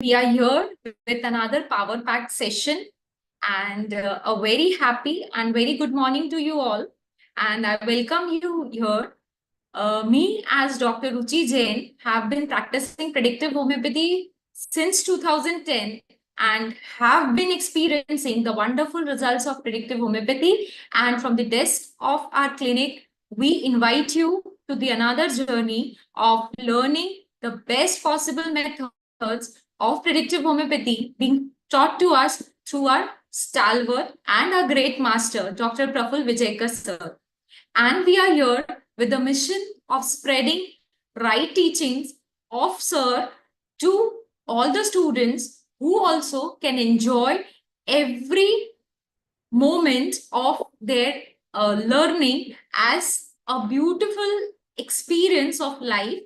We are here with another power packed session, and a very happy and very good morning to you all. And I welcome you here. Me, as Dr. Ruchi Jain, have been practicing predictive homeopathy since 2010 and have been experiencing the wonderful results of predictive homeopathy. And from the desk of our clinic, we invite you to the another journey of learning the best possible methods of predictive homeopathy being taught to us through our stalwart and our great master, Dr. Prafull Vijayakar Sir. And we are here with the mission of spreading right teachings of Sir to all the students who also can enjoy every moment of their learning as a beautiful experience of life.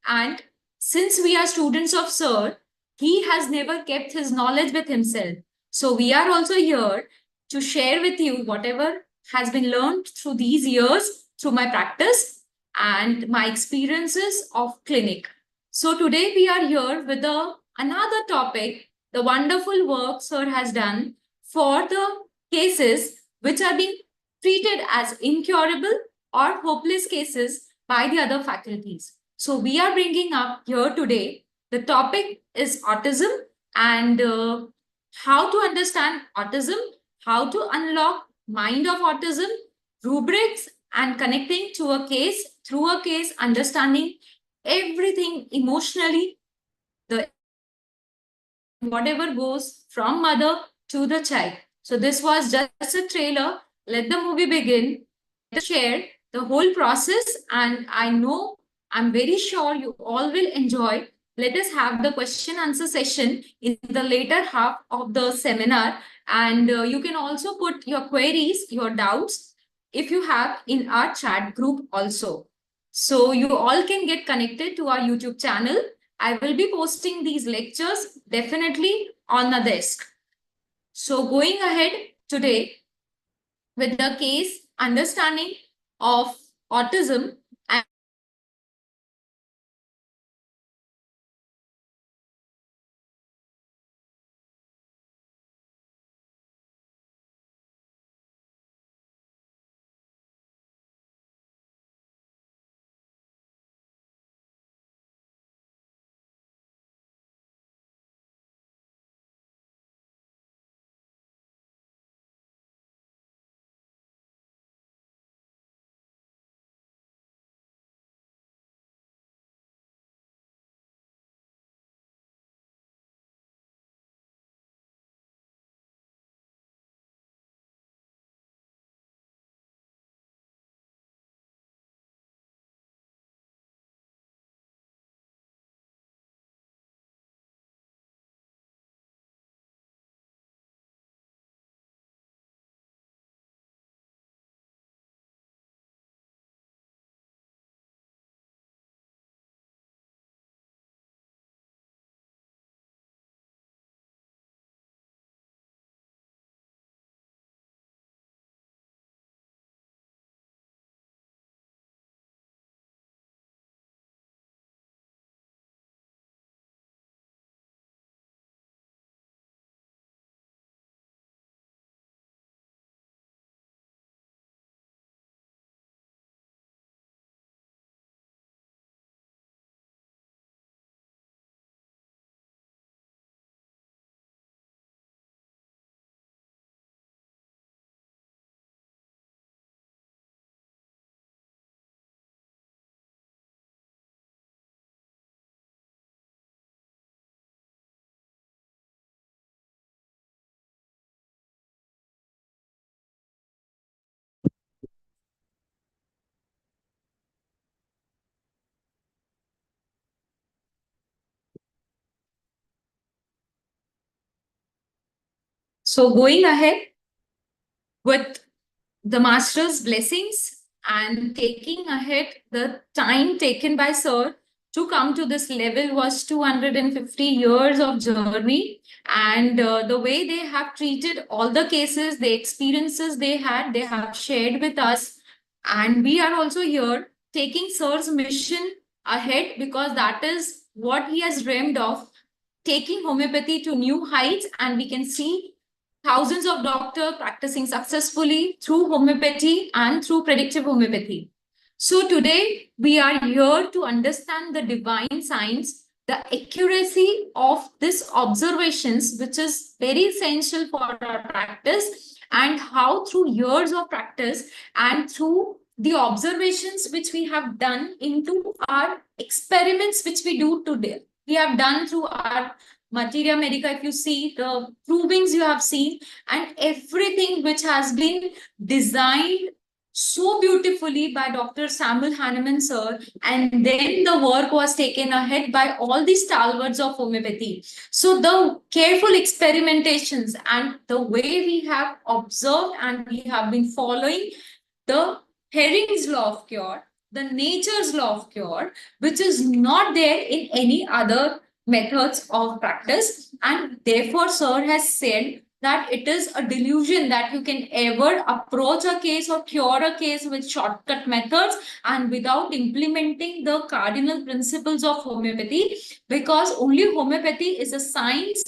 And since we are students of Sir, he has never kept his knowledge with himself. So we are also here to share with you whatever has been learned through these years, through my practice and my experiences of clinic. So today we are here with another topic, the wonderful work Sir has done for the cases which are being treated as incurable or hopeless cases by the other faculties. So we are bringing up here today, the topic is autism and how to understand autism, how to unlock mind of autism, rubrics and connecting to a case, through a case, understanding everything emotionally, the whatever goes from mother to the child. So this was just a trailer. Let the movie begin. Let's share the whole process, and I'm very sure you all will enjoy. Let us have the question answer session in the later half of the seminar, and you can also put your queries, your doubts, if you have, in our chat group also. So you all can get connected to our YouTube channel. I will be posting these lectures definitely on the desk. So going ahead today with the case understanding of autism. So going ahead with the master's blessings and taking ahead, the time taken by Sir to come to this level was 250 years of journey, and the way they have treated all the cases, the experiences they had, they have shared with us. And we are also here taking Sir's mission ahead, because that is what he has dreamed of, taking homeopathy to new heights, and we can see thousands of doctors practicing successfully through homeopathy and through predictive homeopathy. So today we are here to understand the divine science, the accuracy of these observations, which is very essential for our practice, and how through years of practice and through the observations which we have done into our experiments which we do today, we have done through our materia medica. If you see the provings you have seen, and everything which has been designed so beautifully by Dr. Samuel Hahnemann sir, and then the work was taken ahead by all the stalwarts of homeopathy. So the careful experimentations and the way we have observed and we have been following the Herring's law of cure, the nature's law of cure, which is not there in any other methods of practice. And therefore, sir has said that it is a delusion that you can ever approach a case or cure a case with shortcut methods and without implementing the cardinal principles of homeopathy, because only homeopathy is a science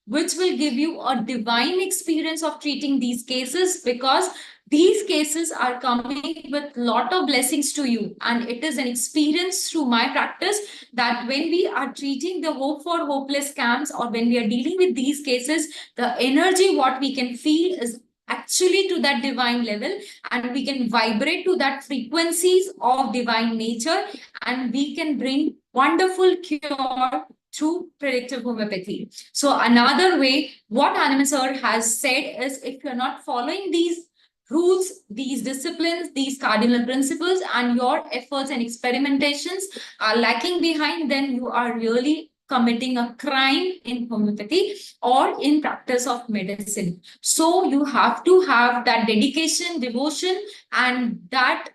which will give you a divine experience of treating these cases, because these cases are coming with a lot of blessings to you. And it is an experience through my practice that when we are treating the hope for hopeless camps, or when we are dealing with these cases, the energy what we can feel is actually to that divine level, and we can vibrate to that frequencies of divine nature, and we can bring wonderful cure through predictive homeopathy. So another way, what Hahnemann sir has said is, if you're not following these rules, these disciplines, these cardinal principles, and your efforts and experimentations are lacking behind, then you are really committing a crime in homeopathy or in practice of medicine. So you have to have that dedication, devotion, and that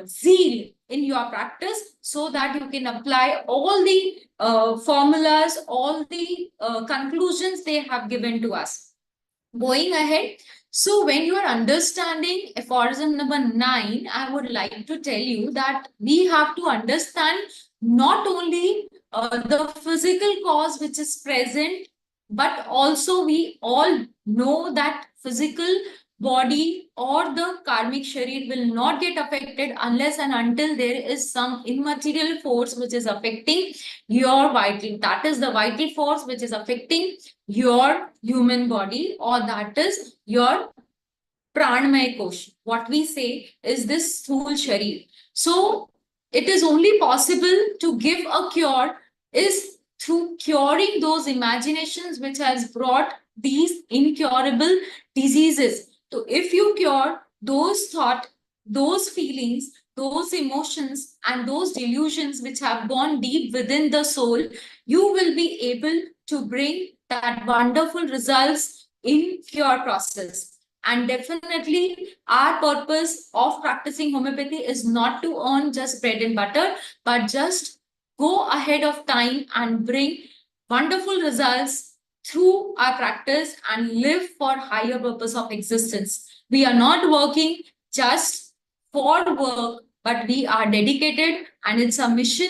zeal in your practice, so that you can apply all the formulas, all the conclusions they have given to us. Going ahead, so when you are understanding aphorism number 9, I would like to tell you that we have to understand not only the physical cause which is present, but also we all know that physical body or the karmic sharir will not get affected unless and until there is some immaterial force which is affecting your vital, that is the vital force which is affecting your human body, or that is your pranamaya kosh. What we say is this sthul sharir. So it is only possible to give a cure is through curing those imaginations which has brought these incurable diseases. So if you cure those thoughts, those feelings, those emotions, and those delusions which have gone deep within the soul, you will be able to bring that wonderful results in cure process. And definitely our purpose of practicing homeopathy is not to earn just bread and butter, but just go ahead of time and bring wonderful results through our practice and live for higher purpose of existence. We are not working just for work, but we are dedicated, and it's a mission.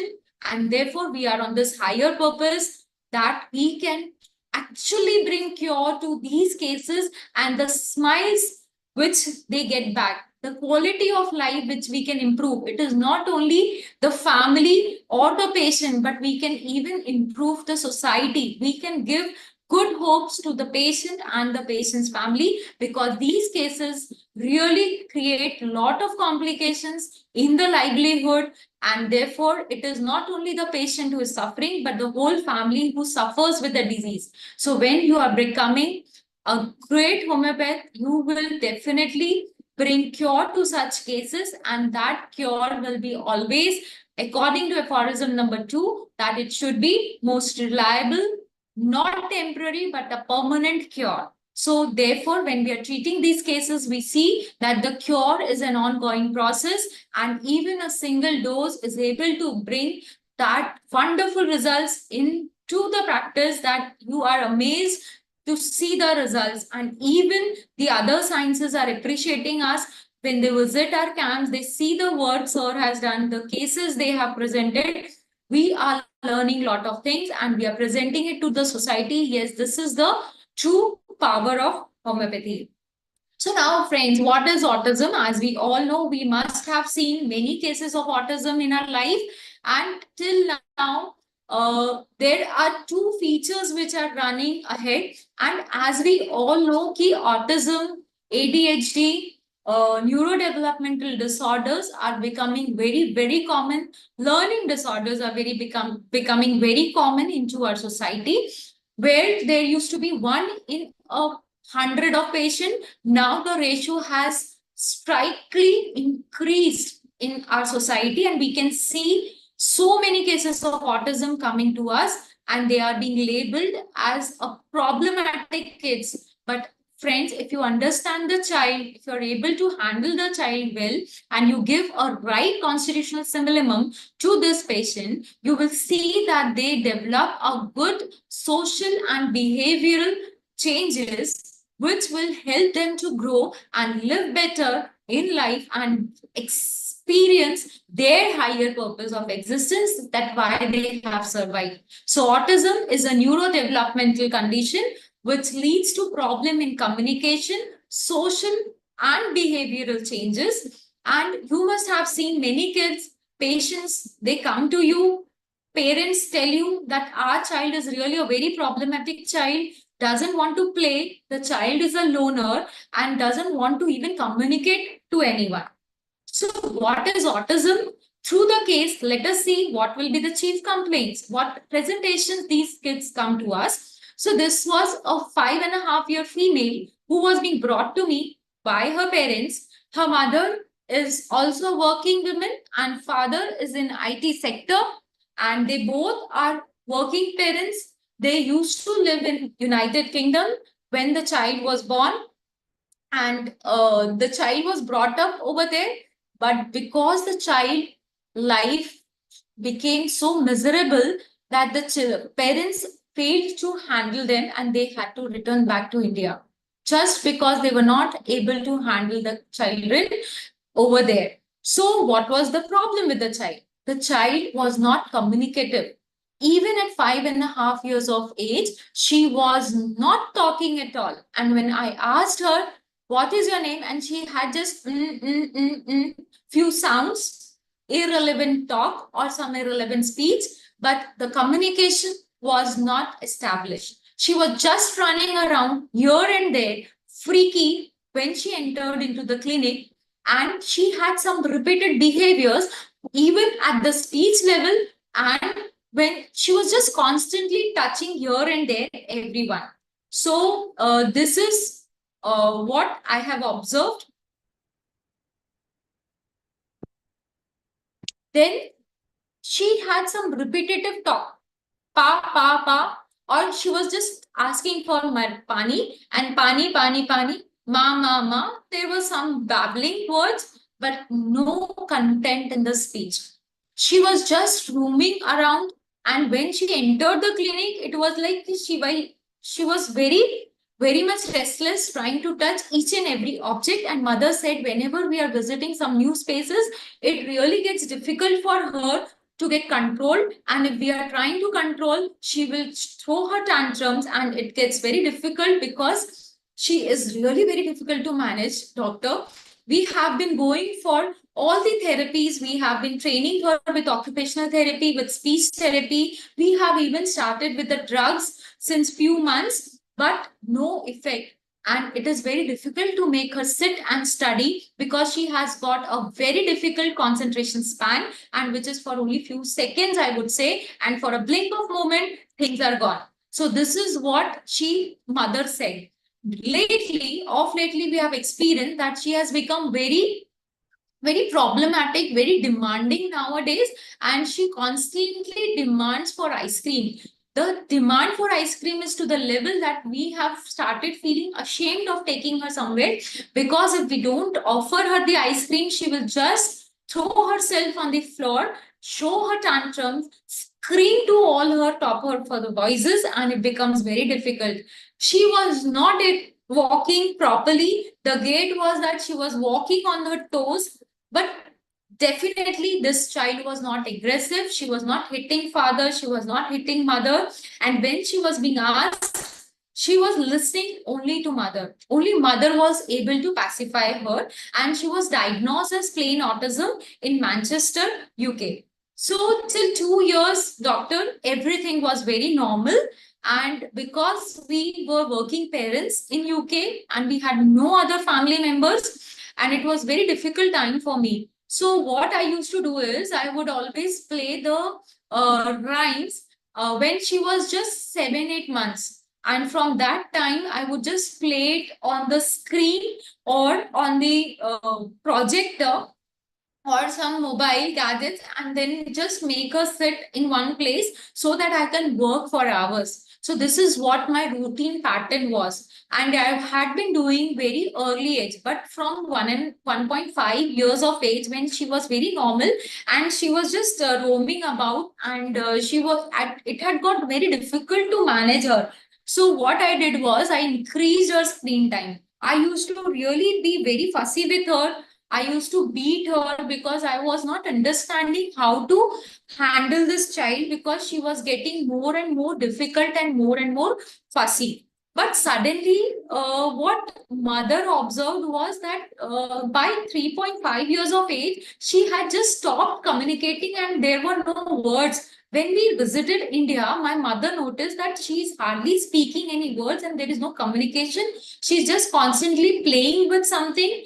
And therefore we are on this higher purpose that we can actually bring cure to these cases, and the smiles which they get back, the quality of life which we can improve. It is not only the family or the patient, but we can even improve the society. We can give good hopes to the patient and the patient's family, because these cases really create a lot of complications in the livelihood, and therefore it is not only the patient who is suffering, but the whole family who suffers with the disease. So when you are becoming a great homeopath, you will definitely bring cure to such cases, and that cure will be always, according to aphorism number 2, that it should be most reliable, not temporary, but a permanent cure. So therefore, when we are treating these cases, we see that the cure is an ongoing process, and even a single dose is able to bring that wonderful results into the practice that you are amazed to see the results. And even the other sciences are appreciating us. When they visit our camps, they see the work sir has done, the cases they have presented. We are learning a lot of things and we are presenting it to the society. Yes, this is the true power of homeopathy. So now, friends, what is autism? As we all know, we must have seen many cases of autism in our life. And till now, there are two features which are running ahead. And as we all know, ki autism, ADHD, neurodevelopmental disorders are becoming very common. Learning disorders are becoming very common into our society, where there used to be 1 in 100 of patients. Now the ratio has strikingly increased in our society, and we can see so many cases of autism coming to us, and they are being labeled as a problematic kids. But friends, if you understand the child, if you're able to handle the child well, and you give a right constitutional stimulum to this patient, you will see that they develop a good social and behavioral changes which will help them to grow and live better in life and experience their higher purpose of existence, that why they have survived. So autism is a neurodevelopmental condition which leads to problem in communication, social and behavioral changes. And you must have seen many kids, patients, they come to you, parents tell you that our child is really a very problematic child, doesn't want to play, the child is a loner and doesn't want to even communicate to anyone. So what is autism? Through the case, let us see what will be the chief complaints, what presentations these kids come to us. So this was a 5.5-year female who was being brought to me by her parents. Her mother is also a working woman and father is in IT sector, and they both are working parents. They used to live in United Kingdom when the child was born, and the child was brought up over there. But because the child life became so miserable that the parents failed to handle them and they had to return back to India, just because they were not able to handle the children over there. So what was the problem with the child? The child was not communicative. Even at 5.5 years of age, she was not talking at all. And when I asked her, what is your name? And she had just few sounds, irrelevant talk or some irrelevant speech, but the communication was not established. She was just running around here and there, freaky when she entered into the clinic, and she had some repeated behaviors even at the speech level, and when she was just constantly touching here and there everyone. So this is what I have observed. Then she had some repetitive talk, pa, or she was just asking for pani, and pani, ma. There was some babbling words, but no content in the speech. She was just roaming around, and when she entered the clinic, it was like she was very much restless, trying to touch each and every object. And mother said, whenever we are visiting some new spaces, it really gets difficult for her to get controlled, and if we are trying to control, she will throw her tantrums and it gets very difficult because she is really very difficult to manage, doctor. We have been going for all the therapies. We have been training her with occupational therapy, with speech therapy. We have even started with the drugs since few months, but no effect. And it is very difficult to make her sit and study because she has got a very difficult concentration span, and which is for only few seconds, I would say, and for a blink of moment, things are gone. So this is what mother said. Of lately, we have experienced that she has become very problematic, very demanding nowadays, and she constantly demands for ice cream. The demand for ice cream is to the level that we have started feeling ashamed of taking her somewhere, because if we don't offer her the ice cream, she will just throw herself on the floor, show her tantrums, scream to all her for the voices, and it becomes very difficult. She was not walking properly. The gait was that she was walking on her toes, but definitely this child was not aggressive. She was not hitting father. She was not hitting mother. And when she was being asked, she was listening only to mother. Only mother was able to pacify her. And she was diagnosed as plain autism in Manchester, UK. So till 2 years, doctor, everything was very normal. And because we were working parents in UK and we had no other family members, and it was very difficult time for me. So what I used to do is I would always play the rhymes when she was just 7, 8 months. And from that time, I would just play it on the screen or on the projector or some mobile gadgets, and then just make her sit in one place so that I can work for hours. So this is what my routine pattern was. And I had been doing very early age, but from 1.5 years of age, when she was very normal and she was just roaming about, and she was at, it had got very difficult to manage her. So what I did was I increased her screen time. I used to really be very fussy with her. I used to beat her because I was not understanding how to handle this child, because she was getting more and more difficult and more fussy. But suddenly, what mother observed was that by 3.5 years of age, she had just stopped communicating and there were no words. When we visited India, my mother noticed that she's hardly speaking any words and there is no communication. She's just constantly playing with something.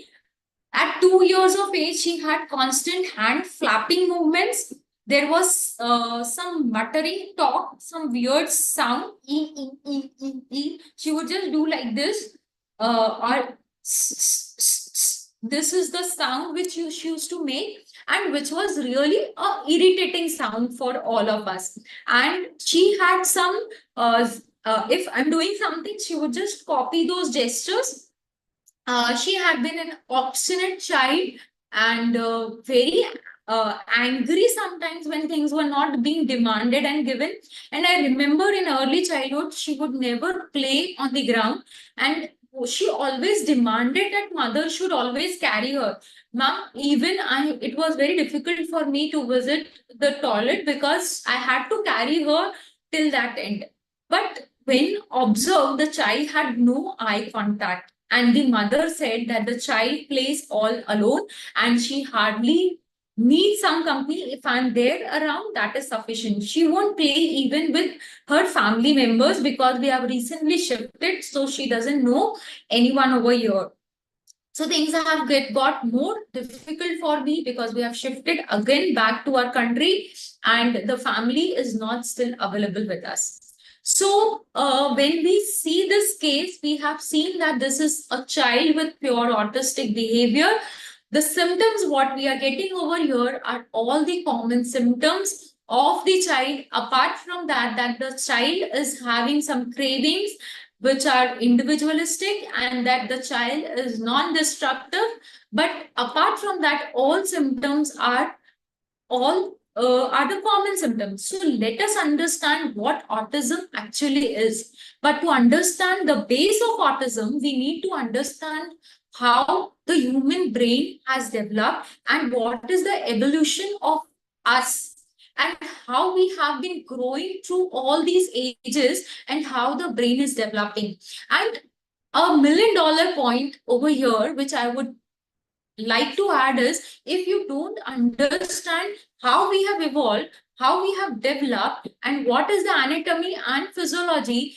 At 2 years of age, she had constant hand flapping movements. There was some muttering talk, some weird sound. E, e, e, e, e. She would just do like this. Or this is the sound which she used to make, and which was really a irritating sound for all of us. And she had some, if I'm doing something, she would just copy those gestures. She had been an obstinate child and very angry sometimes when things were not being demanded and given. And I remember in early childhood, she would never play on the ground, and she always demanded that mother should always carry her. Mom, even it was very difficult for me to visit the toilet because I had to carry her till that end. But when observed, the child had no eye contact, and the mother said that the child plays all alone and she hardly needs some company. If I'm there around, that is sufficient. She won't play even with her family members because we have recently shifted, so she doesn't know anyone over here. So things have got more difficult for me because we have shifted again back to our country and the family is not still available with us. So when we see this case, we have seen that this is a child with pure autistic behavior. The symptoms what we are getting over here are all the common symptoms of the child. Apart from that, the child is having some cravings which are individualistic, and that the child is non-destructive. But apart from that, all symptoms are the common symptoms. So let us understand what autism actually is. But to understand the base of autism, we need to understand how the human brain has developed and what is the evolution of us, and how we have been growing through all these ages and how the brain is developing. And $1 million point over here, which I would like to add is, if you don't understand how we have evolved, how we have developed, and what is the anatomy and physiology,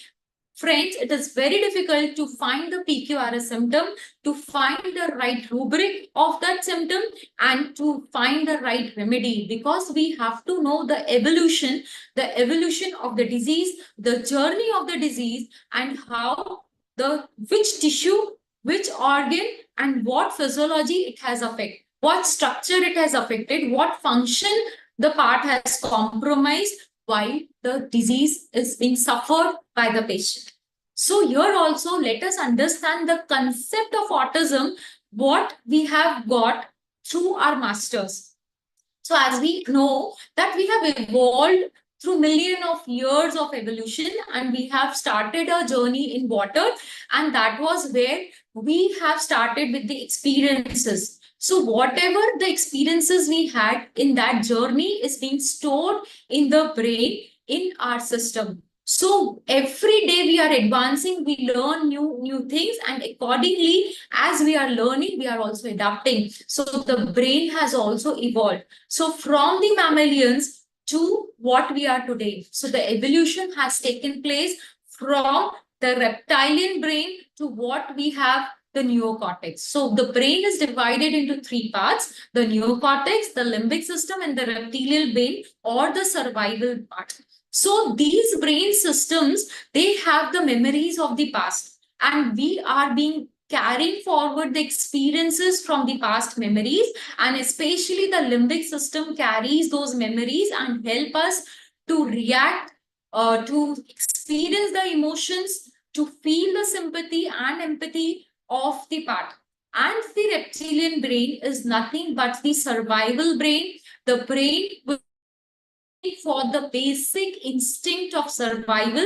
friends, it is very difficult to find the PQRS symptom, to find the right rubric of that symptom, and to find the right remedy, because we have to know the evolution of the disease, the journey of the disease, and how which tissue, which organ, and what physiology it has affected, what structure it has affected, what function the part has compromised, why the disease is being suffered by the patient. So here also, let us understand the concept of autism, what we have got through our masters. So as we know that we have evolved through millions of years of evolution, and we have started our journey in water, and that was where we have started with the experiences. So whatever the experiences we had in that journey is being stored in the brain, in our system. So every day we are advancing, we learn new things, and accordingly, as we are learning, we are also adapting. So the brain has also evolved. So from the mammalians to what we are today. So the evolution has taken place from the reptilian brain to what we have, the neocortex. So the brain is divided into three parts: the neocortex, the limbic system, and the reptilian brain, or the survival part. So these brain systems, they have the memories of the past, and we are being carrying forward the experiences from the past memories, and especially the limbic system carries those memories and help us to react, to experience the emotions, to feel the sympathy and empathy of the part. And the reptilian brain is nothing but the survival brain, the brain for the basic instinct of survival,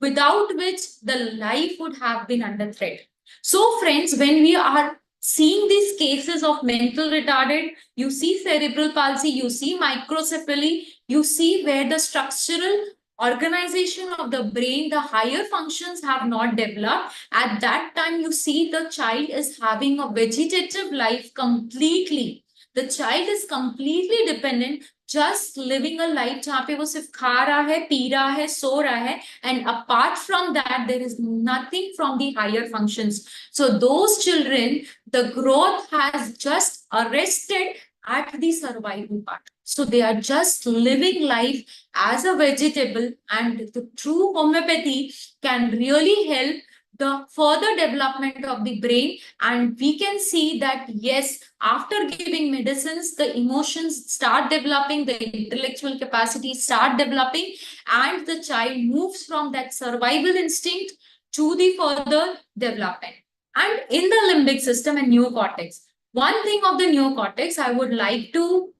without which the life would have been under threat. So friends, when we are seeing these cases of mental retarded, you see cerebral palsy, you see microcephaly, you see where the structural organization of the brain, the higher functions have not developed. At that time, you see the child is having a vegetative life completely. The child is completely dependent, just living a life जहाँ पे वो सिर्फ खा रहा है, P रहा है, सो रहा है, and apart from that there is nothing from the higher functions. So those children, the growth has just arrested at the survival part. So they are just living life as a vegetable, and the true homeopathy can really help the further development of the brain. And we can see that yes, after giving medicines, the emotions start developing, the intellectual capacity start developing, and the child moves from that survival instinct to the further development. And in the limbic system and neocortex, one thing of the neocortex I would like to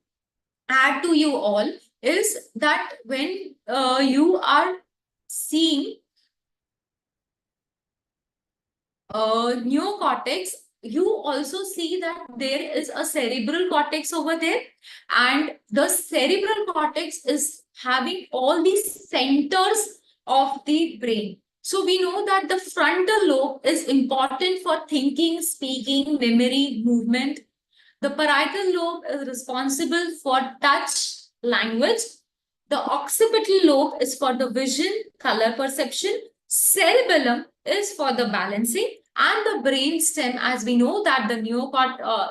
add to you all is that when you are seeing neocortex, you also see that there is a cerebral cortex over there, and the cerebral cortex is having all these centers of the brain. So we know that the frontal lobe is important for thinking, speaking, memory, movement. The parietal lobe is responsible for touch, language. The occipital lobe is for the vision, color perception. Cerebellum is for the balancing, and the brain stem, as we know that the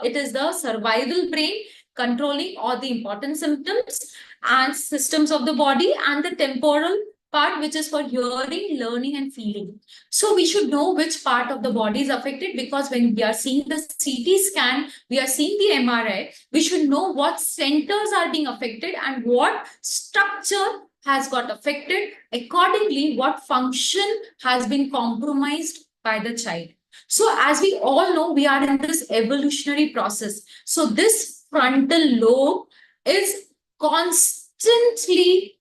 it is the survival brain, controlling all the important symptoms and systems of the body, and the temporal part, which is for hearing, learning, and feeling. So we should know which part of the body is affected, because when we are seeing the CT scan, we are seeing the MRI, we should know what centers are being affected and what structure has got affected. Accordingly, what function has been compromised by the child. So as we all know, we are in this evolutionary process. So this frontal lobe is constantly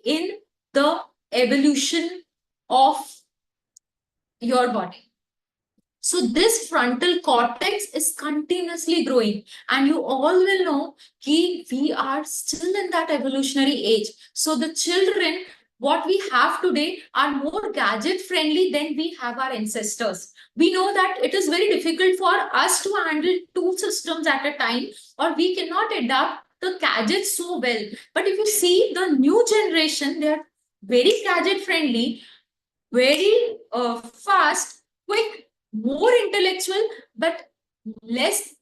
in the evolution of your body. So this frontal cortex is continuously growing, and you all will know that we are still in that evolutionary age. So the children, what we have today, are more gadget friendly than we have our ancestors. We know that it is very difficult for us to handle two systems at a time, or we cannot adapt the gadgets so well. But if you see the new generation, they are very gadget friendly, very fast, quick, more intellectual, but less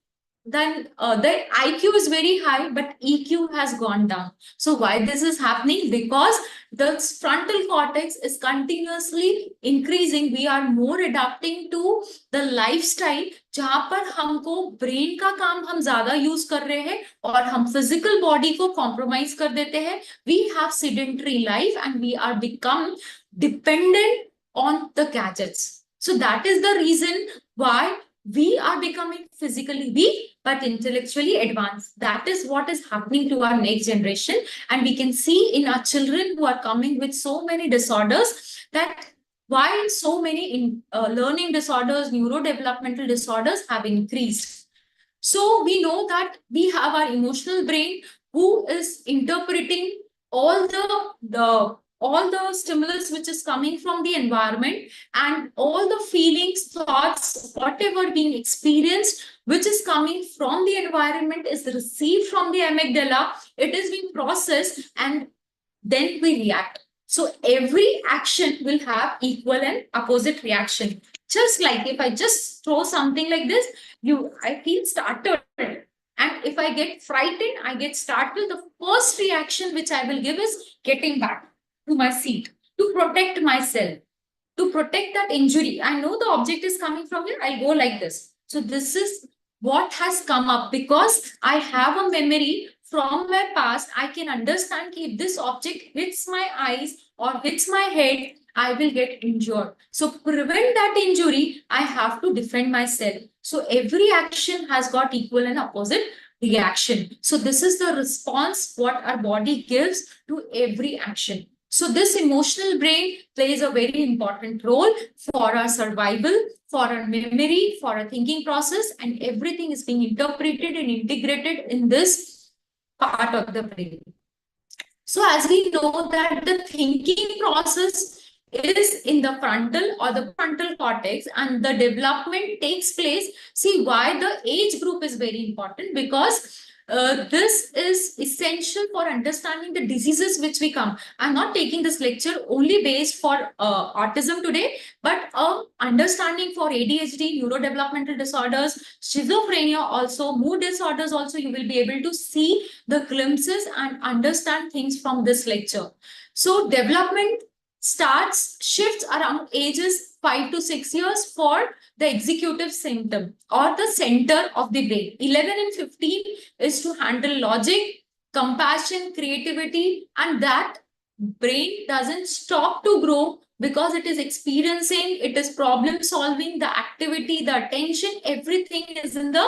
than the IQ is very high, but EQ has gone down. So why this is happening? Because the frontal cortex is continuously increasing. We are more adapting to the lifestyle जहां पर हमको brain का काम हम ज्यादा use कर रहे हैं और हम फिजिकल बॉडी को कॉम्प्रोमाइज कर देते हैं. We have sedentary life and we are become dependent on the gadgets. So that is the reason why we are becoming physically weak but intellectually advanced. That is what is happening to our next generation. And we can see in our children who are coming with so many disorders, that why so many learning disorders, neurodevelopmental disorders have increased. So we know that we have our emotional brain who is interpreting all the stimulus which is coming from the environment, and all the feelings, thoughts, whatever being experienced, which is coming from the environment, is received from the amygdala. It is being processed and then we react. So every action will have equal and opposite reaction. Just like if I just throw something like this, I feel startled. And if I get frightened, I get startled. The first reaction which I will give is getting back to my seat to protect myself, to protect that injury. I know the object is coming from here, I'll go like this. So this is what has come up because I have a memory from my past. I can understand if this object hits my eyes or hits my head, I will get injured. So prevent that injury, I have to defend myself. So every action has got equal and opposite reaction. So this is the response what our body gives to every action. So this emotional brain plays a very important role for our survival, for our memory, for our thinking process, and everything is being interpreted and integrated in this part of the brain. So as we know that the thinking process is in the frontal or the frontal cortex, and the development takes place. See why the age group is very important, because this is essential for understanding the diseases which we come. I'm not taking this lecture only based for autism today, but understanding for ADHD, neurodevelopmental disorders, schizophrenia also, mood disorders also, you will be able to see the glimpses and understand things from this lecture. So development shifts around ages 5 to 6 years for the executive symptom or the center of the brain. 11 and 15 is to handle logic, compassion, creativity, and that brain doesn't stop to grow because it is experiencing, it is problem solving, the activity, the attention, everything is in the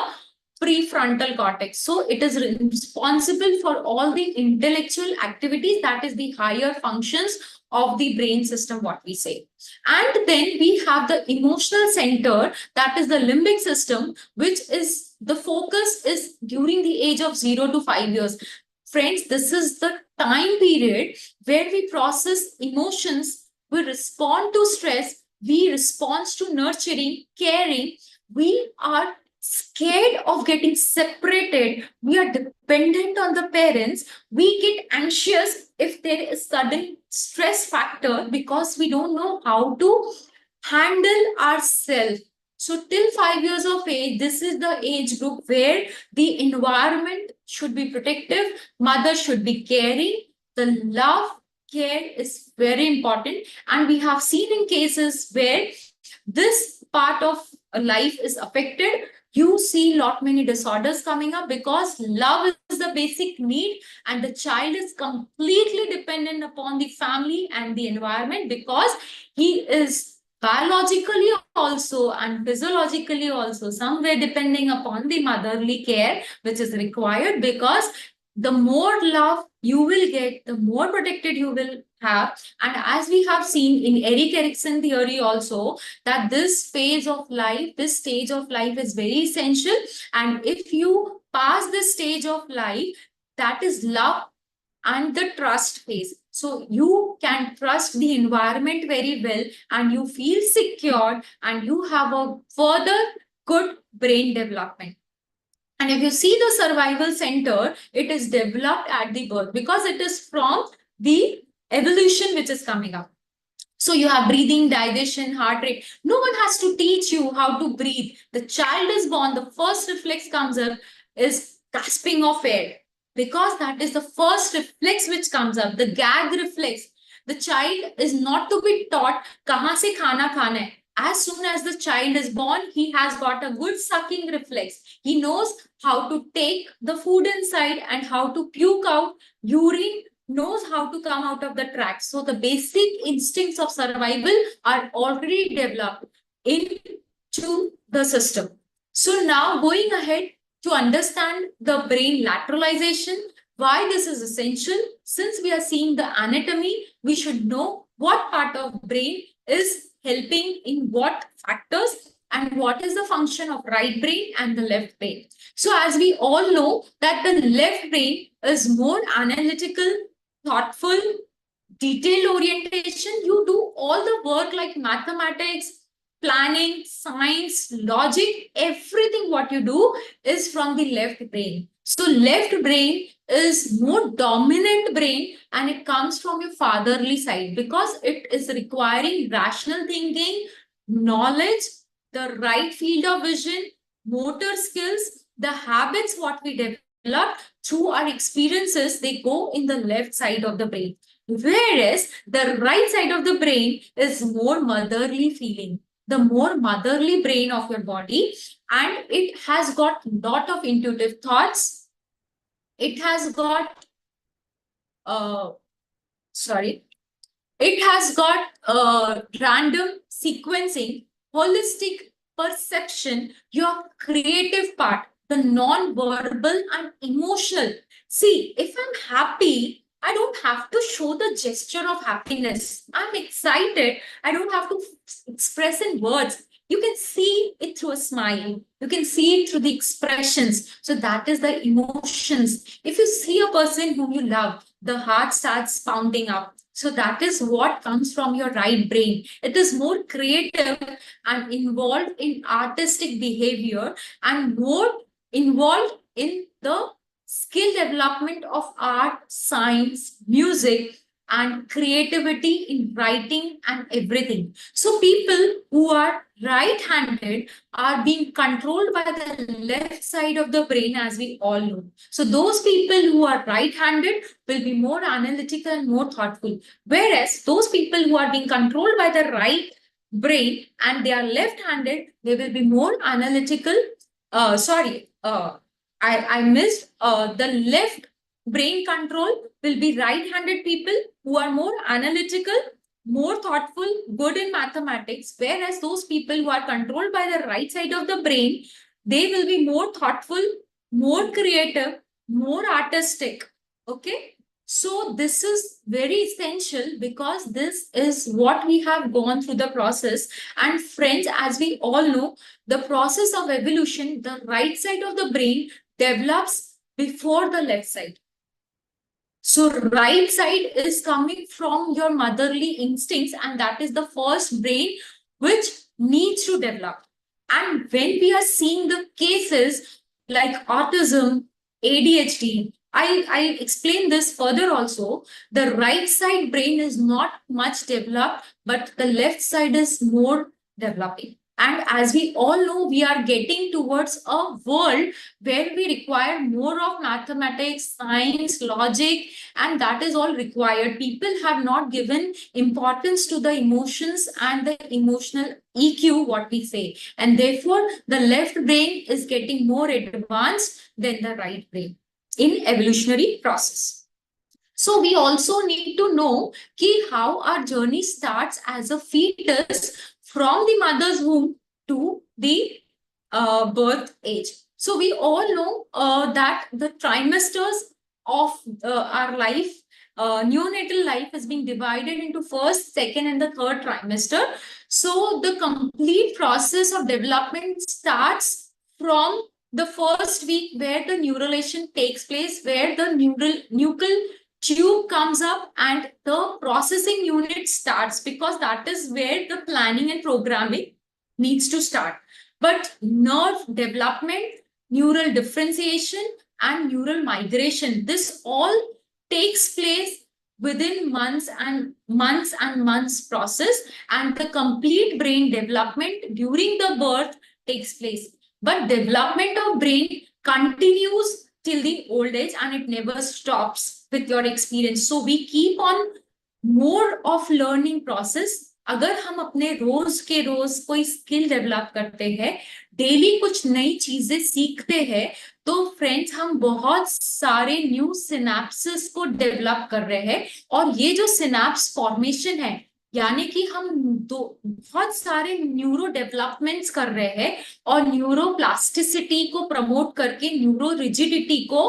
prefrontal cortex. So it is responsible for all the intellectual activities, that is the higher functions of the brain system, what we say. And then we have the emotional center, that is the limbic system, which is the focus is during the age of 0 to 5 years. Friends, this is the time period where we process emotions, we respond to stress, we respond to nurturing, caring, we are scared of getting separated, we are dependent on the parents, we get anxious if there is sudden stress factor because we don't know how to handle ourselves. So till 5 years of age, this is the age group where the environment should be protective, mother should be caring, the love, care is very important. And we have seen in cases where this part of life is affected, you see lot many disorders coming up because love is the basic need and the child is completely dependent upon the family and the environment because he is biologically also and physiologically also somewhere depending upon the motherly care which is required, because the more love you will get, the more protected you will have. And as we have seen in Erik Erikson theory also, that this phase of life, this stage of life is very essential. And if you pass this stage of life, that is love and the trust phase. So you can trust the environment very well and you feel secure and you have a further good brain development. And if you see the survival center, it is developed at the birth because it is from the evolution which is coming up. So you have breathing, digestion, heart rate. No one has to teach you how to breathe. The child is born, the first reflex comes up is gasping of air, because that is the first reflex which comes up, the gag reflex. The child is not to be taught kahan se khana khana hai. As soon as the child is born, he has got a good sucking reflex. He knows how to take the food inside and how to puke out urine, knows how to come out of the tract. So the basic instincts of survival are already developed into the system. So now going ahead to understand the brain lateralization, why this is essential. Since we are seeing the anatomy, we should know what part of brain is helping in what factors. and what is the function of right brain and the left brain. So as we all know that the left brain is more analytical, thoughtful, detailed orientation. You do all the work like mathematics, planning, science, logic, everything what you do is from the left brain. So left brain is more dominant brain and it comes from your fatherly side because it is requiring rational thinking, knowledge, the right field of vision, motor skills, the habits what we develop through our experiences, they go in the left side of the brain. Whereas the right side of the brain is more motherly feeling, the more motherly brain of your body, and it has got lot of intuitive thoughts. It has got, sorry, it has got random sequencing, holistic perception, your creative part, the non-verbal and emotional. See, if I'm happy, I don't have to show the gesture of happiness. I'm excited. I don't have to express in words. You can see it through a smile. You can see it through the expressions. So that is the emotions. If you see a person whom you love, the heart starts pounding up. So that is what comes from your right brain. It is more creative and involved in artistic behavior and more involved in the skill development of art, science, music, and creativity in writing and everything. So people who are right-handed are being controlled by the left side of the brain, as we all know. So those people who are right-handed will be more analytical and more thoughtful. Whereas those people who are being controlled by the right brain and they are left-handed, they will be more analytical. I missed the left brain control will be right-handed people who are more analytical, more thoughtful, good in mathematics, whereas those people who are controlled by the right side of the brain, they will be more thoughtful, more creative, more artistic. Okay. So this is very essential because this is what we have gone through the process. And friends, as we all know, the process of evolution, the right side of the brain develops before the left side. So right side is coming from your motherly instincts, and that is the first brain which needs to develop. And when we are seeing the cases like autism, ADHD, I explain this further also. The right side brain is not much developed, but the left side is more developing. And as we all know, we are getting towards a world where we require more of mathematics, science, logic, and that is all required. People have not given importance to the emotions and the emotional EQ, what we say. And therefore, the left brain is getting more advanced than the right brain in evolutionary process. So we also need to know how our journey starts as a fetus from the mother's womb to the birth age. So we all know that the trimesters of our life, neonatal life, is being divided into first, second, and the third trimester. So the complete process of development starts from the first week where the neurulation takes place, where the nuchal tube comes up and the processing unit starts, because that is where the planning and programming needs to start. But nerve development, neural differentiation, and neural migration, this all takes place within months and months process, and the complete brain development during the birth takes place. But development of brain continues till the old age and it never stops with your experience. So we keep on more of learning process. अगर हम अपने रोज के रोज कोई skill develop करते हैं, daily कुछ नई चीजें सीखते हैं, तो फ्रेंड्स हम बहुत सारे न्यू सिनेप्सेस को डेवलप कर रहे हैं. और ये जो सिनेप्स फॉर्मेशन है, यानी कि हम बहुत सारे न्यूरो डेवलपमेंट्स कर रहे हैं और न्यूरोप्लास्टिसिटी को प्रमोट करके न्यूरो रिजिडिटी को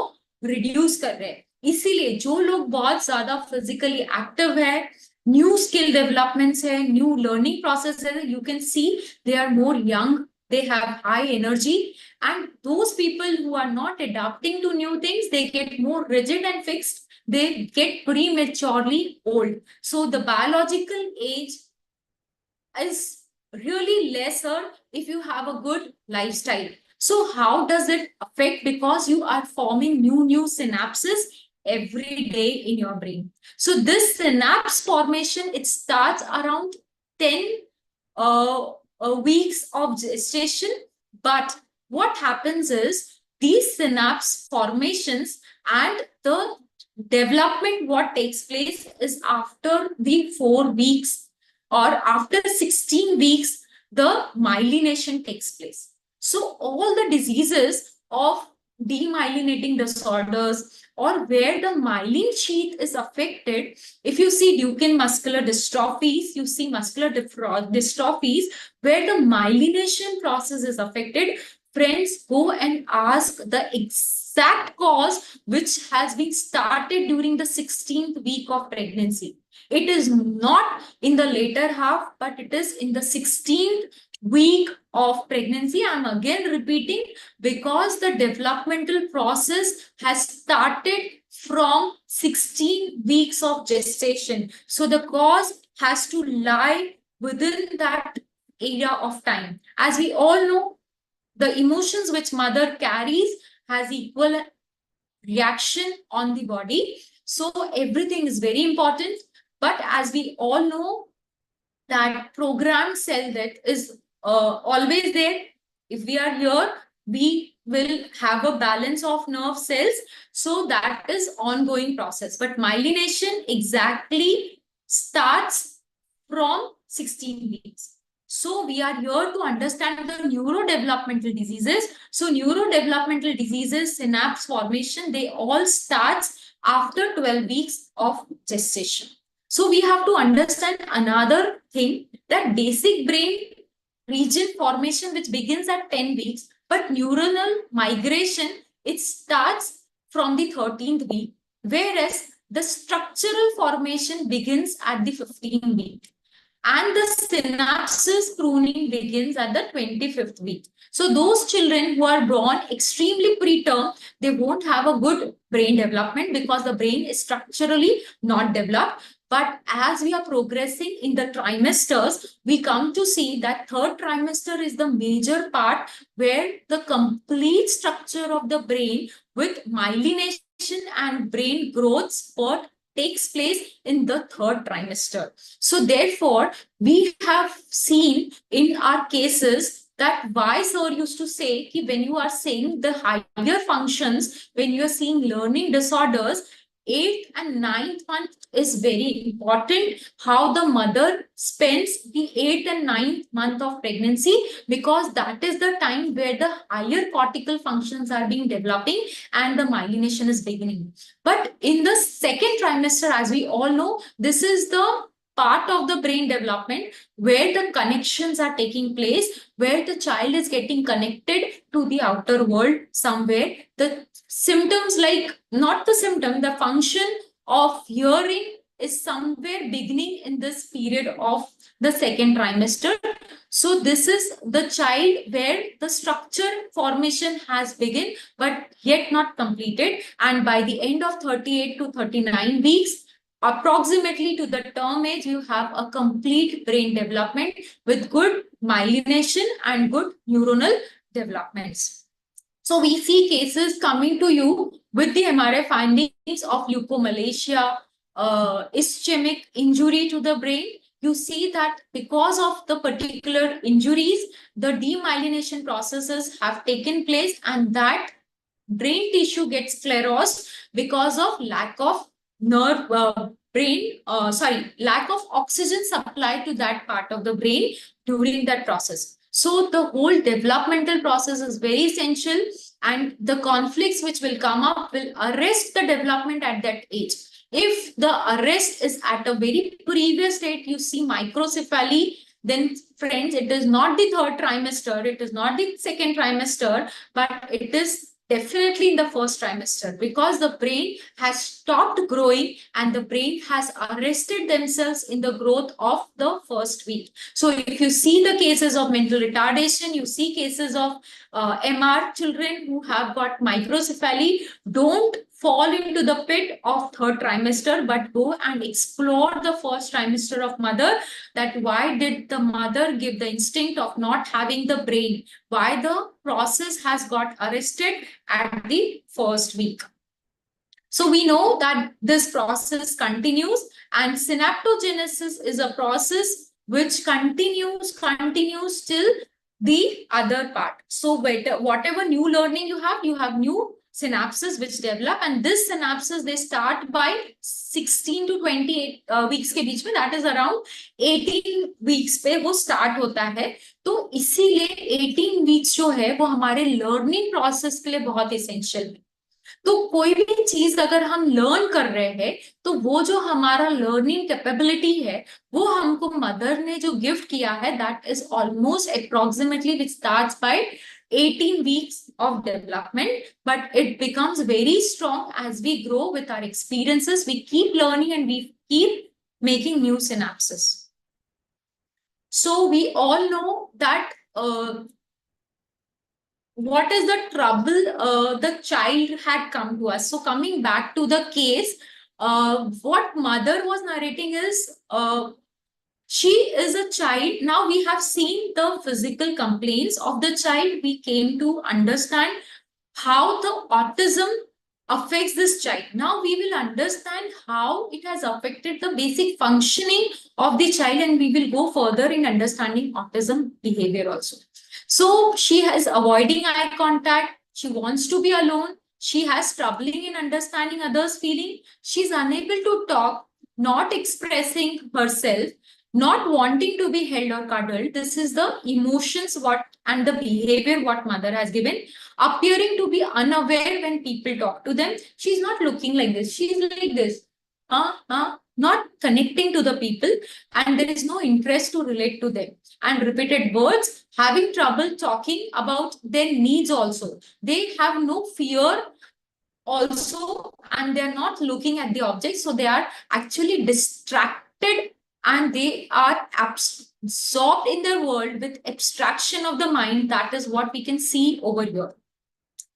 रिड्यूस कर रहे हैं. इसीलिए जो लोग बहुत ज्यादा फिजिकली एक्टिव है, new skill developments hai, new learning processes. You can see they are more young, they have high energy, and those people who are not adapting to new things, they get more rigid and fixed. They get prematurely old. So the biological age is really lesser if you have a good lifestyle. So how does it affect? Because you are forming new synapses every day in your brain. So this synapse formation, it starts around 10 weeks of gestation. But what happens is these synapse formations and the development, what takes place is after the 4 weeks or after 16 weeks, the myelination takes place. So all the diseases of demyelinating disorders or where the myelin sheath is affected, if you see Duchenne muscular dystrophies, you see muscular dystrophies where the myelination process is affected, friends, go and ask the exact cause which has been started during the 16th week of pregnancy. It is not in the later half, but it is in the 16th week of pregnancy. I'm again repeating because the developmental process has started from 16 weeks of gestation. So the cause has to lie within that area of time. As we all know, the emotions which mother carries has equal reaction on the body. So everything is very important. But as we all know, that programmed cell death is always there. If we are here, we will have a balance of nerve cells. So that is ongoing process. But myelination exactly starts from 16 weeks. So we are here to understand the neurodevelopmental diseases. So neurodevelopmental diseases, synapse formation, they all start after 12 weeks of gestation. So we have to understand another thing, that basic brain region formation which begins at 10 weeks, but neuronal migration, it starts from the 13th week, whereas the structural formation begins at the 15th week. And the synapses pruning begins at the 25th week. So those children who are born extremely preterm, they won't have a good brain development because the brain is structurally not developed. But as we are progressing in the trimesters, we come to see that third trimester is the major part where the complete structure of the brain with myelination and brain growth spurt takes place in the third trimester. So therefore, we have seen in our cases that why sir used to say that when you are saying the higher functions, when you are seeing learning disorders, 8th and 9th month is very important, how the mother spends the 8th and 9th month of pregnancy, because that is the time where the higher cortical functions are being developing and the myelination is beginning. But in the second trimester, as we all know, this is the part of the brain development where the connections are taking place, where the child is getting connected to the outer world somewhere. The symptoms, like not the symptom, the function of hearing is somewhere beginning in this period of the second trimester. So this is the child where the structure formation has begun but yet not completed, and by the end of 38 to 39 weeks, approximately to the term age, you have a complete brain development with good myelination and good neuronal developments. So we see cases coming to you with the MRI findings of leukomalacia, ischemic injury to the brain. You see that because of the particular injuries, the demyelination processes have taken place and that brain tissue gets sclerosed because of lack of nerve lack of oxygen supply to that part of the brain during that process. So the whole developmental process is very essential, and the conflicts which will come up will arrest the development at that age. If the arrest is at a very previous state, you see microcephaly, then friends, it is not the third trimester, it is not the second trimester, but it is Definitely in the first trimester, because the brain has stopped growing and the brain has arrested themselves in the growth of the first week. So if you see the cases of mental retardation, you see cases of MR children who have got microcephaly, don't fall into the pit of third trimester, but go and explore the first trimester of mother, that why did the mother give the instinct of not having the brain, why the process has got arrested at the first week. So we know that this process continues, and synaptogenesis is a process which continues till the other part. So whatever new learning you have new synapses which develop, and this synapses they start by 16 to 28 weeks के बीच में, that is around 18 weeks पे वो start होता है. तो इसीलिए 18 weeks जो है वो हमारे learning process के लिए बहुत essential है. तो कोई भी चीज अगर हम लर्न कर रहे हैं तो वो जो हमारा लर्निंग कैपेबिलिटी है वो हमको मदर ने जो गिफ्ट किया है, that is almost approximately which starts by 18 weeks of development, but it becomes very strong as we grow with our experiences. We keep learning and we keep making new synapses. So we all know that what is the trouble the child had come to us. So coming back to the case, what mother was narrating is she is a child. Now we have seen the physical complaints of the child. We came to understand how the autism affects this child. Now we will understand how it has affected the basic functioning of the child, and we will go further in understanding autism behavior also. So she is avoiding eye contact. She wants to be alone. She has troubling in understanding others' feeling. She's unable to talk, not expressing herself, not wanting to be held or cuddled. This is the emotions what and the behavior what mother has given. Appearing to be unaware when people talk to them. She's not looking like this. She's like this. Not connecting to the people, and there is no interest to relate to them. And repeated words, having trouble talking about their needs also. They have no fear also, and they're not looking at the object. So they are actually distracted and they are absorbed in their world with abstraction of the mind. That is what we can see over here.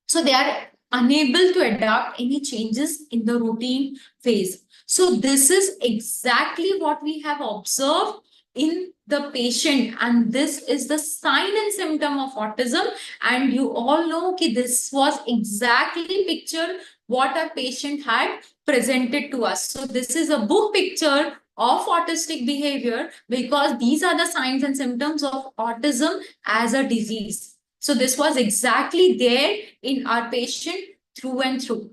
So they are unable to adapt any changes in the routine phase. So this is exactly what we have observed in the patient, and this is the sign and symptom of autism. And you all know that this was exactly picture what a patient had presented to us. So this is a book picture of autistic behavior, because these are the signs and symptoms of autism as a disease. So this was exactly there in our patient through and through.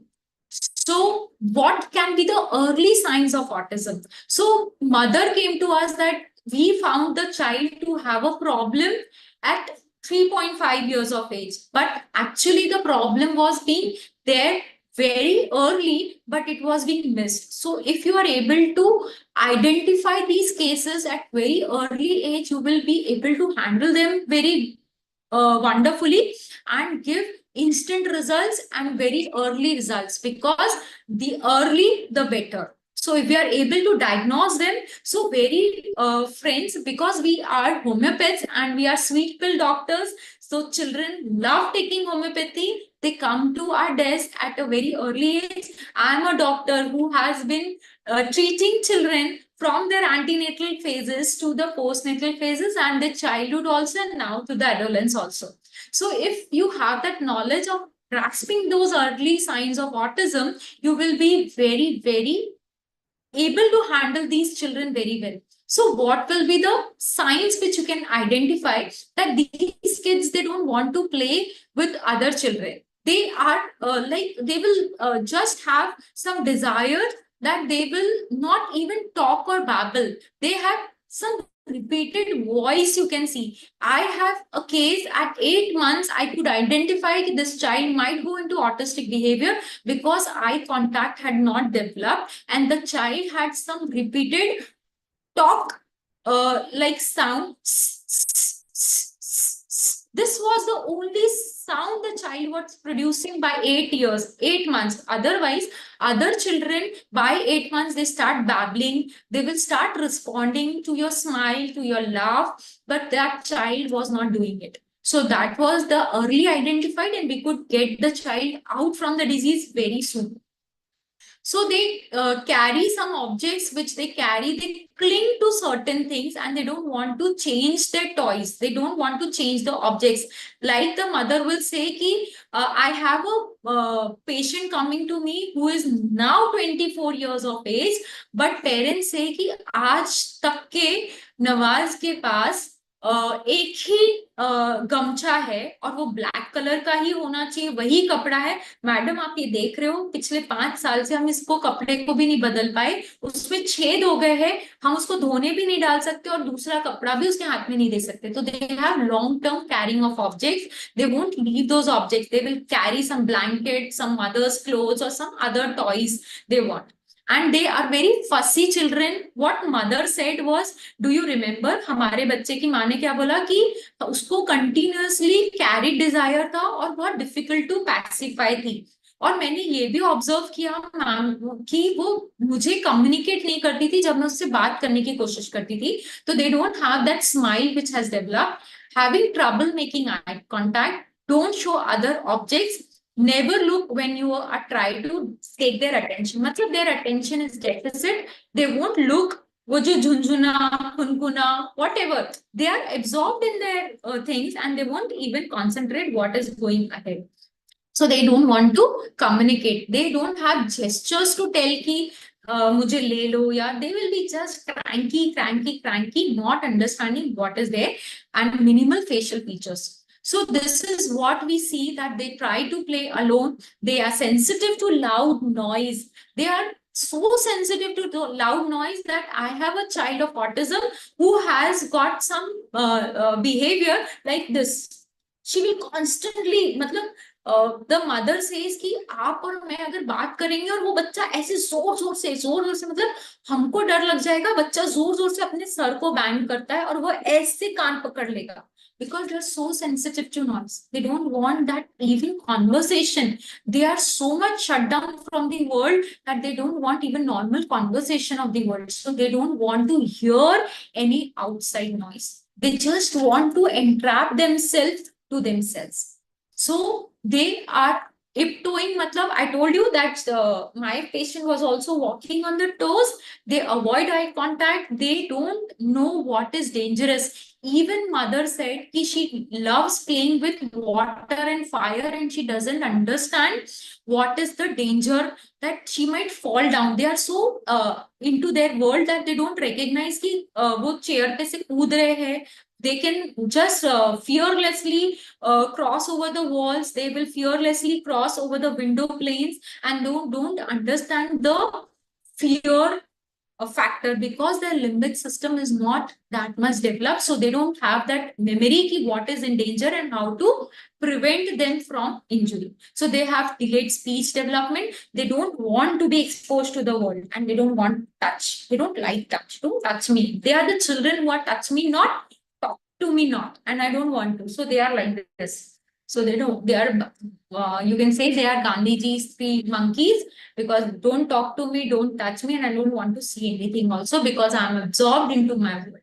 So what can be the early signs of autism? So mother came to us that we found the child to have a problem at 3.5 years of age, but actually the problem was being there very early, but it was being missed. So if you are able to identify these cases at very early age, you will be able to handle them very wonderfully and give instant results and very early results, because the early the better. So if we are able to diagnose them, so very friends, because we are homeopaths and we are sweet pill doctors, so children love taking homeopathy. They come to our desk at a very early age. I am a doctor who has been treating children from their antenatal phases to the postnatal phases and the childhood also, and now to the adolescence also. So if you have that knowledge of grasping those early signs of autism, you will be very, very able to handle these children very well. So what will be the signs which you can identify that these kids, they don't want to play with other children? They are they will just have some desire that they will not even talk or babble. They have some repeated voice, you can see. I have a case at 8 months, I could identify this child might go into autistic behavior because eye contact had not developed and the child had some repeated talk like sound. This was the only sound the child was producing by 8 months. Otherwise, other children by 8 months, they start babbling. They will start responding to your smile, to your laugh, but that child was not doing it. So that was the early identified, and we could get the child out from the disease very soon. So they carry some objects which they carry, they cling to certain things, and they don't want to change their toys. They don't want to change the objects. Like the mother will say, ki, I have a patient coming to me who is now 24 years of age, but parents say कि आज तक के नवाज के पास एक ही गमछा है और वो ब्लैक कलर का ही होना चाहिए, वही कपड़ा है। मैडम आप ये देख रहे हो, पिछले 5 साल से हम इसको कपड़े को भी नहीं बदल पाए, उसमें छेद हो गए हैं, हम उसको धोने भी नहीं डाल सकते और दूसरा कपड़ा भी उसके हाथ में नहीं दे सकते। तो they have long term carrying of objects, they won't leave those objects, they will carry some blanket, some mothers clothes और some other toys they want, and they are very fussy children. What mother said was, do you remember, हमारे बच्चे की माँ ने क्या बोला कि उसको continuously carry desire था और बहुत difficult to pacify थी। और मैंने ये भी ऑब्जर्व किया मैम कि वो मुझे कम्युनिकेट नहीं करती थी जब मैं उससे बात करने की कोशिश करती थी। तो they don't have that smile which has developed, having trouble making eye contact, don't show other objects, never look when you are trying to take their attention, मतलब their attention is deficit, they won't look, वो जो झुनझुना Khunkhuna whatever, they are absorbed in their things and they won't even concentrate what is going ahead. So they don't want to communicate, they don't have gestures to tell कि मुझे ले लो, या they will be just cranky, not understanding what is there, and minimal facial features. So this is what we see, that they try to play alone. They are sensitive to loud noise. They are so sensitive to loud noise that I have a child of autism who has got some behavior like this. She will constantly, मतलब the mother says कि आप और मैं अगर बात करेंगे और वो बच्चा ऐसे जोर जोर से, मतलब हमको डर लग जाएगा, बच्चा जोर जोर से अपने सर को बैंग करता है और वो ऐसे कान पकड़ लेगा, because they're so sensitive to noise. They don't want that even conversation. They are so much shut down from the world that they don't want even normal conversation of the world. So they don't want to hear any outside noise. They just want to entrap themselves to themselves. So they are tiptoeing, matlab, I told you that my patient was also walking on the toes. They avoid eye contact. They don't know what is dangerous. Even mother said कि she loves playing with water and fire and she doesn't understand what is the danger, that she might fall down. They are so into their world that they don't recognize कि वो chair पे से कूद रहे हैं. They can just fearlessly cross over the walls. They will fearlessly cross over the window planes and don't understand the fear factor, because their limbic system is not that much developed. So they don't have that memory ki what is in danger and how to prevent them from injury. So they have delayed speech development. They don't want to be exposed to the world and they don't want touch. They don't like touch. Don't touch me. They are the children who are touch me not, talk to me not, and I don't want to. So they are like this. So they don't, they are, you can say they are Gandhiji's 3 monkeys, because don't talk to me, don't touch me, and I don't want to see anything also because I'm absorbed into my world.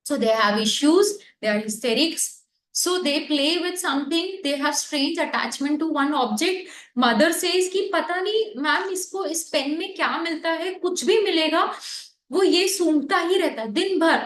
So they have issues, they are hysterics. So they play with something, they have strange attachment to one object. Mother says कि पता नहीं ma'am इसको इस pen में क्या मिलता है, कुछ भी मिलेगा वो ये सूंघता ही रहता है दिन भर,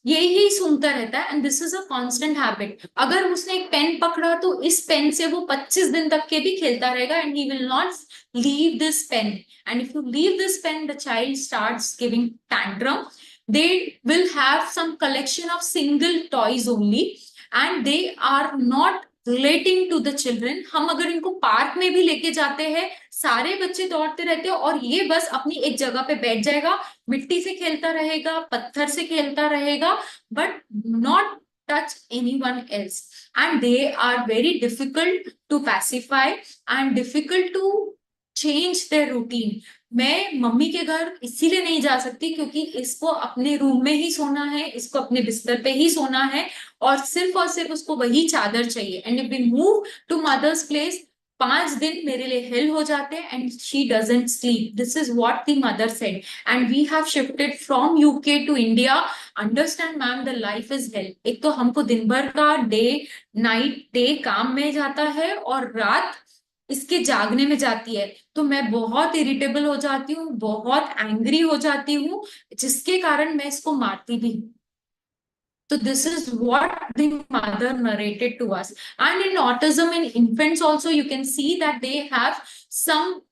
यही सूंघता रहता है, and this is a constant habit. अगर उसने एक पेन पकड़ा तो इस पेन से वो 25 दिन तक के भी खेलता रहेगा, and he will not leave this pen. And if you leave this pen, the child starts giving tantrum. They will have some collection of single toys only, and they are not relating to the children. हम अगर इनको park में भी लेके जाते हैं, सारे बच्चे दौड़ते रहते हैं और ये बस अपनी एक जगह पे बैठ जाएगा, मिट्टी से खेलता रहेगा, पत्थर से खेलता रहेगा, but not touch anyone else. And they are very difficult to pacify and difficult to change their routine. मैं मम्मी के घर इसीलिए नहीं जा सकती क्योंकि इसको अपने रूम में ही सोना है, इसको अपने बिस्तर पे ही सोना है, और सिर्फ उसको वही चादर चाहिए। And if we move to mother's place, 5 दिन मेरे लिए हेल हो जाते हैं, and she doesn't sleep. This is what the mother said, and we have shifted from UK to India. Understand ma'am, the life is hell. एक तो हमको दिन भर का डे काम में जाता है, और रात इसके जागने में जाती है। तो मैं बहुत इरिटेबल हो जाती हूँ, बहुत एंग्री हो जाती हूँ, जिसके कारण मैं इसको मारती भी हूँ। So this is what the mother narrated to us. And in autism in infants also, you can see that they have some,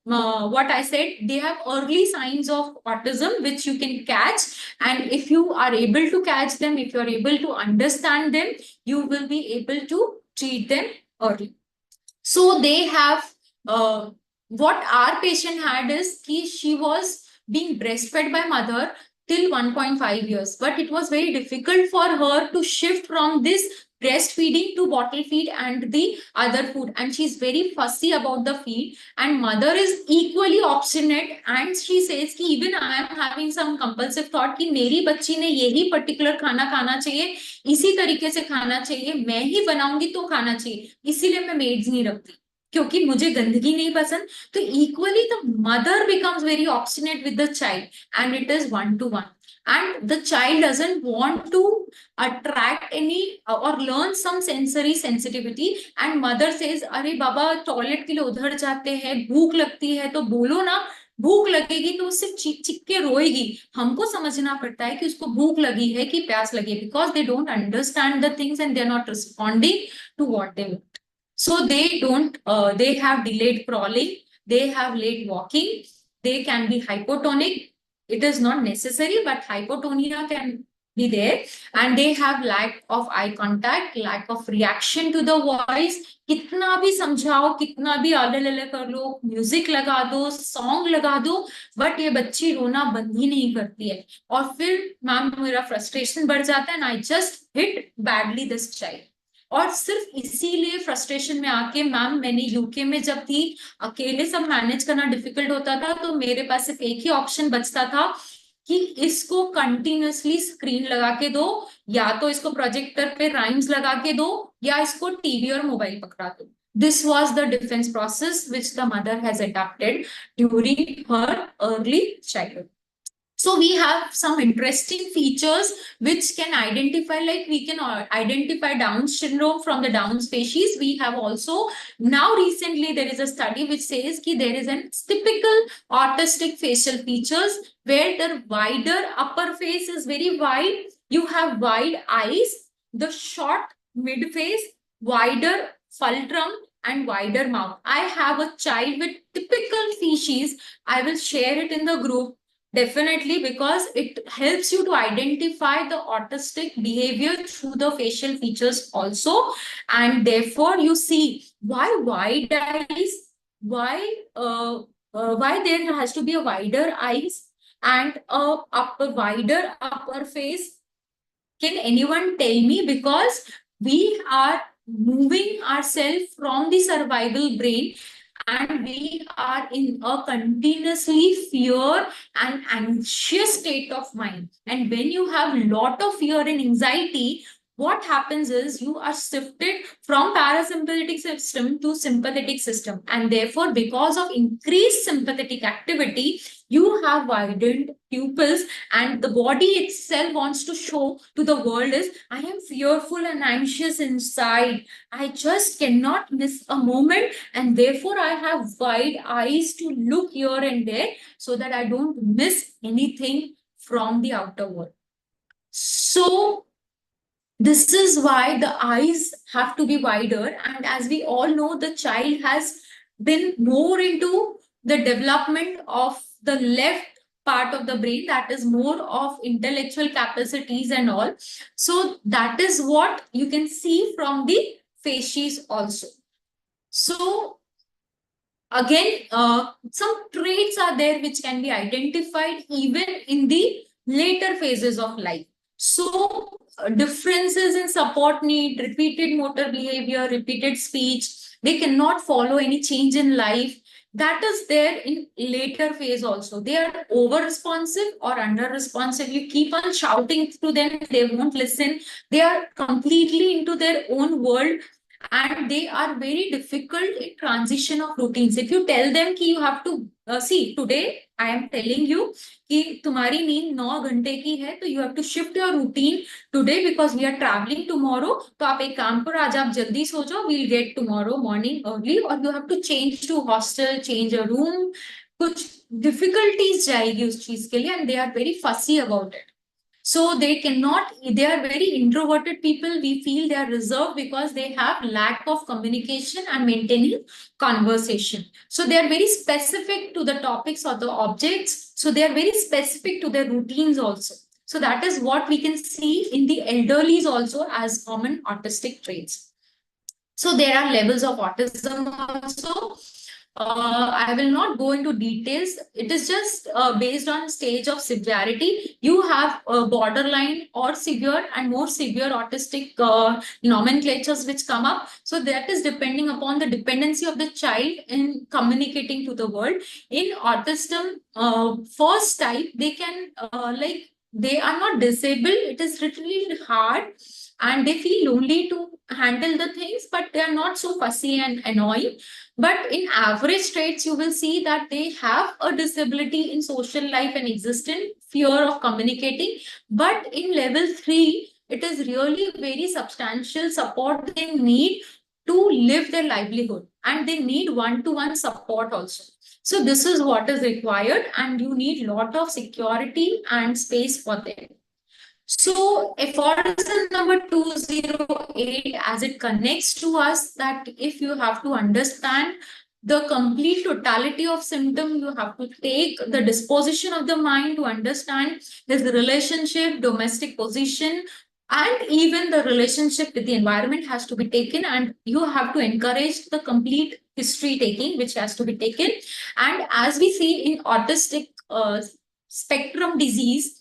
what I said, they have early signs of autism, which you can catch. And if you are able to catch them, if you are able to understand them, you will be able to treat them early. So they have, what our patient had is she was being breastfed by mother till 1.5 years, but it was very difficult for her to shift from this breastfeeding to bottle feed and the other food, and she's very fussy about the feed, and mother is equally obstinate, and she says कि even I am having some compulsive thought कि मेरी बच्ची ने यही particular खाना खाना चाहिए, इसी तरीके से खाना चाहिए, मैं ही बनाऊंगी तो खाना चाहिए, इसीलिए मैं मेड्स नहीं रखती क्योंकि मुझे गंदगी नहीं पसंद। तो equally the mother becomes very obstinate with the child, and it is 1 to 1, and the child doesn't want to attract any or learn some sensory sensitivity, and mother says अरे बाबा टॉयलेट के लिए उधर जाते हैं, भूख लगती है तो बोलो ना, भूख लगेगी तो सिर्फ चीख चीख के रोएगी। हमको समझना पड़ता है कि उसको भूख लगी है कि प्यास लगी है, because they don't understand the things and they are not responding to what they want. So they don't, they have delayed crawling, they have late walking, they can be hypotonic. It is not necessary, but hypotonia can be there, and they have lack of eye contact, lack of reaction to the voice. कितना भी समझाओ, कितना भी आले लले कर लो, music लगा दो, सॉन्ग लगा दो, बट ये बच्ची रोना बंद ही नहीं करती है। और फिर मैम मेरा फ्रस्ट्रेशन बढ़ जाता है, and I just hit badly this child. और सिर्फ इसीलिए फ्रस्ट्रेशन में आके मैम, मैंने यूके में जब थी, अकेले सब मैनेज करना डिफिकल्ट होता था, तो मेरे पास सिर्फ एक ही ऑप्शन बचता था कि इसको कंटिन्यूअसली स्क्रीन लगा के दो, या तो इसको प्रोजेक्टर पे राइम्स लगा के दो, या इसको टीवी और मोबाइल पकड़ा दो। This was the defence process which the mother has adopted during her early childhood. So we have some interesting features which can identify, like we can identify Down syndrome from the Down species. We have also, now recently there is a study which says that there is a typical autistic facial features where the wider upper face is very wide. You have wide eyes, the short mid face, wider fulcrum, and wider mouth. I have a child with typical features. I will share it in the group. Definitely, because it helps you to identify the autistic behavior through the facial features also. And therefore, you see why wide eyes, why there has to be a wider eyes and a wider upper face. Can anyone tell me? Because we are moving ourselves from the survival brain, and we are in a continuously fear and anxious state of mind. And when you have a lot of fear and anxiety, what happens is you are shifted from parasympathetic system to sympathetic system, and therefore because of increased sympathetic activity, you have widened pupils, and the body itself wants to show to the world is, I am fearful and anxious inside, I just cannot miss a moment, and therefore I have wide eyes to look here and there so that I don't miss anything from the outer world. So this is why the eyes have to be wider. And as we all know, the child has been more into the development of the left part of the brain, that is more of intellectual capacities and all. So that is what you can see from the facies also. So again, some traits are there which can be identified even in the later phases of life. So differences in support need, repeated motor behavior, repeated speech, they cannot follow any change in life. that is there in later phase also. They are over responsive or under responsive. You keep on shouting to them, they won't listen. They are completely into their own world, and they are very difficult in transition of routines. If you tell them कि you have to see today, I am telling you कि तुम्हारी नींद 9 घंटे की है, तो you have to shift your routine today because we are traveling tomorrow. तो आप एक काम करो, आज आप जल्दी सो जाओ, we'll get tomorrow morning early, or you have to change to hostel, change a room. कुछ difficulties जाएगी उस चीज के लिए, and they are very fussy about it. So they cannot, they are very introverted people. We feel they are reserved because they have lack of communication and maintaining conversation. So they are very specific to the topics or the objects. So they are very specific to their routines also. So that is what we can see in the elderlies also as common autistic traits. So there are levels of autism also. I will not go into details. It is just based on stage of severity. You have borderline or severe and more severe autistic nomenclatures which come up. So that is depending upon the dependency of the child in communicating to the world. In autism, first type, they can they are not disabled. It is literally hard, and they feel lonely to handle the things, but they are not so fussy and annoying. But in average traits, you will see that they have a disability in social life and existent fear of communicating. But in level 3, it is really very substantial support they need to live their livelihood, and they need one-to-one support also. So this is what is required, and you need lot of security and space for them. So aphorism number 208, as it connects to us, that if you have to understand the complete totality of symptom, you have to take the disposition of the mind to understand his relationship, domestic position, and even the relationship with the environment has to be taken, and you have to encourage the complete history taking, which has to be taken. And as we see in autistic spectrum disease,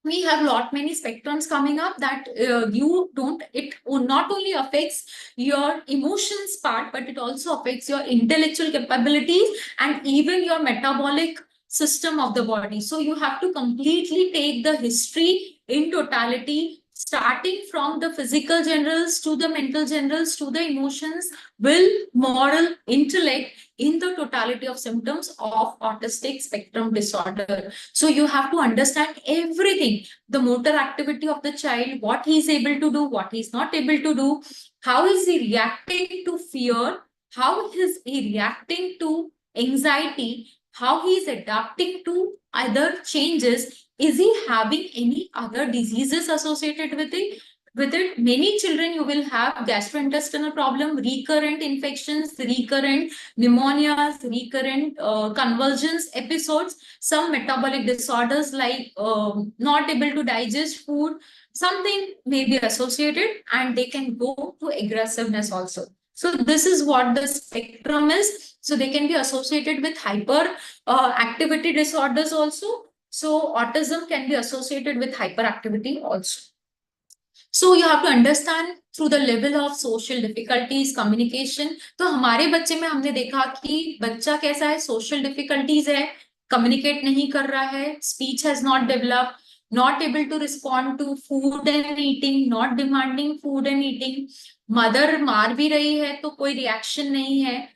we have many spectrums coming up that it not only affects your emotions part, but it also affects your intellectual capabilities and even your metabolic system of the body. So you have to completely take the history in totality, starting from the physical generals to the mental generals to the emotions, will, moral, intellect, in the totality of symptoms of autistic spectrum disorder. So you have to understand everything, the motor activity of the child, what he is able to do, what he is not able to do, how is he reacting to fear, how is he reacting to anxiety, how he is adapting to other changes, is he having any other diseases associated with it? Many children you will have gastrointestinal problem, recurrent infections, recurrent pneumonias, recurrent convulsions episodes, some metabolic disorders like not able to digest food, something may be associated, and they can go to aggressiveness also. So this is what the spectrum is. So they can be associated with hyper activity disorders also. So autism can be associated with hyperactivity also. So you have to understand through the level of social difficulties, communication. तो हमारे बच्चे में हमने देखा कि बच्चा कैसा है, social difficulties है, communicate नहीं कर रहा है, speech has not developed, not able to respond to food and eating, not demanding food and eating. Mother मार भी रही है तो कोई reaction नहीं है,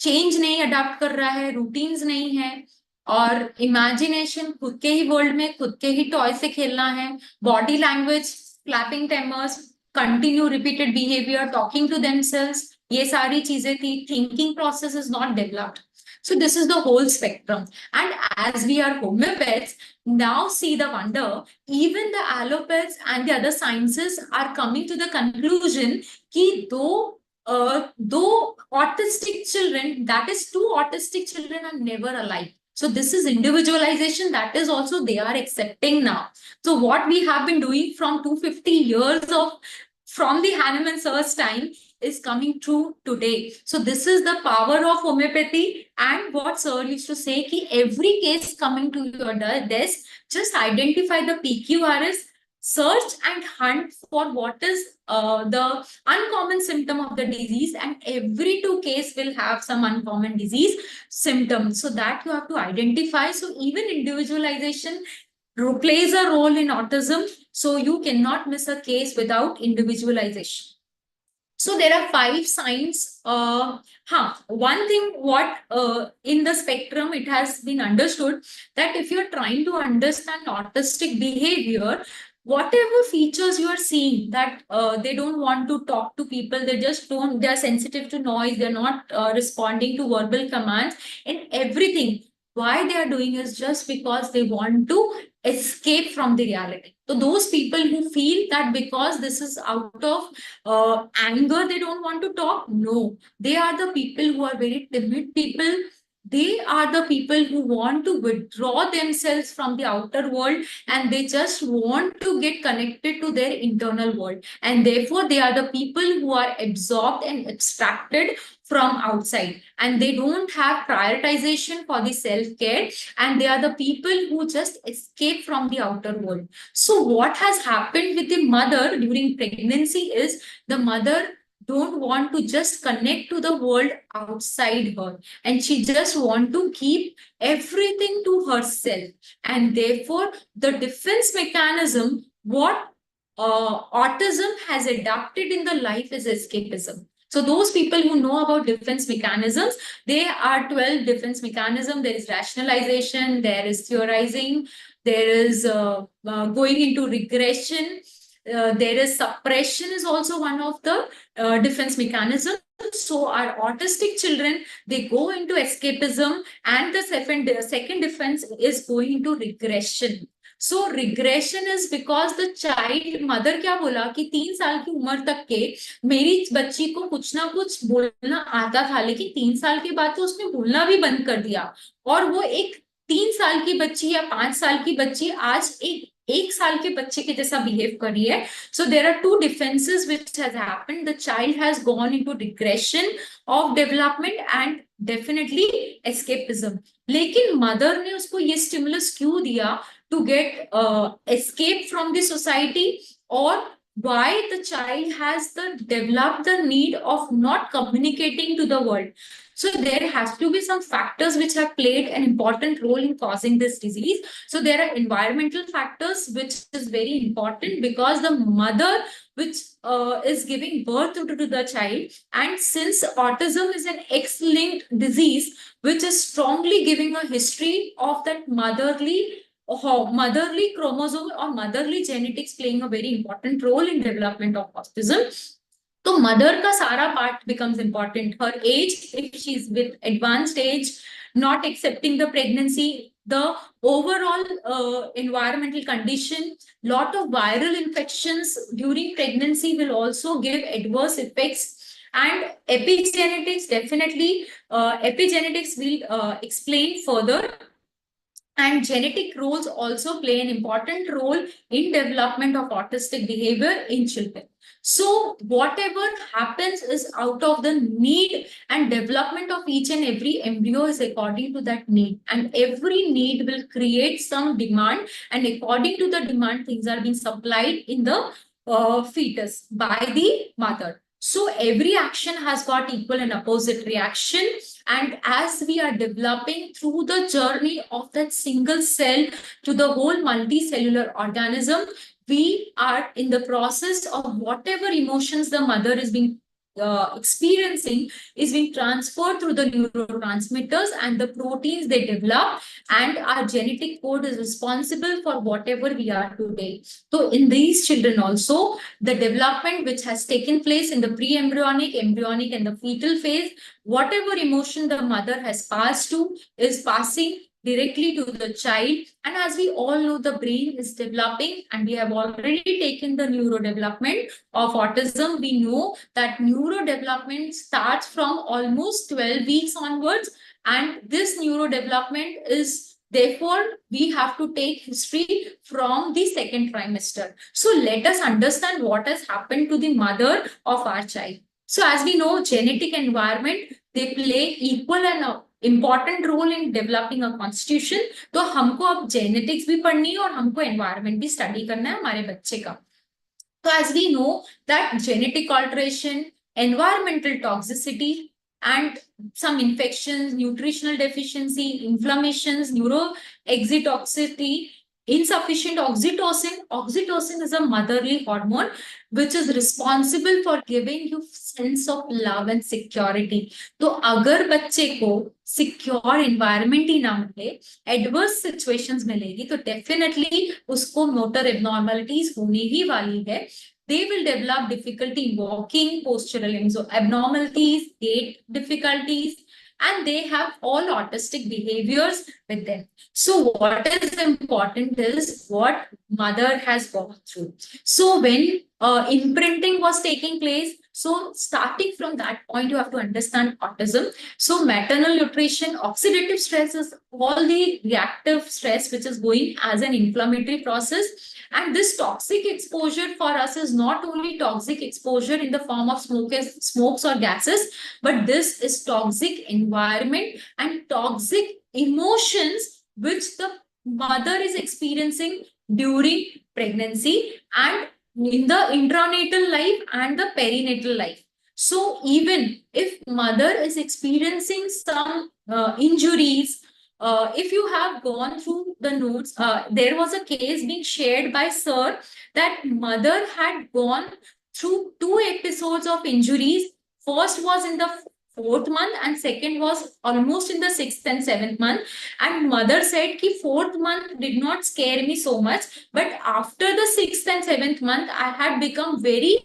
change नहीं अडाप्ट कर रहा है, routines नहीं है, और इमेजिनेशन खुद के ही वर्ल्ड में खुद के ही टॉय से खेलना है, body language, clapping tremors, continue repeated behavior, talking to themselves, ये सारी चीजें थी, thinking process is not developed. So this is the whole spectrum. And as we are homeopaths, now see the wonder, even the allopathics and the other sciences are coming to the conclusion कि though autistic children, that is two autistic children are never alike. So this is individualization, that is also they are accepting now. So what we have been doing from 250 years from the Hahnemann Sir's time is coming true today. So this is the power of homeopathy, and what Sir used to say कि every case coming to your desk, just identify the PQRS, search and hunt for what is the uncommon symptom of the disease, and every 2 case will have some uncommon disease symptoms, so that you have to identify. So even individualization plays a role in autism, so you cannot miss a case without individualization. So there are 5 signs. One thing what in the spectrum it has been understood that if you're trying to understand autistic behavior, whatever features you are seeing, that they don't want to talk to people, they are sensitive to noise, they're not responding to verbal commands, and everything. Why they are doing is just because they want to escape from the reality. So those people who feel that because this is out of anger, they don't want to talk. No, they are the people who are very timid people. They are the people who want to withdraw themselves from the outer world, and they just want to get connected to their internal world. And therefore, they are the people who are absorbed and abstracted from outside, and they don't have prioritization for the self-care, and they are the people who just escape from the outer world. So what has happened with the mother during pregnancy is the mother don't want to just connect to the world outside her, and she just want to keep everything to herself, and therefore the defense mechanism what autism has adapted in the life is escapism. So those people who know about defense mechanisms, they are 12 defense mechanisms. There is rationalization, there is theorizing, there is going into regression, there is suppression is also one of the defense mechanisms. So our autistic children, they go into escapism, and the second defense is going into regression. So regression is because the child mother क्या बोला कि 3 साल की उम्र तक के मेरी बच्ची को कुछ ना कुछ बोलना आता था, लेकिन 3 साल के बाद तो उसने बोलना भी बंद कर दिया, और वो एक 3 साल की बच्ची या 5 साल की बच्ची आज एक साल के बच्चे के जैसा बिहेव कर रही है. So there are 2 defenses which has happened. The child has gone into regression of development and definitely escapism. लेकिन मदर ने उसको ये स्टिमुलस क्यों दिया to get escape from the society, or why the child has developed the need of not communicating to the world. So there has to be some factors which have played an important role in causing this disease. So there are environmental factors which is very important, because the mother which is giving birth to the child, and since autism is an X-linked disease which is strongly giving a history of that motherly chromosome or motherly genetics playing a very important role in development of autism. So mother ka sara part becomes important. Her age, if she's with advanced age, not accepting the pregnancy, the overall environmental condition, lot of viral infections during pregnancy will also give adverse effects. And epigenetics, definitely, epigenetics will explain further. And genetic roles also play an important role in development of autistic behavior in children. So whatever happens is out of the need, and development of each and every embryo is according to that need. And every need will create some demand, and according to the demand, things are being supplied in the fetus by the mother. So every action has got equal and opposite reaction. And as we are developing through the journey of that single cell to the whole multicellular organism, we are in the process of whatever emotions the mother is being experiencing is being transferred through the neurotransmitters and the proteins they develop, and our genetic code is responsible for whatever we are today. So in these children also, the development which has taken place in the pre-embryonic, embryonic and the fetal phase, whatever emotion the mother has passed to is passing directly to the child. And as we all know, the brain is developing, and we have already taken the neurodevelopment of autism. We know that neurodevelopment starts from almost 12 weeks onwards, and this neurodevelopment is therefore we have to take history from the second trimester. So let us understand what has happened to the mother of our child. So as we know, genetic environment, they play equal and important role in developing a constitution. तो हमको अब genetics भी पढ़नी है और हमको environment भी study करना है हमारे बच्चे का. So as we know that genetic alteration, environmental toxicity, and some infections, nutritional deficiency, inflammations, neuroexitoxicity, insufficient oxytocin. Oxytocin is a motherly hormone which is responsible for giving you sense of love and security. तो अगर बच्चे को secure environment ही ना मिले, adverse situations मिलेगी, तो definitely उसको motor abnormalities होने ही वाली है. They will develop difficulty in walking, postural abnormalities, gait difficulties, and they have all autistic behaviors with them. So what is important is what mother has gone through. So when imprinting was taking place, so starting from that point, you have to understand autism. So maternal nutrition, oxidative stress is all the reactive stress which is going as an inflammatory process. And this toxic exposure for us is not only toxic exposure in the form of smokes or gases, but this is toxic environment and toxic emotions which the mother is experiencing during pregnancy and in the intranatal life and the perinatal life. So even if mother is experiencing some injuries, if you have gone through the notes, there was a case being shared by Sir that mother had gone through 2 episodes of injuries. First was in the 4th month and second was almost in the 6th and 7th month. And mother said ki 4th month did not scare me so much, but after the 6th and 7th month, I had become very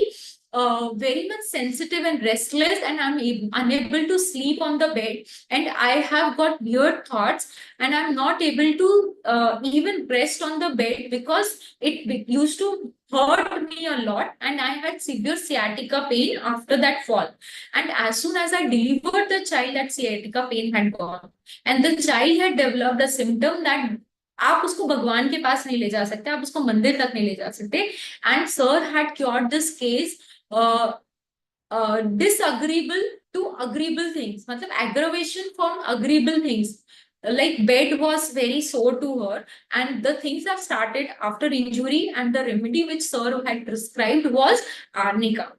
much sensitive and restless, and I'm unable to sleep on the bed, and I have got weird thoughts, and I'm not able to even rest on the bed because it used to hurt me a lot, and I had severe sciatica pain after that fall. And as soon as I delivered the child, that sciatica pain had gone, and the child had developed a symptom that आप उसको भगवान के पास नहीं ले जा सकते, आप उसको मंदिर तक नहीं ले जा सकते. And Sir had cured this case disagreeable to agreeable things, मतलब aggravation from agreeable things. Like bed was very sore to her, and the things have started after injury, and the remedy which Sir had prescribed was arnica.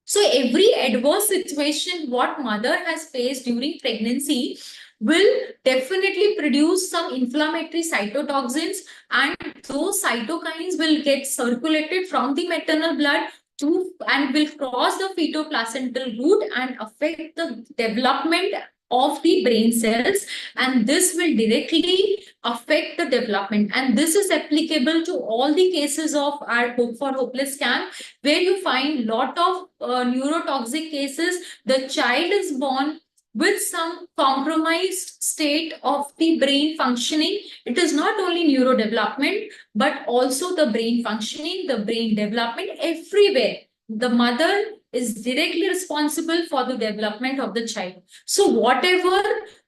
So every adverse situation what mother has faced during pregnancy will definitely produce some inflammatory cytotoxins, and those cytokines will get circulated from the maternal blood and will cross the fetoplacental route and affect the development of the brain cells, and this will directly affect the development. And this is applicable to all the cases of our Hope for Hopeless camp, where you find lot of neurotoxic cases. The child is born with some compromised state of the brain functioning. It is not only neurodevelopment, but also the brain functioning, the brain development everywhere. The mother is directly responsible for the development of the child. So whatever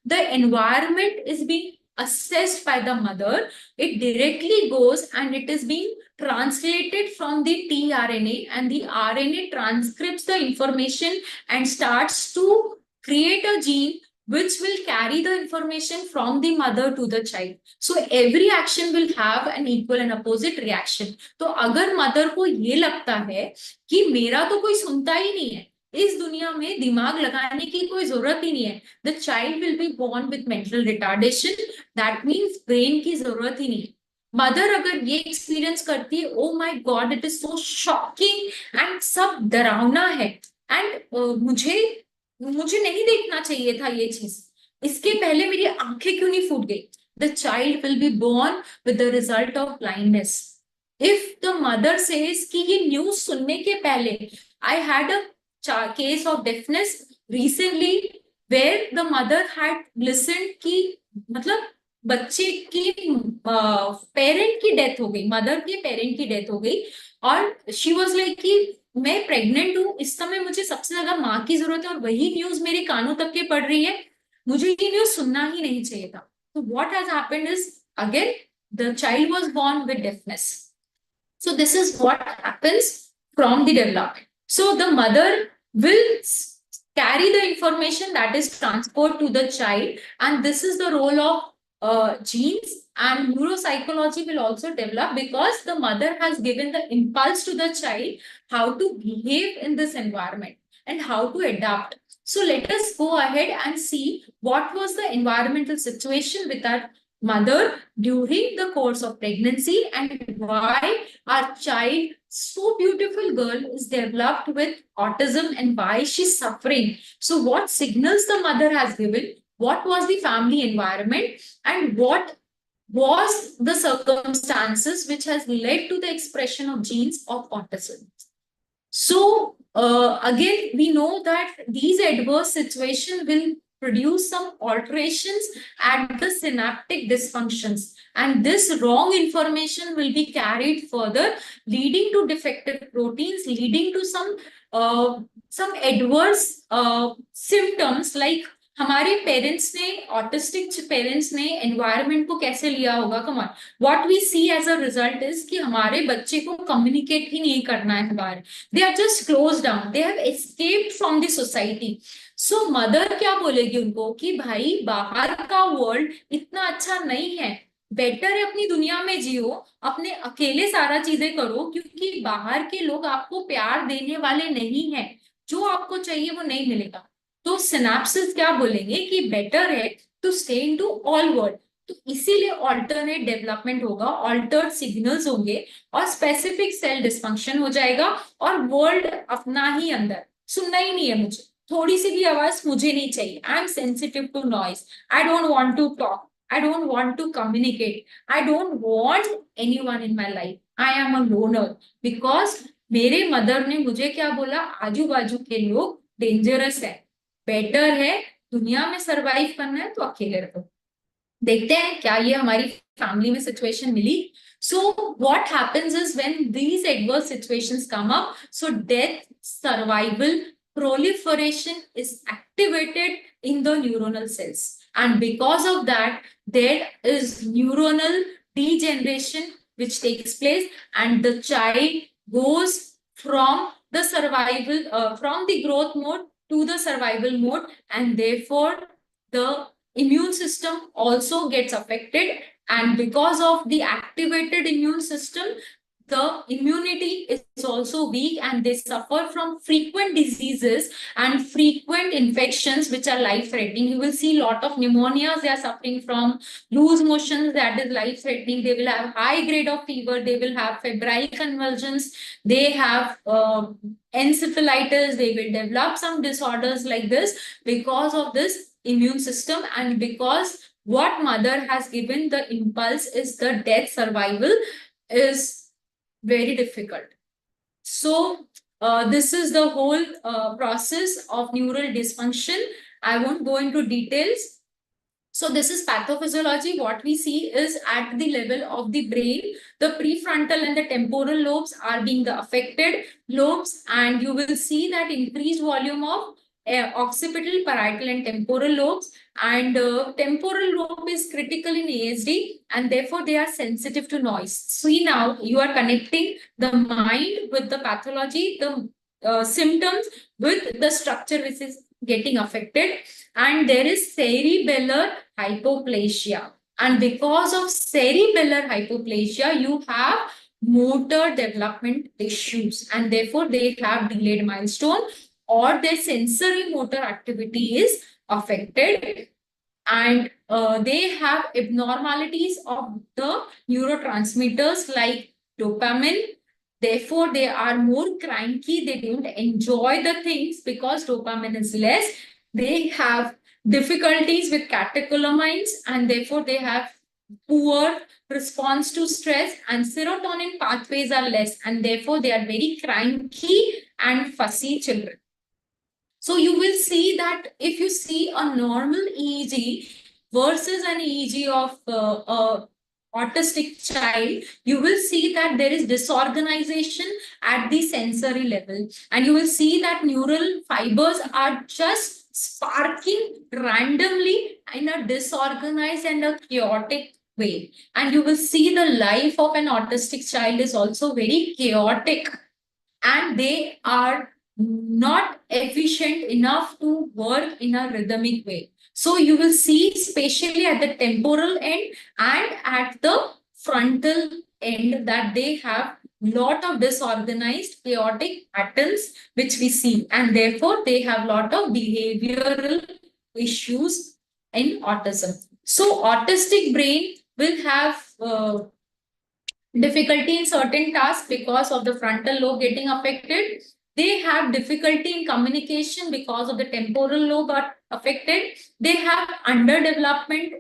the environment is being assessed by the mother, it directly goes and it is being translated from the tRNA, and the RNA transcripts the information and starts to create a gene which will carry the information from the mother to the child. So every action will have an equal and opposite reaction. तो अगर mother को ये लगता है कि मेरा तो कोई सुनता ही नहीं है, इस दुनिया में दिमाग लगाने की कोई जरूरत ही नहीं है, the child will be born with mental retardation. That means brain की जरूरत ही नहीं है. मदर अगर ये एक्सपीरियंस करती है, oh my God, it is so shocking and सब डरावना है, एंड मुझे नहीं देखना चाहिए था ये चीज, इसके पहले मेरी आंखें क्यों नहीं फूट गई. The child will be born with the result of blindness. If the mother says कि ये न्यूज सुनने के पहले, I had a case of deafness recently where the mother had listened कि मतलब बच्चे की पेरेंट की डेथ हो गई, मदर के पेरेंट की डेथ हो गई, और शी वाज लाइक कि मैं प्रेग्नेंट हूँ, इस समय मुझे सबसे ज्यादा माँ की जरूरत है और वही न्यूज मेरे कानों तक के पड़ रही है, मुझे ये न्यूज सुनना ही नहीं चाहिए था. तो what has happened is again the child was born with deafness. So this is what happens from the development. So the mother will carry the information that is transferred to the child, and this is the role of genes. And neuropsychology will also develop because the mother has given the impulse to the child how to behave in this environment and how to adapt. So let us go ahead and see what was the environmental situation with our mother during the course of pregnancy, and why our child, so beautiful girl, is developed with autism and why she's suffering. So what signals the mother has given, what was the family environment, and what was the circumstances which has led to the expression of genes of autism. So again, we know that these adverse situations will produce some alterations at the synaptic dysfunctions, and this wrong information will be carried further, leading to defective proteins, leading to some adverse symptoms like हमारे parents ने, autistic parents ने environment को कैसे लिया होगा. Come on, what we see as a result is कि हमारे बच्चे को कम्युनिकेट ही नहीं करना है बाहर. They are just close down, they have escaped from the society. So mother क्या बोलेगी उनको कि भाई बाहर का वर्ल्ड इतना अच्छा नहीं है, बेटर है अपनी दुनिया में जियो, अपने अकेले सारा चीजें करो, क्योंकि बाहर के लोग आपको प्यार देने वाले नहीं है, जो आपको चाहिए वो नहीं मिलेगा. तो सिनेप्सिस क्या बोलेंगे कि बेटर है to stay into all world. तो इसीलिए ऑल्टरनेट डेवलपमेंट होगा, ऑल्टर्ड सिग्नल्स होंगे और स्पेसिफिक सेल डिस्फंक्शन हो जाएगा, और वर्ल्ड अपना ही अंदर सुनना ही नहीं है मुझे, थोड़ी सी भी आवाज मुझे नहीं चाहिए. I am sensitive to noise, I don't want to talk, I don't want to communicate. I don't want anyone in my life. I am a loner. Because मेरे मदर ने मुझे क्या बोला, आजू बाजू के लोग डेंजरस है, बेटर है दुनिया में सरवाइव करना है तो अकेले रहो. देखते हैं क्या ये हमारी फैमिली में सिचुएशन मिली. So what happens is when these adverse situations come up, so death, survival, proliferation is activated in the neuronal cells, and because of that there is neuronal degeneration which takes place, and the child goes from the survival from the growth mode to the survival mode, and therefore the immune system also gets affected. And because of the activated immune system, the immunity is also weak, and they suffer from frequent diseases and frequent infections which are life threatening. You will see a lot of pneumonias they are suffering from, loose motions that is life threatening, they will have high grade of fever, they will have febrile convulsions, they have encephalitis, they will develop some disorders like this because of this immune system, and because what mother has given the impulse is the death, survival is very difficult. So this is the whole process of neural dysfunction. I won't go into details. So this is pathophysiology. What we see is at the level of the brain, the prefrontal and the temporal lobes are being the affected lobes, and you will see that increased volume of occipital, parietal and temporal lobes, and temporal lobe is critical in ASD, and therefore they are sensitive to noise. See, now you are connecting the mind with the pathology, the symptoms with the structure which is getting affected, and there is cerebellar hypoplasia, and because of cerebellar hypoplasia you have motor development issues, and therefore they have delayed milestone, or their sensory motor activity is affected, and they have abnormalities of the neurotransmitters like dopamine. Therefore, they are more cranky, they don't enjoy the things because dopamine is less. They have difficulties with catecholamines, and therefore they have poor response to stress, and serotonin pathways are less, and therefore they are very cranky and fussy children. So you will see that if you see a normal EEG versus an EEG of autistic child, you will see that there is disorganization at the sensory level, and you will see that neural fibers are just sparking randomly in a disorganized and a chaotic way, and you will see the life of an autistic child is also very chaotic, and they are not efficient enough to work in a rhythmic way. So you will see, especially at the temporal end and at the frontal end, that they have lot of disorganized chaotic patterns which we see, and therefore they have lot of behavioral issues in autism. So autistic brain will have difficulty in certain tasks because of the frontal lobe getting affected. They have difficulty in communication because of the temporal lobe got affected. They have underdevelopment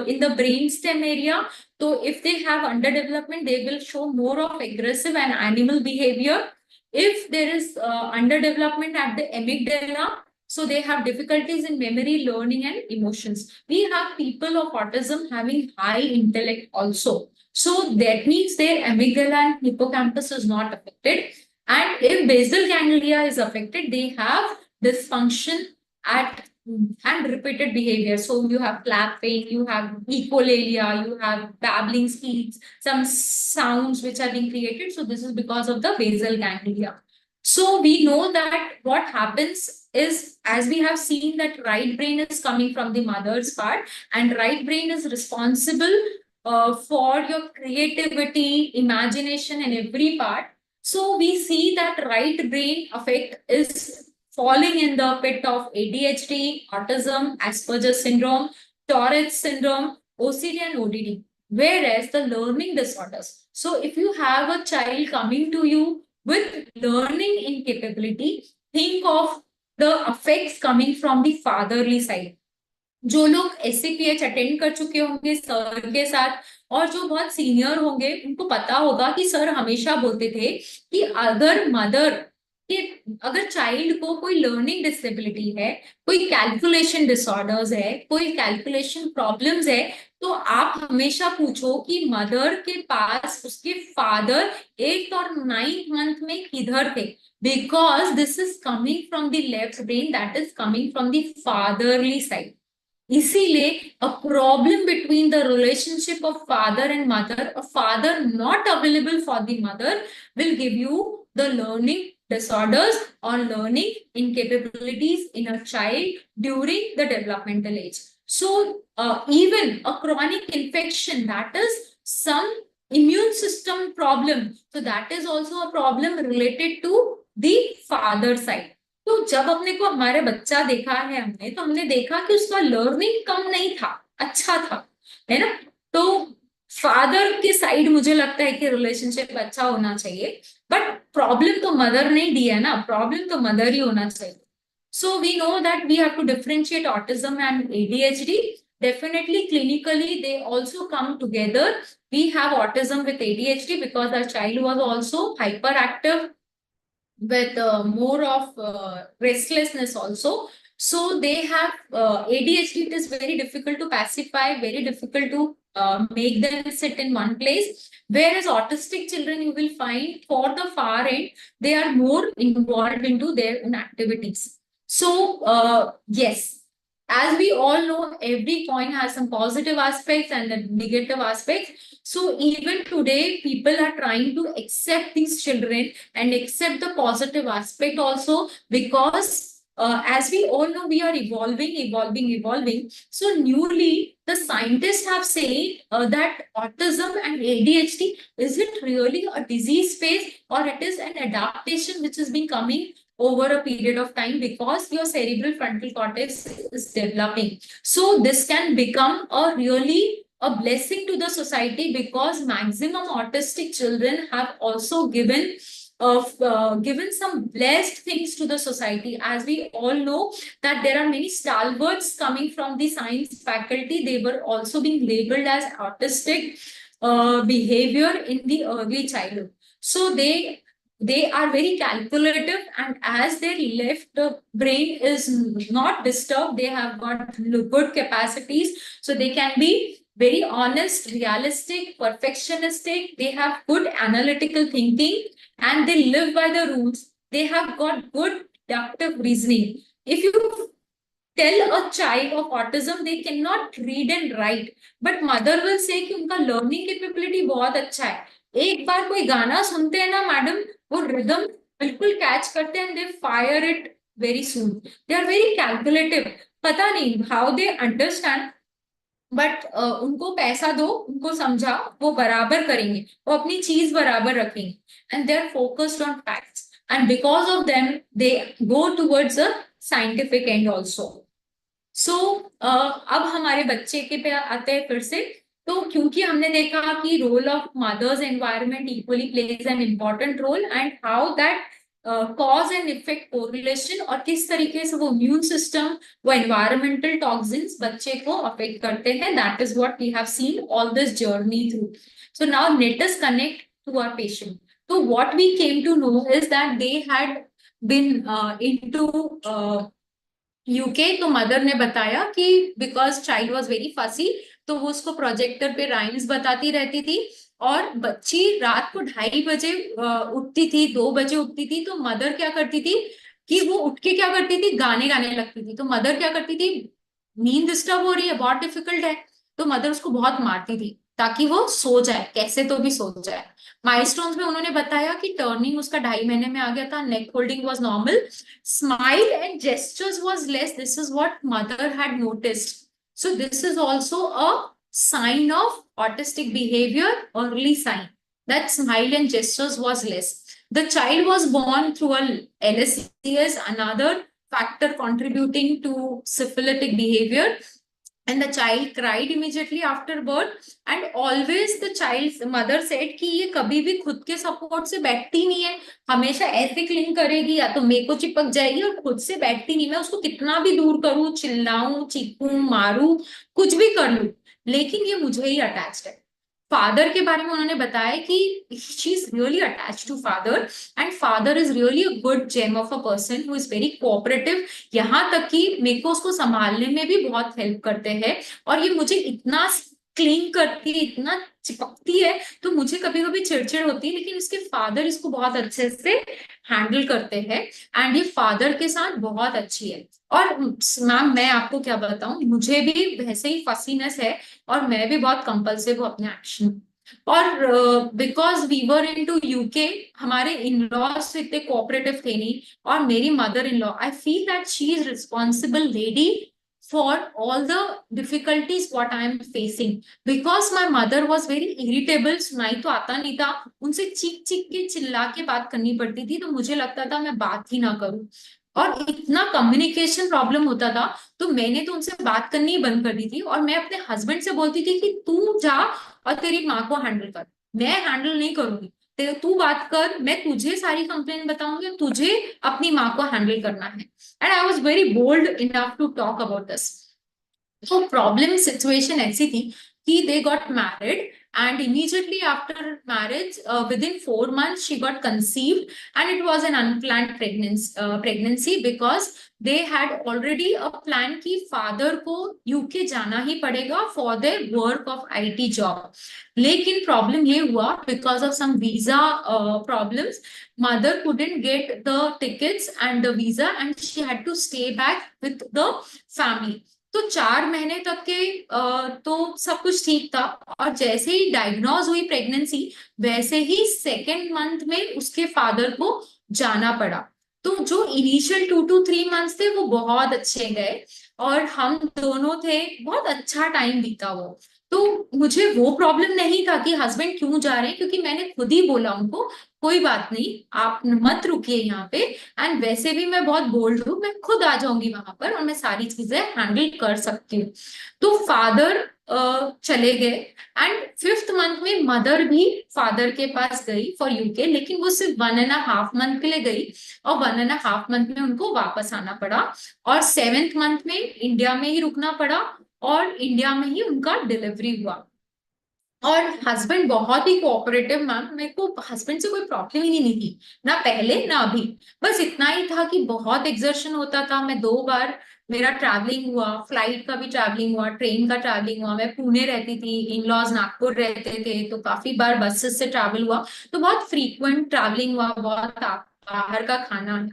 in the brainstem area. So if they have underdevelopment, they will show more of aggressive and animal behavior. If there is underdevelopment at the amygdala, so they have difficulties in memory, learning, and emotions. We have people of autism having high intellect also. So that means their amygdala and hippocampus is not affected. And if basal ganglia is affected, they have dysfunction at and repeated behavior. So you have clapping, you have echolalia, you have babbling speech, some sounds which are being created. So this is because of the basal ganglia. So we know that what happens is, as we have seen, that right brain is coming from the mother's part, and right brain is responsible for your creativity, imagination, and every part. So we see that right brain effect is falling in the pit of ADHD, autism, Asperger's syndrome, Tourette's syndrome, OCD, and ODD. Whereas the learning disorders. So if you have a child coming to you with learning incapability, think of the effects coming from the fatherly side. जो लोग SCPH attend कर चुके होंगे sir के साथ, और जो बहुत सीनियर होंगे, उनको पता होगा कि सर हमेशा बोलते थे कि अगर मदर कि अगर चाइल्ड को कोई लर्निंग डिसेबिलिटी है, कोई कैलकुलेशन डिसऑर्डर्स है, कोई कैलकुलेशन प्रॉब्लम्स है, तो आप हमेशा पूछो कि मदर के पास उसके फादर 8th और 9th मंथ में किधर थे, because this is coming from the left brain, that is coming from the fatherly side. इसीलिए a problem between the relationship of father and mother, a father not available for the mother, will give you the learning disorders or learning incapabilities in a child during the developmental age. So even a chronic infection, that is some immune system problem, so that is also a problem related to the father side. तो जब अपने को हमारे बच्चा देखा है हमने, तो हमने देखा कि उसका लर्निंग कम नहीं था, अच्छा था, है ना. तो फादर के साइड मुझे लगता है कि रिलेशनशिप अच्छा होना चाहिए, बट प्रॉब्लम तो मदर नहीं दी है ना, प्रॉब्लम तो मदर ही होना चाहिए. So we know that we have to differentiate autism and ADHD. Definitely clinically they also come together. We have autism with ADHD because our child was also hyperactive with more of restlessness also. So they have ADHD. It is very difficult to pacify, very difficult to make them sit in one place. Whereas autistic children, you will find for the far end, they are more involved into their own activities. So yes, as we all know, every coin has some positive aspects and the negative aspects. So even today, people are trying to accept these children and accept the positive aspect also, because as we all know, we are evolving. So newly, the scientists have said that autism and ADHD, is it really a disease phase, or it is an adaptation which has been coming over a period of time because your cerebral frontal cortex is developing. So this can become a really a blessing to the society, because maximum autistic children have also given given some blessed things to the society. As we all know that there are many stalwarts coming from the science faculty, they were also being labeled as autistic behavior in the early childhood. So they are very calculative, and as their left brain is not disturbed, they have got good capacities, so they can be very honest, realistic, perfectionistic. They have good analytical thinking, and they live by the rules. They have got good deductive reasoning. If you tell a child of autism they cannot read and write, but mother will say कि उनका learning capability बहुत अच्छा है. एक बार कोई गाना सुनते हैं ना मैडम, वो rhythm बिल्कुल कैच करते हैं, they fire it very soon, they are very calculative. पता नहीं हाउ दे अंडरस्टैंड, बट उनको पैसा दो, उनको समझाओ, वो बराबर करेंगे, वो अपनी चीज बराबर रखेंगे, and they are focused on facts, and because of them they go towards a scientific and also. So अब हमारे बच्चे के पे आते हैं फिर से। तो क्योंकि हमने देखा कि role of mothers environment equally plays an important role, and how that cause and effect correlation, और किस तरीके से वो इम्यून सिस्टम, वो एनवायरमेंटल टॉक्सिन्स बच्चे को अफेक्ट करते हैं, that is what we have seen all this journey through. So now let us connect to our patient. तो what we came to know is that they had been into UK. तो mother ने बताया कि because child was very फसी, तो वो उसको projector पे राइम्स बताती रहती थी, और बच्ची रात को 2:30 बजे उठती थी, 2 बजे उठती थी। तो मदर क्या करती थी कि वो उठ के क्या करती थी, गाने गाने लगती थी। तो मदर क्या करती थी, नींद डिस्टर्ब हो रही है, बहुत डिफिकल्ट है, तो मदर उसको बहुत मारती थी ताकि वो सो जाए, कैसे तो भी सो जाए। माइलस्टोन्स में उन्होंने बताया कि टर्निंग उसका 2.5 महीने में आ गया था, neck holding was normal, smile and gestures was less. This is what mother had noticed. So this is also a sign of autistic behavior, early sign that smile and gestures was less. The child was born through a LSCS, another factor contributing to syphilitic behavior, and the child cried immediately after birth, and always the child's mother said कि ये कभी भी खुद के support से बैठती नहीं है, हमेशा ऐसे क्लिंग करेगी, या तो मेरे को चिपक जाएगी, और खुद से बैठती नहीं। मैं उसको कितना भी दूर करूं, चिल्लाऊं, चीखूं, मारूं, कुछ भी कर लूं, लेकिन ये मुझे ही अटैच्ड है। फादर के बारे में उन्होंने बताया कि she is really attached to father, and father is really a good gem of a person who is very cooperative, यहाँ तक कि मेरे को उसको संभालने में भी बहुत हेल्प करते हैं, और ये मुझे इतना क्लीन करती है, इतना चिपकती है, तो मुझे कभी कभी चिड़चिड़ होती है, लेकिन इसके फादर इसको बहुत अच्छे से हैंडल करते हैं, एंड ये फादर के साथ बहुत अच्छी है। और मैम मैं आपको क्या बताऊं, मुझे भी वैसे ही फसीनेस है, और मैं भी बहुत कंपल्सिव हूँ अपने एक्शन। और because we were in to UK, हमारे इन लॉज इतने कोऑपरेटिव थे नहीं, और मेरी mother in law, I feel that she is responsible lady for all the difficulties what I am facing, because my mother was very irritable, सुनाई तो आता नहीं था, उनसे चीख चीख के चिल्ला के बात करनी पड़ती थी, तो मुझे लगता था मैं बात ही ना करूं, और इतना कम्युनिकेशन प्रॉब्लम होता था, तो मैंने तो उनसे बात करनी ही बंद कर दी थी, और मैं अपने हस्बैंड से बोलती थी कि तू जा और तेरी माँ को हैंडल कर, मैं हैंडल नहीं करूंगी, तू बात कर, मैं तुझे सारी कंप्लेन बताऊंगी, तुझे अपनी माँ को हैंडल करना है। And I was very bold enough to talk about this. तो प्रॉब्लम सिचुएशन ऐसी थी कि they got married, and immediately after marriage, within 4 months she got conceived, and it was an unplanned pregnancy because they had already a plan कि father को UK जाना ही पड़ेगा for their work of IT job। लेकिन problem ये हुआ because of some visa problems, mother couldn't get the tickets and the visa, and she had to stay back with the family। तो 4 महीने तक के तो सब कुछ ठीक था, और जैसे ही डायग्नोज हुई प्रेगनेंसी, वैसे ही सेकेंड मंथ में उसके फादर को जाना पड़ा। तो जो इनिशियल 2 to 3 months थे वो बहुत अच्छे गए, और हम दोनों थे, बहुत अच्छा टाइम बीता वो। तो मुझे वो प्रॉब्लम नहीं था कि हस्बैंड क्यों जा रहे हैं, क्योंकि मैंने खुद ही बोला उनको कोई बात नहीं, आप मत रुकिए यहाँ पे, एंड वैसे भी मैं बहुत बोल्ड हूँ, मैं खुद आ जाऊंगी वहां पर, और मैं सारी चीजें हैंडल कर सकती हूँ। तो फादर चले गए, एंड 5th month में मदर भी फादर के पास गई फॉर यूके, लेकिन वो सिर्फ 1.5 month के लिए गई, और 1.5 month में उनको वापस आना पड़ा, और 7th month में इंडिया में ही रुकना पड़ा, और इंडिया में ही उनका डिलीवरी हुआ। और हस्बैंड बहुत ही कोऑपरेटिव मैम, मेरे को हस्बैंड से कोई प्रॉब्लम ही नहीं थी, ना पहले ना अभी। बस इतना ही था कि बहुत एक्सर्शन होता था, मैं 2 बार मेरा ट्रैवलिंग हुआ, फ्लाइट का भी ट्रैवलिंग हुआ, ट्रेन का ट्रैवलिंग हुआ, मैं पुणे रहती थी, इन लॉज नागपुर रहते थे, तो काफी बार बसेस से ट्रैवल हुआ, तो बहुत फ्रीक्वेंट ट्रैवलिंग हुआ, बहुत बाहर का खाना है।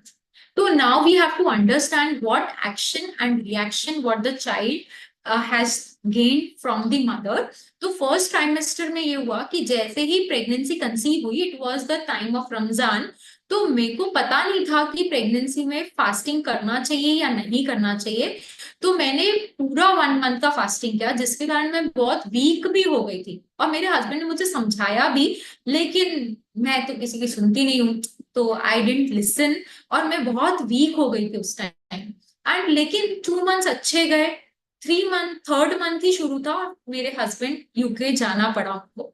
तो now we have to understand what action and reaction what the child has gained from the mother. तो फर्स्ट ट्राइमेस्टर में ये हुआ कि जैसे ही प्रेगनेंसी कंसीव हुई, it was the time of Ramzan, तो मेरे को पता नहीं था कि प्रेगनेंसी में फास्टिंग करना चाहिए या नहीं करना चाहिए। तो मैंने पूरा 1 मंथ का फास्टिंग किया, जिसके कारण मैं बहुत वीक भी हो गई थी, और मेरे हस्बैंड ने मुझे समझाया भी, लेकिन मैं तो किसी की सुनती नहीं हूँ, तो आई डिडंट लिसन, और मैं बहुत वीक हो गई थी उस टाइम। एंड लेकिन 2 मंथ्स अच्छे गए, 3 मंथ, थर्ड मंथ ही शुरू था और मेरे हस्बैंड यूके जाना पड़ा उनको।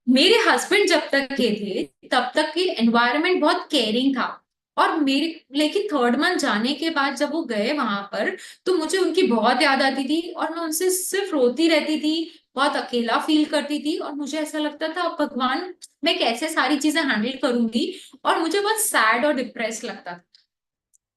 मेरे हस्बैंड जब तक के थे तब तक की एनवायरनमेंट बहुत केयरिंग था, और मेरे, लेकिन थर्ड मंथ जाने के बाद जब वो गए वहां पर, तो मुझे उनकी बहुत याद आती थी, और मैं उनसे सिर्फ रोती रहती थी, बहुत अकेला फील करती थी, और मुझे ऐसा लगता था अब भगवान मैं कैसे सारी चीजें हैंडल करूंगी, और मुझे बहुत सैड और डिप्रेस लगता था।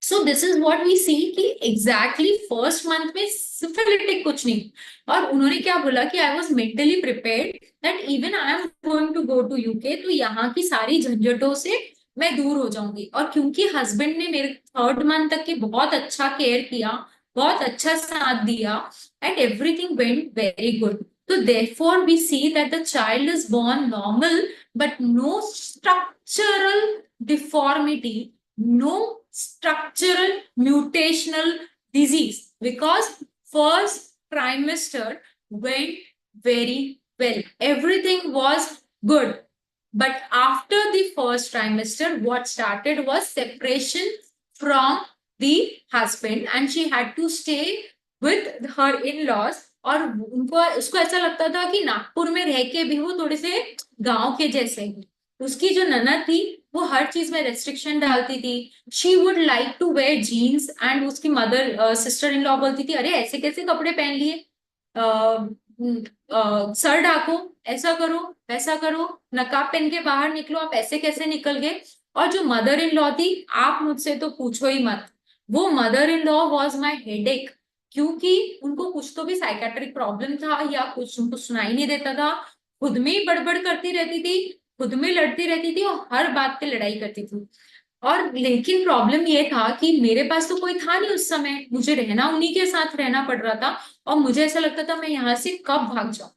So this is what we see कि एग्जैक्टली फर्स्ट मंथ में सिफिलिटिक कुछ नहीं, और उन्होंने क्या बोला कि I was mentally prepared that even I am going to go to UK, तो यहाँ की सारी झंझटों से मैं दूर हो जाऊंगी। और क्योंकि हस्बैंड ने मेरे थर्ड मंथ तक की बहुत अच्छा केयर किया, बहुत अच्छा साथ दिया, and everything went very good, तो therefore we see that the child is born normal, but no structural deformity, no structural mutational disease, because first trimester went very well, everything was good. But after the first trimester, what started was separation from the husband, and she had to stay with her in-laws, और उनको उसको ऐसा लगता था कि नागपुर में रह के भी वो थोड़े से गांव के जैसे हैं। उसकी जो ननद थी वो हर चीज में रेस्ट्रिक्शन डालती थी, she would like to wear jeans, and उसकी मदर सिस्टर इन लॉ बोलती थी अरे ऐसे कैसे कपड़े पहन लिए, सर ढाको, ऐसा करो, वैसा करो, नकाब पहन के बाहर निकलो, आप ऐसे कैसे निकल गए। और जो मदर इन लॉ थी, आप मुझसे तो पूछो ही मत, वो mother in law was my headache, क्योंकि उनको कुछ तो भी साइकेट्रिक प्रॉब्लम था या कुछ उनको सुनाई नहीं देता था, खुद में ही बड़बड़ करती रहती थी, खुद में लड़ती रहती थी, और हर बात पे लड़ाई करती थी। और लेकिन प्रॉब्लम ये था कि मेरे पास तो कोई था नहीं उस समय, मुझे रहना उन्हीं के साथ रहना पड़ रहा था, और मुझे ऐसा लगता था मैं यहाँ से कब भाग जाऊं।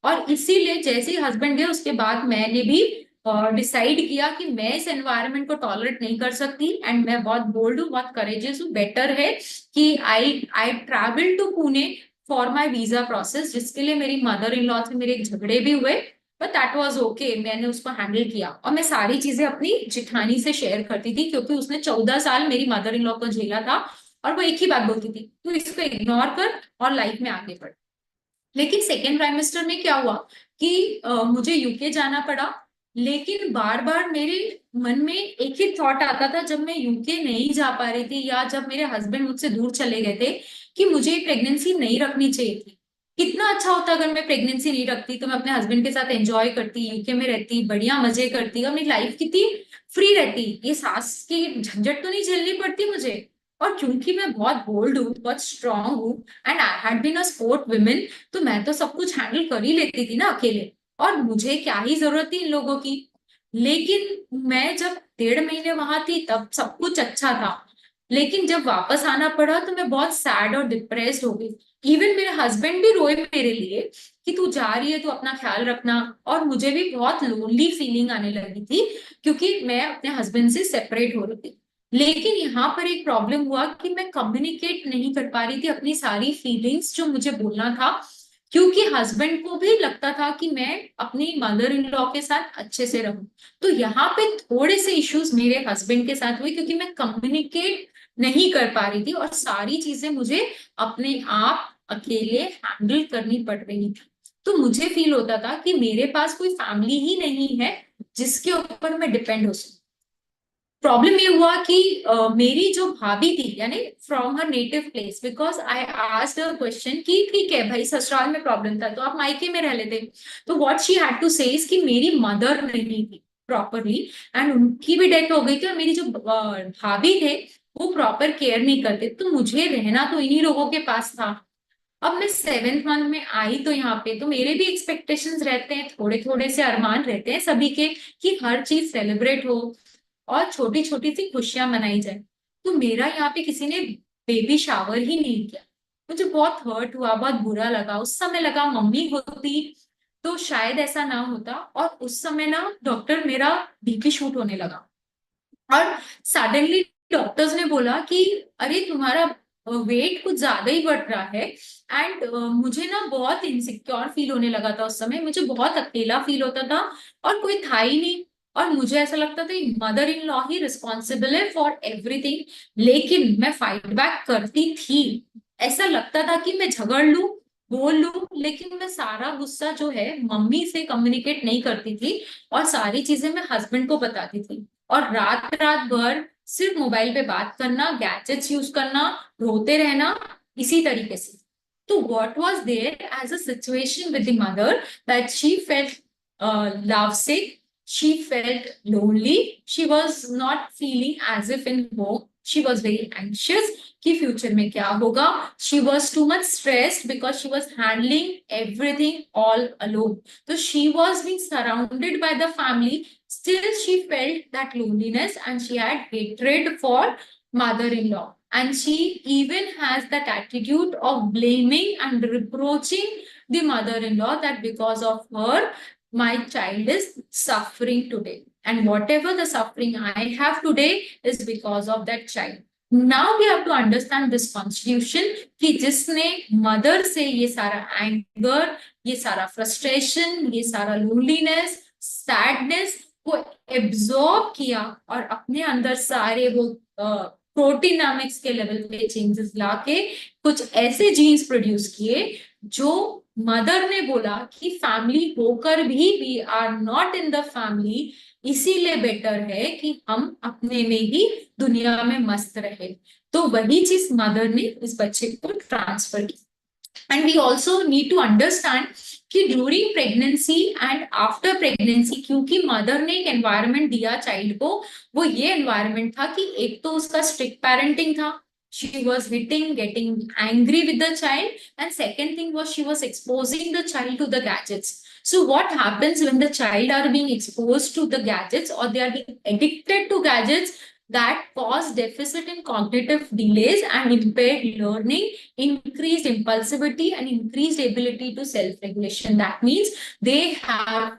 और इसीलिए जैसे ही हस्बैंड गए उसके बाद मैंने भी डिसाइड किया कि मैं इस एनवायरनमेंट को टॉलरेट नहीं कर सकती, एंड मैं बहुत बोल्ड हूँ, बहुत करेजियस हूँ, बेटर है कि I I travel to Pune for my visa process, जिसके लिए मेरी मदर इन लॉ से मेरे एक झगड़े भी हुए, बट दैट वाज ओके, मैंने उसको हैंडल किया, और मैं सारी चीजें अपनी जिठानी से शेयर करती थी, क्योंकि उसने 14 साल मेरी मदर इन लॉ को झेला था, और वो एक ही बात बोलती थी, तू इसको इग्नोर कर और लाइफ में आगे बढ़। लेकिन सेकेंड ट्राइमेस्टर में क्या हुआ कि मुझे यूके जाना पड़ा, लेकिन बार बार मेरे मन में एक ही थॉट आता था जब मैं यूके नहीं जा पा रही थी, या जब मेरे हस्बैंड मुझसे दूर चले गए थे, कि मुझे प्रेगनेंसी नहीं रखनी चाहिए थी। कितना अच्छा होता अगर मैं प्रेगनेंसी नहीं रखती, तो मैं अपने हस्बैंड के साथ एंजॉय करती, यूके में रहती, बढ़िया मजे करती, अपनी लाइफ कितनी फ्री रहती, ये सास की झंझट तो नहीं झेलनी पड़ती मुझे। और क्योंकि मैं बहुत बोल्ड हूँ, बहुत स्ट्रांग हूँ, and I had been a sport women, तो मैं तो सब कुछ हैंडल कर ही लेती थी ना अकेले, और मुझे क्या ही जरूरत थी इन लोगों की। लेकिन मैं जब 1.5 महीने वहां थी तब सब कुछ अच्छा था, लेकिन जब वापस आना पड़ा तो मैं बहुत सैड और डिप्रेस्ड हो गई। इवन मेरे हस्बैंड भी रोए मेरे लिए कि तू जा रही है तो अपना ख्याल रखना, और मुझे भी बहुत लोनली फीलिंग आने लगी थी, क्योंकि मैं अपने हस्बैंड से सेपरेट हो रही थी। लेकिन यहाँ पर एक प्रॉब्लम हुआ कि मैं कम्युनिकेट नहीं कर पा रही थी अपनी सारी फीलिंग्स जो मुझे बोलना था, क्योंकि हस्बैंड को भी लगता था कि मैं अपनी मदर इन लॉ के साथ अच्छे से रहूं। तो यहाँ पे थोड़े से इश्यूज मेरे हस्बैंड के साथ हुए, क्योंकि मैं कम्युनिकेट नहीं कर पा रही थी, और सारी चीजें मुझे अपने आप अकेले हैंडल करनी पड़ रही थी। तो मुझे फील होता था कि मेरे पास कोई फैमिली ही नहीं है जिसके ऊपर मैं डिपेंड हो सकूं। प्रॉब्लम ये हुआ कि मेरी जो भाभी थी, यानी from her native place, because I asked a question कि ठीक है भाई ससुराल में प्रॉब्लम था तो आप मायके में रह लेते, तो व्हाट शी हैड टू से इज कि मेरी मदर नहीं थी प्रॉपरली, एंड उनकी भी डेथ हो गई थी, और मेरी जो भाभी थे वो प्रॉपर केयर नहीं करते, तो मुझे रहना तो इन्हीं लोगों के पास था। अब मैं 7th मंथ में आई तो यहाँ पे तो मेरे भी एक्सपेक्टेशंस रहते हैं, थोड़े थोड़े से अरमान रहते हैं सभी के, कि हर चीज सेलिब्रेट हो और छोटी छोटी सी खुशियां मनाई जाए। तो मेरा यहाँ पे किसी ने बेबी शावर ही नहीं किया, मुझे बहुत हर्ट हुआ, बहुत बुरा लगा। उस समय लगा मम्मी होती तो शायद ऐसा ना होता, और उस समय ना डॉक्टर मेरा बीपी शूट होने लगा, और सडनली डॉक्टर्स ने बोला कि अरे तुम्हारा वेट कुछ ज्यादा ही बढ़ रहा है। एंड मुझे ना बहुत इनसिक्योर फील होने लगा था उस समय, मुझे बहुत अकेला फील होता था और कोई था ही नहीं। और मुझे ऐसा लगता था mother in law he responsible है फॉर एवरीथिंग। लेकिन मैं फाइट बैक करती थी। ऐसा लगता था कि मैं झगड़ लूं, बोल लूं, लेकिन मैं सारा गुस्सा जो है मम्मी से कम्युनिकेट नहीं करती थी और सारी चीजें मैं हस्बैंड को बताती थी। और रात रात भर सिर्फ मोबाइल पे बात करना, गैजेट्स यूज करना, रोते रहना, इसी तरीके से। तो what was there as a situation with the mother that she felt love sick, she felt lonely, she was not feeling as if in home, she was very anxious कि future में क्या होगा। she was too much stressed because she was handling everything all alone. So she was being surrounded by the family. Still, she felt that loneliness and she had hatred for mother-in-law. And she even has that attitude of blaming and reproaching the mother-in-law that because of her, my child is suffering today. And whatever the suffering I have today is because of that child. Now we have to understand this constitution कि जिसने mother से ये सारा anger, ये सारा frustration, ये सारा loneliness, sadness को एब्जॉर्ब किया और अपने अंदर सारे वो प्रोटीनोमिक्स के लेवल पे चेंजेस लाके कुछ ऐसे जीन्स प्रोड्यूस किए जो मदर ने बोला कि फैमिली होकर भी we are not in the family, इसीलिए बेटर है कि हम अपने में ही दुनिया में मस्त रहे। तो वही चीज मदर ने इस बच्चे को ट्रांसफर की। And we also need to understand कि during pregnancy and after pregnancy, क्योंकि मदर ने एक एनवायरनमेंट दिया चाइल्ड को, वो ये एनवायरनमेंट था कि एक तो उसका स्ट्रिक्ट पेरेंटिंग था, she was hitting, getting angry with the child, and second thing was she was exposing the child to the gadgets. So what happens when the child are being exposed to the gadgets or they are being addicted to gadgets, that cause deficit in cognitive delays and impaired learning, increased impulsivity and increased ability to self-regulation. That means they have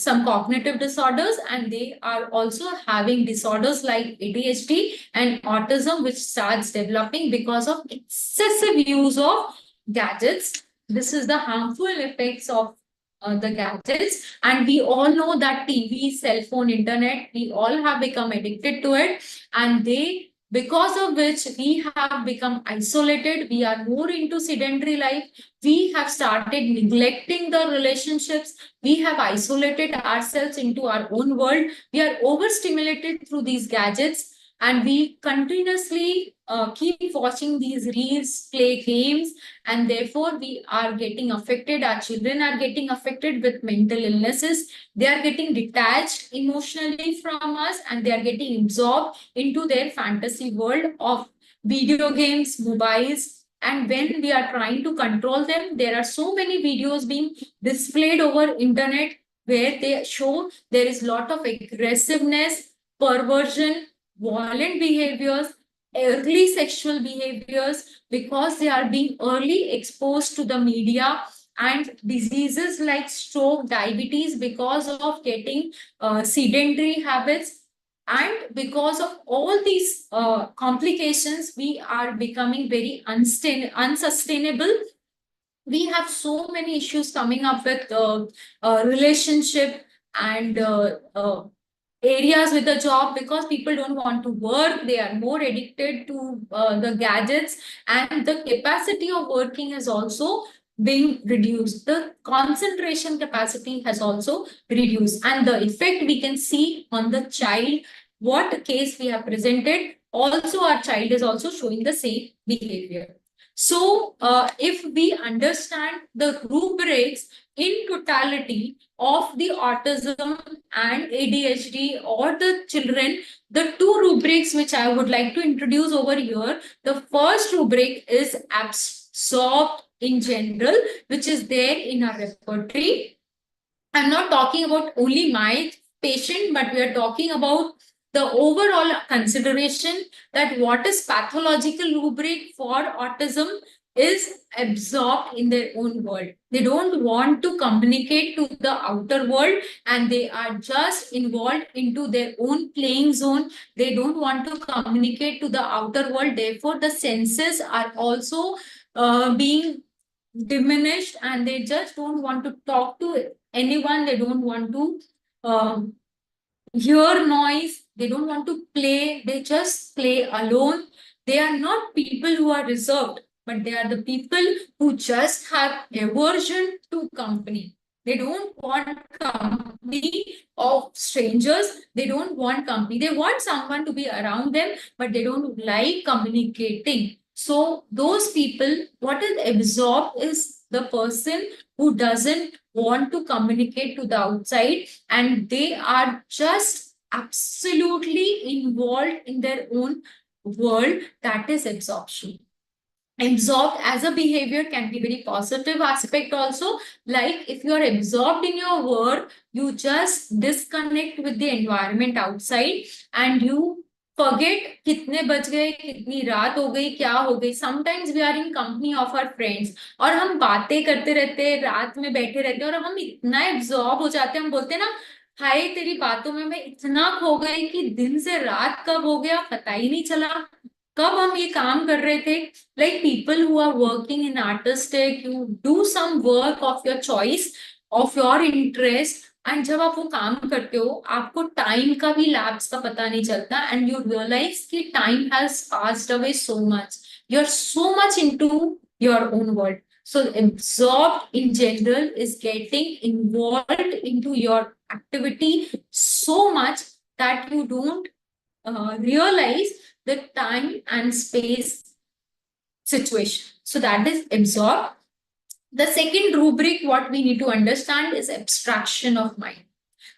some cognitive disorders, and they are also having disorders like ADHD and autism, which starts developing because of excessive use of gadgets. This is the harmful effects of the gadgets. And we all know that TV, cell phone, internet, we all have become addicted to it. And because of which we have become isolated, we are more into sedentary life, we have started neglecting the relationships, we have isolated ourselves into our own world, we are overstimulated through these gadgets, and we continuously keep watching these reels, play games, and therefore we are getting affected. Our children are getting affected with mental illnesses. They are getting detached emotionally from us, and they are getting absorbed into their fantasy world of video games, mobiles. And when we are trying to control them, there are so many videos being displayed over internet where they show there is a lot of aggressiveness, perversion, violent behaviors, early sexual behaviors, because they are being early exposed to the media, and diseases like stroke, diabetes, because of getting sedentary habits. And because of all these complications, we are becoming very unsustainable. We have so many issues coming up with relationship and areas with the job, because people don't want to work, they are more addicted to the gadgets, and the capacity of working is also being reduced, the concentration capacity has also reduced, and the effect we can see on the child. What case we have presented, also our child is also showing the same behavior. So if we understand the rubrics in totality of the autism and ADHD or the children, the two rubrics which I would like to introduce over here, the first rubric is absorbed in general, which is there in our repertory. I'm not talking about only my patient, but we are talking about the overall consideration that what is pathological rubric for autism, is absorbed in their own world. They don't want to communicate to the outer world, and they are just involved into their own playing zone. They don't want to communicate to the outer world. Therefore, the senses are also being diminished, and they just don't want to talk to anyone. They don't want to um, hear noise. They don't want to play. They just play alone. They are not people who are reserved, but they are the people who just have aversion to company. They don't want company of strangers. They don't want company. They want someone to be around them, but they don't like communicating. So those people, what is absorbed is the person who doesn't want to communicate to the outside, and they are just absolutely involved in their own world. That is absorption. Absorbed as a behavior can be very positive aspect also. Like if you are absorbed in your work, you just disconnect with the environment outside, and you forget कितने बज गए, कितनी रात हो गई, क्या हो गई. Sometimes we are in company of our friends और हम बातें करते रहते हैं, रात में बैठे रहते हैं और हम इतना एब्जॉर्ब हो जाते हैं, हम बोलते हैं ना, हाय तेरी बातों में मैं इतना खो गई कि दिन से रात कब हो गया पता ही नहीं चला, कब हम ये काम कर रहे थे. Like people who are working in artistic, you do some work of your choice, of your interest, and जब आप वो काम करते हो आपको टाइम का भी लैप्स का पता नहीं चलता, and you realize कि time has passed away so much. You're so much into your own world. So absorbed in general is getting involved into your activity so much that you don't realize the time and space situation. So that is absorb. The second rubric, what we need to understand is abstraction of mind.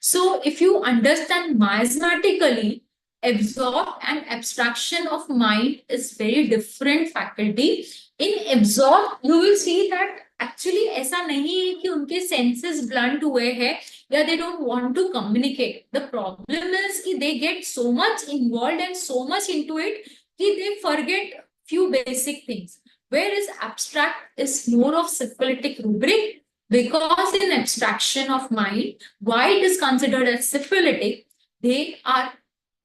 So if you understand mathematically, absorb and abstraction of mind is very different faculty. In absorb, you will see that actually ऐसा नहीं है कि उनके senses blunt हुए हैं या they don't want to communicate. The problem is कि they get so much involved and so much into it कि they forget few basic things. Whereas abstract is more of syphilitic rubric, because in abstraction of mind, why it is considered as syphilitic, they are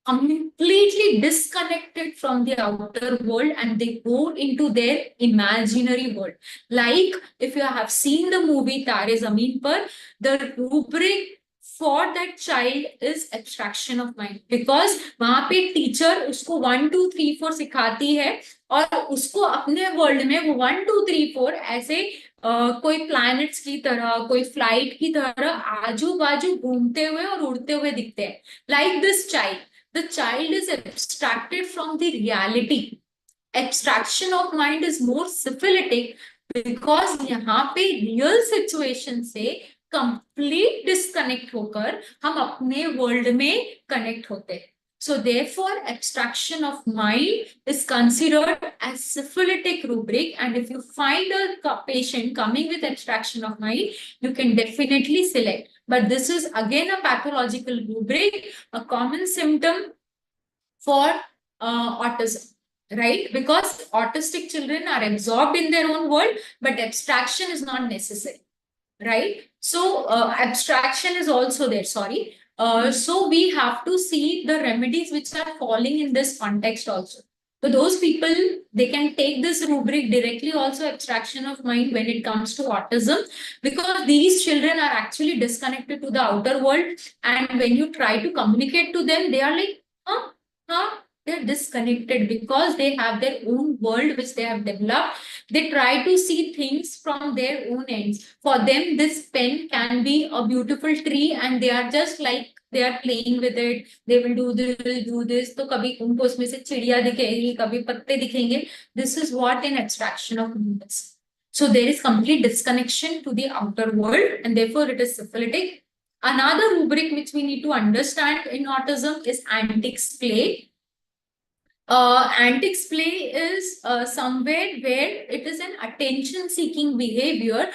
completely disconnected from the outer world and they go into their imaginary world. Like if you have seen the movie Tare Zameen Par, the rubric for that child is abstraction of mind, because वहां पे teacher उसको 1 2 3 4 सिखाती है और उसको अपने world में वो 1 2 3 4 ऐसे कोई प्लैनेट्स की तरह, कोई फ्लाइट की तरह आजू बाजू घूमते हुए और उड़ते हुए दिखते हैं. Like this child, the child is abstracted from the reality. Abstraction of mind is more syphilitic because यहाँ पे real situation से कंप्लीट डिस्कनेक्ट होकर हम अपने वर्ल्ड में कनेक्ट होते हैं. So therefore, abstraction of mind is considered as syphilitic rubric, and if you find a patient coming with abstraction of mind, you can definitely select. But this is again a pathological rubric, a common symptom for autism, right? Because autistic children are absorbed in their own world, but abstraction is not necessary, right? So abstraction is also there, sorry. So we have to see the remedies which are falling in this context also. So those people, they can take this rubric directly also, abstraction of mind, when it comes to autism, because these children are actually disconnected to the outer world, and when you try to communicate to them, they are like, they're disconnected because they have their own world which they have developed. They try to see things from their own ends. For them, this pen can be a beautiful tree, and they are just like they are playing with it. They will do this, will do this. तो कभी उनको उसमें से चिड़िया दिखेगी, कभी पत्ते दिखेंगे. This is what an abstraction of mind is. So there is complete disconnection to the outer world, and therefore it is syphilitic. Another rubric which we need to understand in autism is antics play. Antics play is somewhere where it is an attention-seeking behavior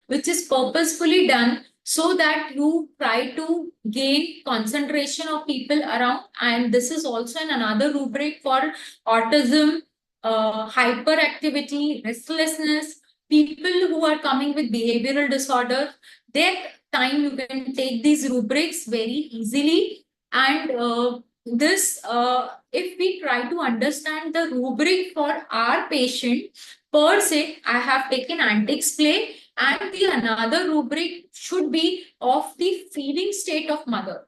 which is purposefully done so that you try to gain concentration of people around. And this is also another rubric for autism. hyperactivity, restlessness, people who are coming with behavioral disorder, that time you can take these rubrics very easily. And if we try to understand the rubric for our patient, per se, I have taken anti-explain, and the another rubric should be of the feeling state of mother.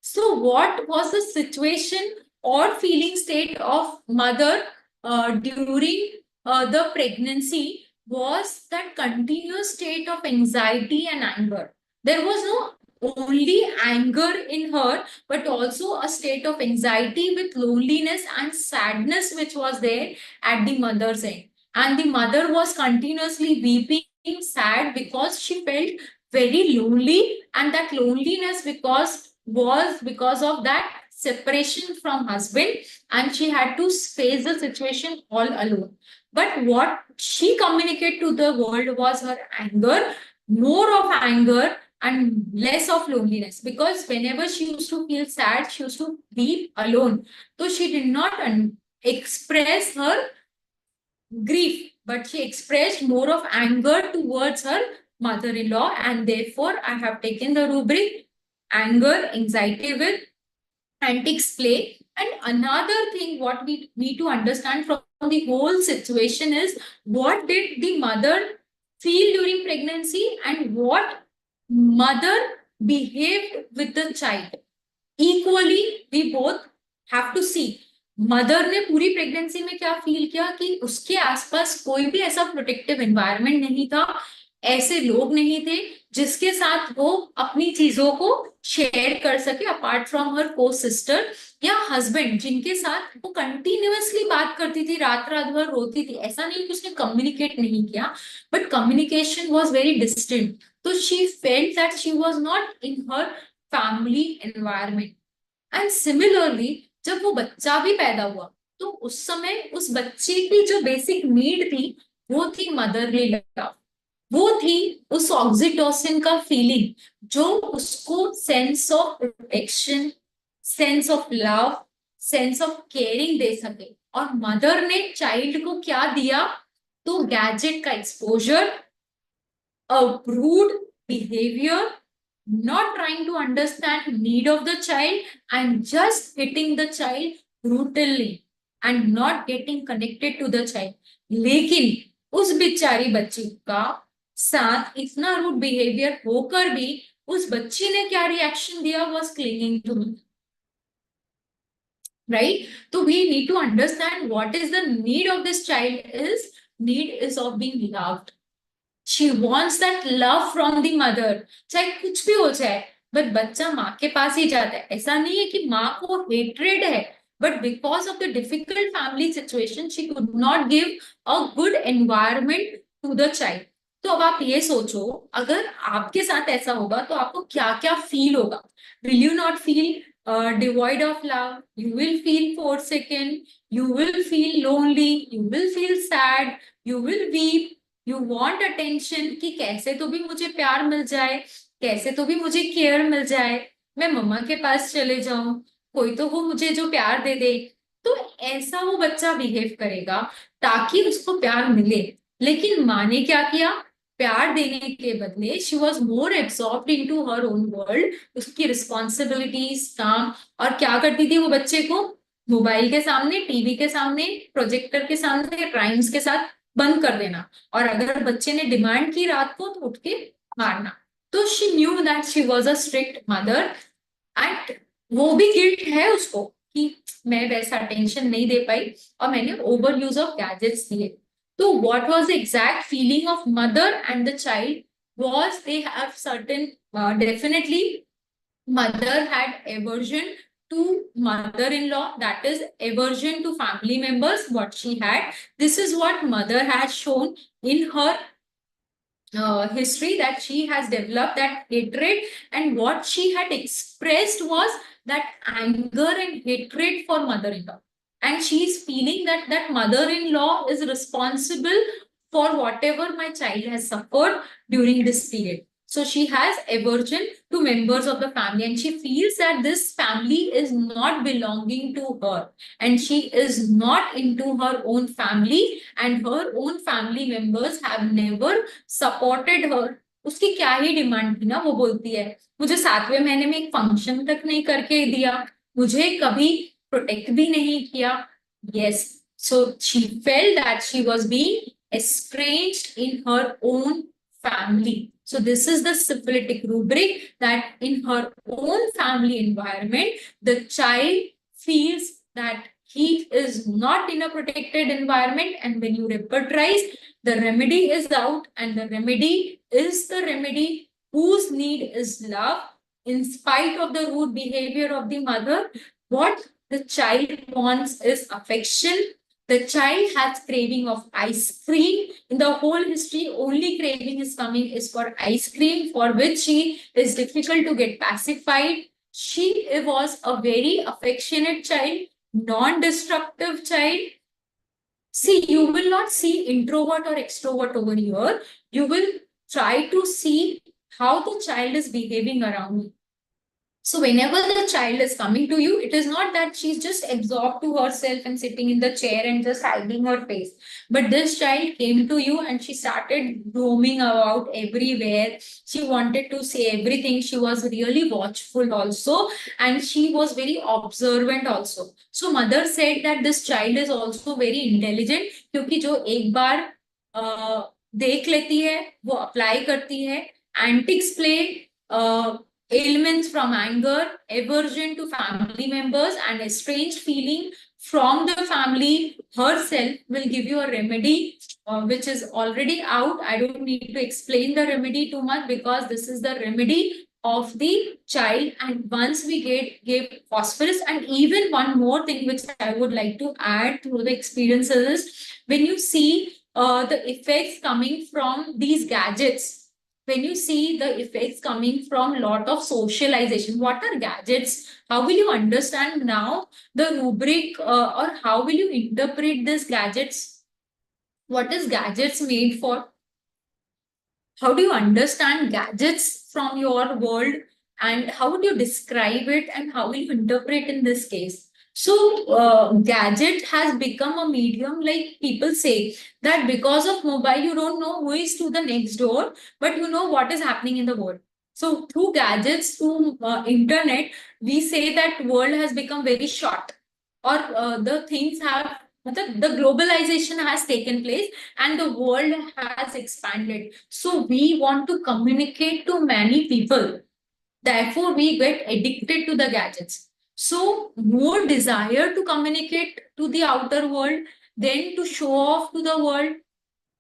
So what was the situation or feeling state of mother during the pregnancy? Was that continuous state of anxiety and anger. There was no only anger in her, but also a state of anxiety with loneliness and sadness which was there at the mother's end. And the mother was continuously weeping, sad, because she felt very lonely, and that loneliness was because of that separation from husband, and she had to face the situation all alone. But what she communicated to the world was her anger, more of anger and less of loneliness, because whenever she used to feel sad, she used to weep alone. So she did not express her grief, but she expressed more of anger towards her mother-in-law, and therefore I have taken the rubric anger, anxiety with antics play. And another thing what we need to understand from the whole situation is, what did the mother feel during pregnancy and what mother behaved with the child. Equally, we both have to see mother ने पूरी pregnancy में क्या feel किया कि उसके आसपास कोई भी ऐसा प्रोटेक्टिव एनवायरनमेंट नहीं था, ऐसे लोग नहीं थे जिसके साथ वो अपनी चीजों को शेयर कर सके, अपार्ट फ्रॉम हर को सिस्टर या हस्बैंड, जिनके साथ वो कंटिन्यूअसली बात करती थी, रात रात भर रोती थी. ऐसा नहीं कि उसने कम्युनिकेट नहीं किया, but communication was very distant. तो she felt that she was not in her family environment. And similarly जब वो बच्चा भी पैदा हुआ, तो उस समय उस बच्चे की जो बेसिक नीड थी वो थी मदरली लव, वो थी उस ऑक्सीटोसिन का फीलिंग, जो उसको sense of protection, sense of love, sense of caring दे सके. और मदर ने चाइल्ड को क्या दिया? तो गैजेट का exposure, a rude behaviour, not trying to understand need of the child and just hitting the child brutally and not getting connected to the child. लेकिन उस बेचारी बच्ची का साथ इतना रूड बिहेवियर होकर भी उस बच्ची ने क्या रिएक्शन दिया? was clinging to me. Right? So we need to understand what is the need of this child. Is need is of being loved. She wants that love from the mother. चाहे कुछ भी हो जाए, but बच्चा माँ के पास ही जाता है. ऐसा नहीं है कि माँ को हेट्रेड है, but because of the difficult family situation she could not give a good environment to the child. तो अब आप ये सोचो, अगर आपके साथ ऐसा होगा तो आपको क्या क्या फील होगा? Will you not feel devoid of love? You will feel forsaken, you will feel lonely, you will feel sad, you will weep, you want attention कि कैसे तो भी मुझे प्यार मिल जाए, कैसे तो भी मुझे केयर मिल जाए, मैं मम्मा के पास चले जाऊं, कोई तो वो मुझे जो प्यार दे दे. तो ऐसा वो बच्चा बिहेव करेगा ताकि उसको प्यार मिले. लेकिन माँ ने क्या किया? प्यार देने के बदले she was more absorbed into her own world, उसकी रिस्पॉन्सिबिलिटीज, काम. और क्या करती थी वो बच्चे को? मोबाइल के सामने, टीवी के सामने, प्रोजेक्टर के सामने, राइम्स के साथ बंद कर देना. और अगर बच्चे ने डिमांड की रात को तो उठ के मारना. तो she knew that she was a strict mother, and वो भी गिल्ट है उसको कि मैं वैसा अटेंशन नहीं दे पाई और मैंने ओवर यूज ऑफ गैजेट्स दिए. So what was the exact feeling of mother and the child? Was they have certain, definitely mother had aversion to mother-in-law, that is aversion to family members what she had. This is what mother has shown in her history, that she has developed that hatred, and what she had expressed was that anger and hatred for mother-in-law. And she is feeling that that mother-in-law is responsible for whatever my child has suffered during this period. So she has aversion to members of the family, and she feels that this family is not belonging to her, and she is not into her own family, and her own family members have never supported her. उसकी क्या ही demand थी ना, वो बोलती है मुझे 7वें महीने में एक फंक्शन तक नहीं करके दिया, मुझे कभी प्रोटेक्ट भी नहीं किया. Yes, so she felt that she was being estranged in her own family. So this is the syphilitic rubric, that in her own family environment, the child feels that he is not in a protected environment, and when you repertorize, the remedy is out, and the remedy is the remedy whose need is love. In spite of the rude behavior of the mother, what the child wants is affection. The child has craving of ice cream. In the whole history, only craving is coming is for ice cream, for which she is difficult to get pacified. She was a very affectionate child, non-destructive child. See, you will not see introvert or extrovert over here. You will try to see how the child is behaving around you. So whenever the child is coming to you, it is not that she's just absorbed to herself and sitting in the chair and just hiding her face. But this child came to you and she started roaming about everywhere. She wanted to say everything. She was really watchful also, and she was very observant also. So mother said that this child is also very intelligent, क्योंकि जो एक बार देख लेती है वो apply करती है. Antics play, ailments from anger, aversion to family members, and a strange feeling from the family herself will give you a remedy, which is already out. I don't need to explain the remedy too much, because this is the remedy of the child. And once we give phosphorus, and even one more thing which I would like to add through the experiences is, when you see the effects coming from these gadgets, when you see the effects coming from a lot of socialization, what are gadgets? How will you understand now the rubric, or how will you interpret these gadgets? What is gadgets made for? How do you understand gadgets from your world, and how would you describe it, and how will you interpret in this case? So gadget has become a medium, like people say that because of mobile, you don't know who is to the next door, but you know what is happening in the world. So through gadgets, through internet, we say that world has become very short, or the things have, the globalization has taken place and the world has expanded. So we want to communicate to many people. Therefore, we get addicted to the gadgets. So more desire to communicate to the outer world than to show off to the world.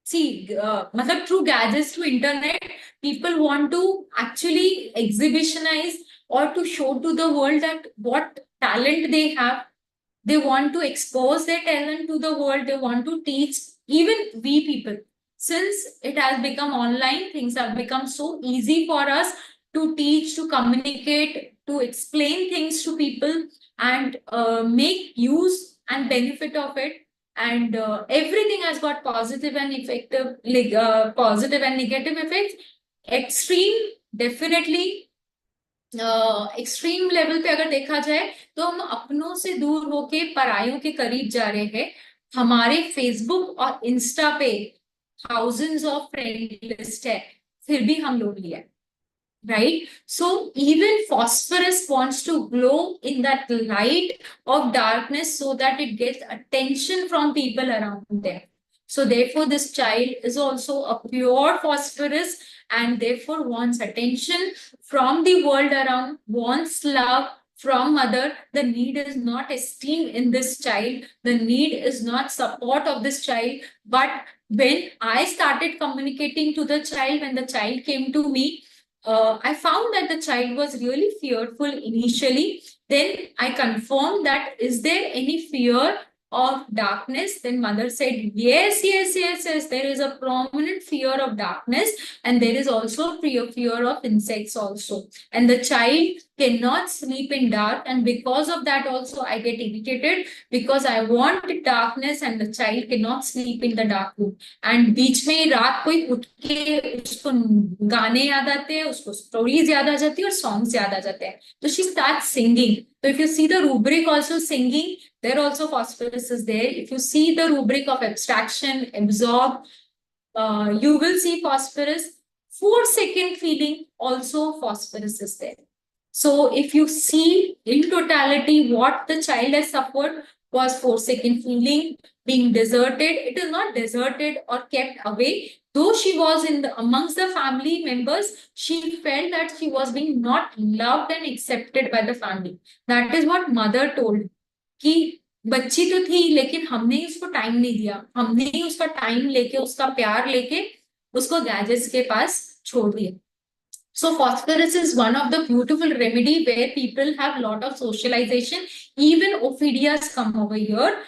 See, through gadgets, through internet, people want to actually exhibitionize or to show to the world that what talent they have. They want to expose their talent to the world. They want to teach, even we people. Since it has become online, things have become so easy for us to teach, to communicate, to explain things to people, and make use and benefit of it. And everything has got positive and effective, positive and negative effects. Extreme, definitely. Extreme level पे अगर देखा जाए तो हम अपनों से दूर होके परायों के करीब जा रहे हैं. हमारे फेसबुक और इंस्टा पे थाउजेंड्स ऑफ फ्रेंड लिस्ट है, फिर भी हम लोनली है, right? So even phosphorus wants to glow in that light of darkness so that it gets attention from people around them. So therefore this child is also a pure phosphorus, and therefore wants attention from the world around, wants love from mother. The need is not esteem in this child. The need is not support of this child. But when I started communicating to the child, when the child came to me, I found that the child was really fearful initially. Then I confirmed that, is there any fear of darkness? Then mother said, yes, yes, yes, yes, there is a prominent fear of darkness, and there is also fear of insects also. And the child cannot sleep in dark, and because of that also I get irritated because I want darkness and the child cannot sleep in the dark room. And बीच में रात कोई उठ के उसको गाने याद आते हैं, उसको स्टोरीज याद आ जाती है और सॉन्ग्स याद आ जाते हैं, तो she starts singing. So if you see the rubric also singing, there also phosphorus is there. If you see the rubric of abstraction, absorb, you will see phosphorus. 4-second feeling, also phosphorus is there. So if you see in totality what the child has suffered was 4-second feeling, being deserted. It is not deserted or kept away. Though she was amongst the family members, she felt that she was being not loved and accepted by the family. That is what mother told. कि बच्ची तो थी लेकिन हमने उसको time नहीं दिया, हमने उसका टाइम लेके उसका प्यार लेके उसको गैजेट्स के पास छोड़ दिया. So phosphorus is one of the beautiful remedy where people have lot of socialization. Even ophidias come over here.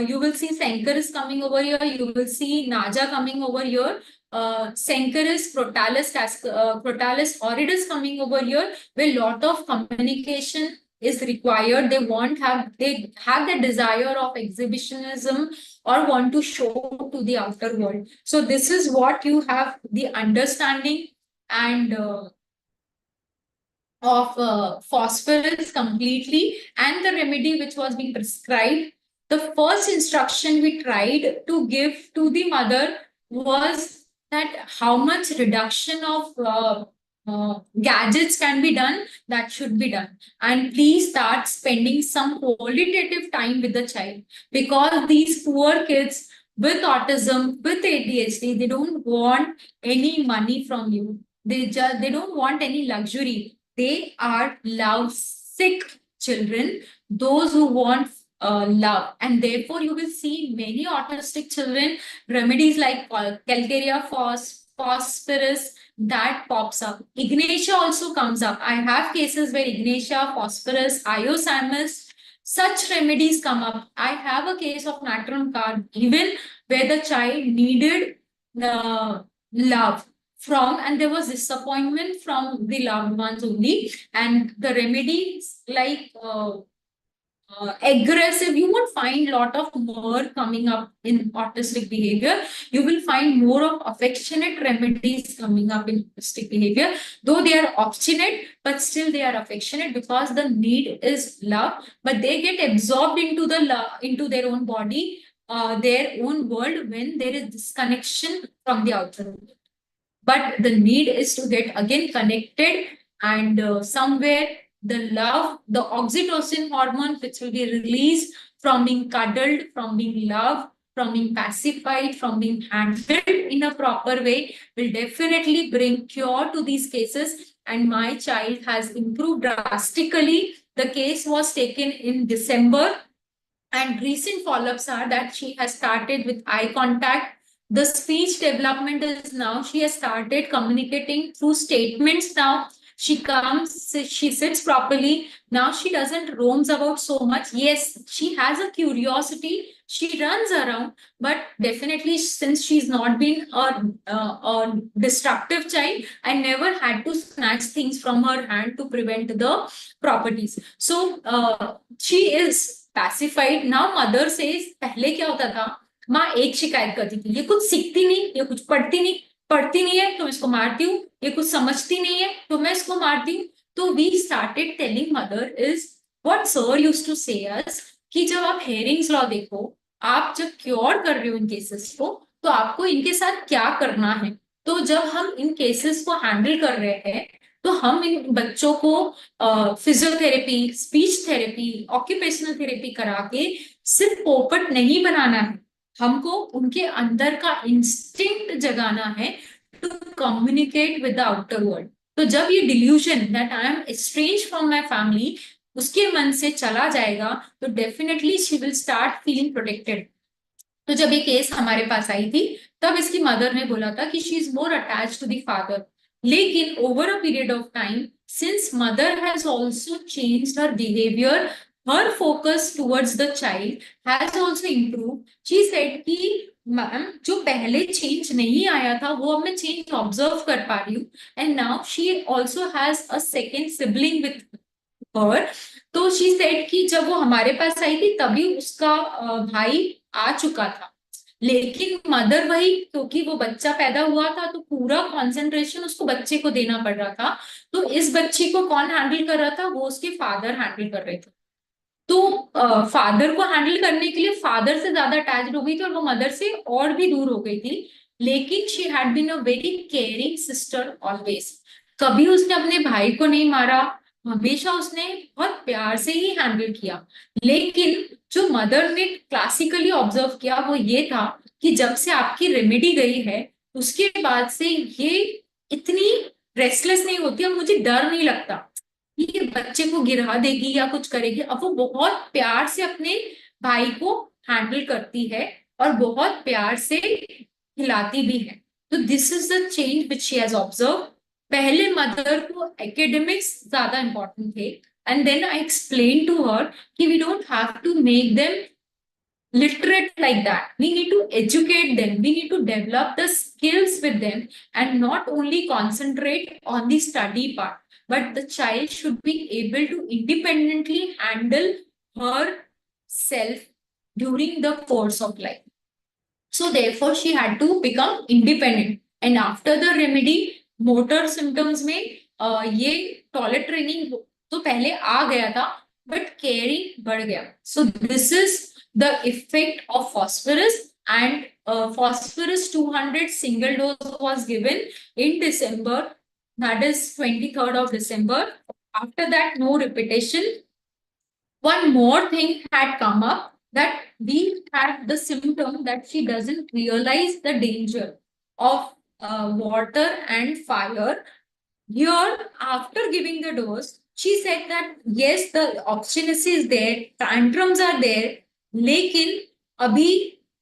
You will see Senkeris coming over here. You will see Naja coming over here. Senkeris, Crotalus horridus coming over here, where lot of communication is required. They have the desire of exhibitionism or want to show to the outer world. So this is what you have the understanding and of phosphorus completely, and the remedy which was being prescribed. The first instruction we tried to give to the mother was that how much reduction of gadgets can be done, that should be done. And please start spending some qualitative time with the child, because these poor kids with autism, with ADHD, they don't want any money from you. They don't want any luxury. They are love sick children, those who want love. And therefore, you will see many autistic children, remedies like Calcarea phosphorus, that pops up. Ignatia also comes up. I have cases where Ignatia, phosphorus, iosamus, such remedies come up. I have a case of natron card, even where the child needed love from, and there was disappointment from the loved ones only, and the remedies like aggressive, you won't find a lot of more coming up in autistic behavior. You will find more of affectionate remedies coming up in autistic behavior, though they are obstinate, but still they are affectionate because the need is love, but they get absorbed into into their own body, their own world, when there is disconnection from the outer world. But the need is to get again connected, and somewhere the love, the oxytocin hormone, which will be released from being cuddled, from being loved, from being pacified, from being handled in a proper way, will definitely bring cure to these cases. And my child has improved drastically. The case was taken in December, and recent follow-ups are that she has started with eye contact. The speech development is now, she has started communicating through statements now. She comes, she sits properly. Now she doesn't roams about so much. Yes, she has a curiosity. She runs around, but definitely since she's not been a destructive child, I never had to snatch things from her hand to prevent the properties. So she is pacified. Now mother says, पहले क्या होता था? माँ एक शिकायत करती थी, ये कुछ सीखती नहीं, ये कुछ पढ़ती नहीं है तो मैं इसको मारती हूँ, ये कुछ समझती नहीं है तो मैं इसको मारती हूँ. तो we started telling mother is what sir used to say us कि जब आप हेयरिंग्स लॉ देखो, आप जब क्योर कर रहे हो इन केसेस को, तो आपको इनके साथ क्या करना है. तो जब हम इन केसेस को हैंडल कर रहे हैं, तो हम इन बच्चों को physiotherapy, speech therapy, occupational therapy करा के सिर्फ पोपट नहीं बनाना है, हमको उनके अंदर का इंस्टिंक्ट जगाना है to communicate with the outer world. तो जब ये delusion that I am estranged from my family उसके मन से चला जाएगा, तो definitely she will start feeling protected. तो जब ये केस हमारे पास आई थी, तब इसकी मदर ने बोला था कि she is more attached to the father. लेकिन over a period of time, since mother has also changed her behaviour, her focus towards the child has also improved. She said कि मैम जो पहले change नहीं आया था वो अब मैं चेंज ऑब्जर्व कर पा रही हूँ, and now she also has a second sibling with her. तो she said कि जब वो हमारे पास आई थी तभी उसका भाई आ चुका था, लेकिन मदर वही, क्योंकि वो बच्चा पैदा हुआ था तो पूरा कंसंट्रेशन उसको बच्चे को देना पड़ रहा था। तो इस बच्चे को कौन हैंडल कर रहा था? वो उसके फादर हैंडल कर रहे थे। तो फादर को हैंडल करने के लिए फादर से ज्यादा अटैच्ड हो गई थी और वो मदर से और भी दूर हो गई थी। लेकिन she had been a very caring sister always. कभी उसने अपने भाई को नहीं मारा, हमेशा उसने बहुत प्यार से ही हैंडल किया। लेकिन जो मदर ने क्लासिकली ऑब्जर्व किया वो ये था कि जब से आपकी रेमेडी गई है उसके बाद से ये इतनी रेस्टलेस नहीं होती और मुझे डर नहीं लगता ये बच्चे को गिरा देगी या कुछ करेगी। अब वो बहुत प्यार से अपने भाई को हैंडल करती है और बहुत प्यार से खिलाती भी है। तो this is the change which she has observe. पहले मदर को एकेडमिक्स ज्यादा इंपॉर्टेंट थे, and then I explain to her कि we don't have to make them literate like that. We need to educate them. We need to develop the skills with them and not only concentrate on the study part, but the child should be able to independently handle herself during the course of life. So therefore she had to become independent. And after the remedy, motor symptoms में ये toilet training तो पहले आ गया था but caring बढ़ गया. So this is the effect of phosphorus, and phosphorus 200 single dose was given in December, that is 23rd of December. After that, no repetition. One more thing had come up, that we had the symptom that she doesn't realize the danger of water and fire. Here, after giving the dose, she said that yes, the obstinacy is there, tantrums are there, लेकिन अभी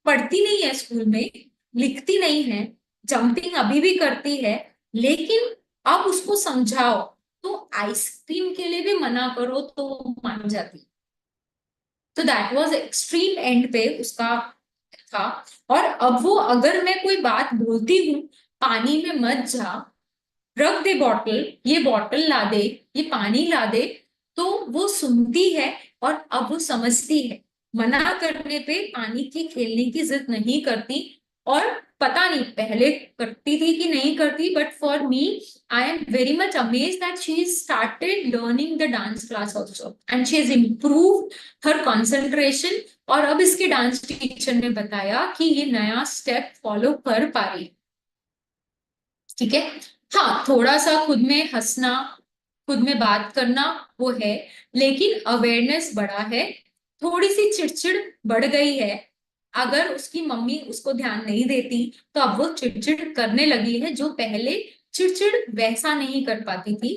पढ़ती नहीं है school में, लिखती नहीं है, jumping अभी भी करती है, लेकिन अब उसको समझाओ तो आइसक्रीम के लिए भी मना करो तो मान जाती. तो दैट वाज एक्सट्रीम एंड पे उसका था. और अब वो अगर मैं कोई बात बोलती हूँ, पानी में मत जा, रख दे बॉटल, ये बॉटल ला दे, ये पानी ला दे, तो वो सुनती है और अब वो समझती है. मना करने पे पानी की खेलने की जिद नहीं करती. और पता नहीं पहले करती थी कि नहीं करती, but for me I am very much amaze that she started learning the dance class also and she has improved her concentration. और अब इसके डांस टीचर ने बताया कि ये नया स्टेप फॉलो कर पा रही. ठीक है. हाँ, थोड़ा सा खुद में हंसना, खुद में बात करना वो है, लेकिन अवेयरनेस बढ़ा है. थोड़ी सी चिड़चिड़ बढ़ गई है. अगर उसकी मम्मी उसको ध्यान नहीं देती तो अब वो चिड़चिड़ करने लगी है, जो पहले चिड़चिड़ वैसा नहीं कर पाती थी.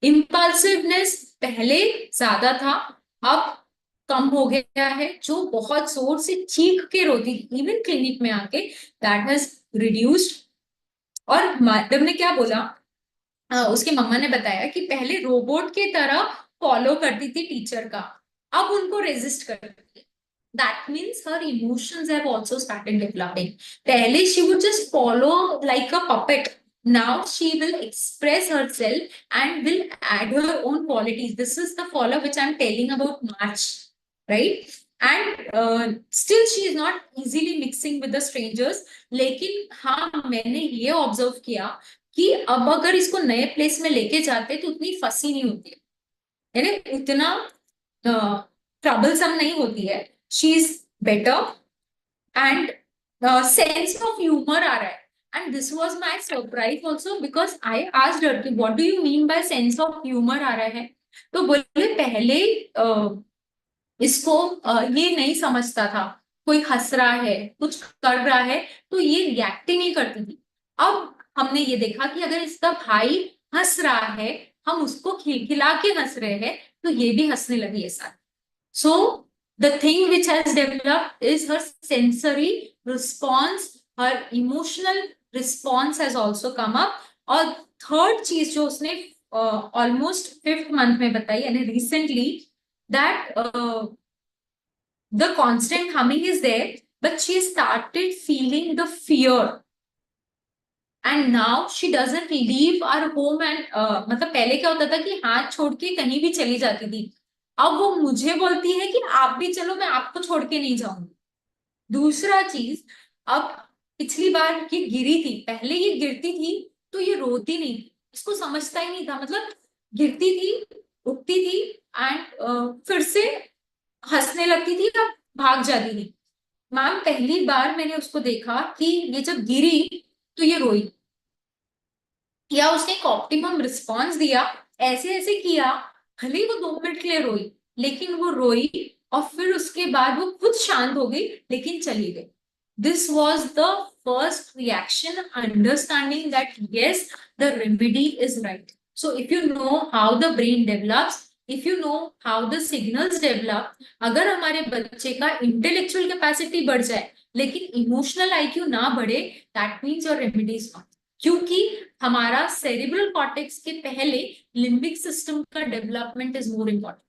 इम्पल्सिवनेस पहले ज्यादा था, अब कम हो गया है. जो बहुत जोर से चीख के रोती थी इवन क्लिनिक में आके, दैट हैज रिड्यूस्ड. और मैडम ने क्या बोला, उसके मम्मा ने बताया कि पहले रोबोट की तरह फॉलो करती थी टीचर का, अब उनको रेजिस्ट करती है. That means her emotions have also started developing. पहले she would just follow like a puppet. Now she will express herself and will add her own qualities. This is the follow which I'm telling about March, right? And still she is not easily mixing with the strangers. लेकिन हाँ, मैंने ये observe किया कि अब अगर इसको नए प्लेस में लेके जाते तो उतनी फंसी नहीं होती है, यानी इतना ट्रबलसम नहीं होती है. She is better and sense of humour आ रहा है. And this was my surprise also because I asked her कि what do you mean by sense of humour आ रहा है. तो बोले पहले इसको ये नहीं समझता था, कोई हंस रहा है, कुछ कर रहा है तो ये रिएक्ट ही नहीं करती थी. अब हमने ये देखा कि अगर इसका भाई हंस रहा है, हम उसको खिलखिला के हंस रहे हैं, तो ये भी हंसने लगी है साथ. So the thing which has developed is her sensory response, her emotional response has also come up. और थर्ड चीज जो उसने ऑलमोस्ट 5th मंथ में बताई, यानी recently, that the constant humming is there, but she started feeling the fear. and now she doesn't leave our home and मतलब पहले क्या होता था कि हाथ छोड़ के कहीं भी चली जाती थी, अब वो मुझे बोलती है कि आप भी चलो, मैं आपको छोड़ के नहीं जाऊंगी। दूसरा चीज, अब पिछली बार ये गिरी थी, पहले ये गिरती थी तो ये रोती नहीं थी, इसको समझता ही नहीं था, मतलब गिरती थी, उठती थी एंड फिर से हंसने लगती थी, अब भाग जाती थी। मैम पहली बार मैंने उसको देखा कि ये जब गिरी तो ये रोई, या उसने एक ऑप्टिमम रिस्पॉन्स दिया, ऐसे ऐसे किया, भले ही वो 2 मिनट के लिए रोई, लेकिन वो रोई और फिर उसके बाद वो खुद शांत हो गई, लेकिन चली गई। This was the first reaction, understanding that yes, the remedy is right. So if you know how the brain develops, if you know how the signals develop, अगर हमारे बच्चे का इंटेलेक्चुअल कैपेसिटी बढ़ जाए लेकिन इमोशनल आईक्यू ना बढ़े, that means your remedy is not, क्योंकि हमारा सेरिब्रल कॉर्टेक्स के पहले लिम्बिक सिस्टम का डेवलपमेंट इज मोर इम्पोर्टेंट।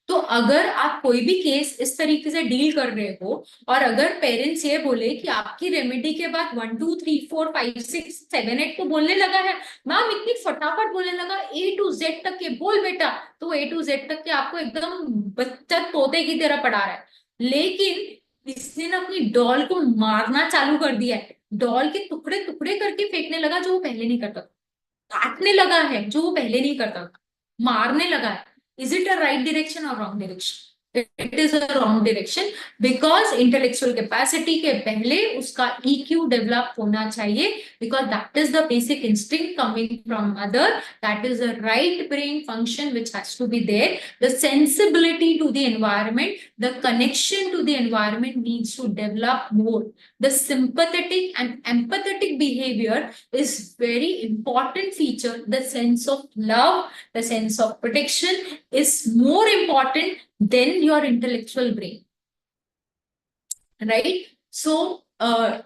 तो अगर आप कोई भी केस इस तरीके से डील कर रहे हो और अगर पेरेंट्स ये बोले कि आपकी रेमेडी के बाद 1 2 3 4 5 6 7 8 को बोलने लगा है, मैम इतनी फटाफट बोलने लगा, A to Z तक के बोल बेटा, तो A to Z तक के आपको एकदम बच्चा तोते की तरह पढ़ा रहा है, लेकिन इसने ना अपनी डॉल को मारना चालू कर दिया है, डॉल के टुकड़े टुकड़े करके फेंकने लगा जो वो पहले नहीं करता था, काटने लगा है जो वो पहले नहीं करता था, मारने लगा है। Is it a right direction और wrong direction? It is a wrong direction, because intellectual capacity के पहले उसका EQ डेवलप होना चाहिए, because that is the basic instinct coming from mother, that is the right brain function which has to be there, the sensibility to the environment, the connection to the environment needs to develop more. The sympathetic and empathetic behavior is very important feature. The sense of love, the sense of protection is more important than your intellectual brain, right? So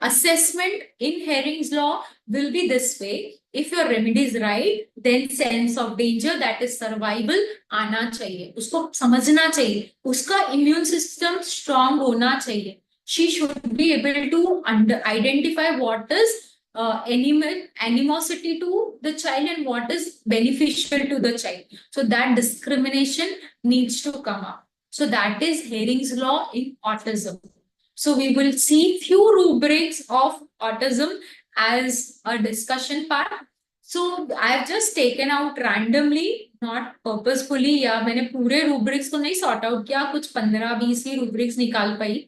assessment in Herring's law will be this way: if your remedy is right, then sense of danger, that is survival, आना चाहिए, उसको समझना चाहिए, उसका immune system strong होना चाहिए, she should be able to identify what is animosity to the child and what is beneficial to the child. So that discrimination needs to come up. So that is Herring's law in autism. So we will see few rubrics of autism as a discussion part. So I have just taken out randomly, not purposefully, या मैंने पूरे rubrics को नहीं sort out किया, कुछ 15-20 ही rubrics निकाल पाई.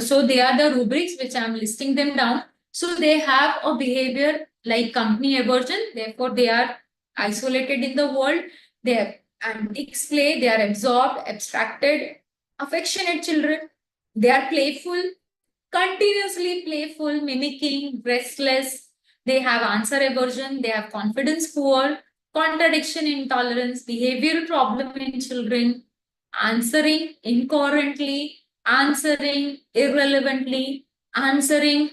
So they are the rubrics which I am listing them down. So they have a behavior like company aversion, therefore they are isolated in the world. They are anti-display, they are absorbed, abstracted, affectionate children. They are playful, continuously playful, mimicking, restless. They have answer aversion, they have confidence poor, contradiction intolerance, behavioral problem in children, answering incoherently, answering irrelevantly, answering,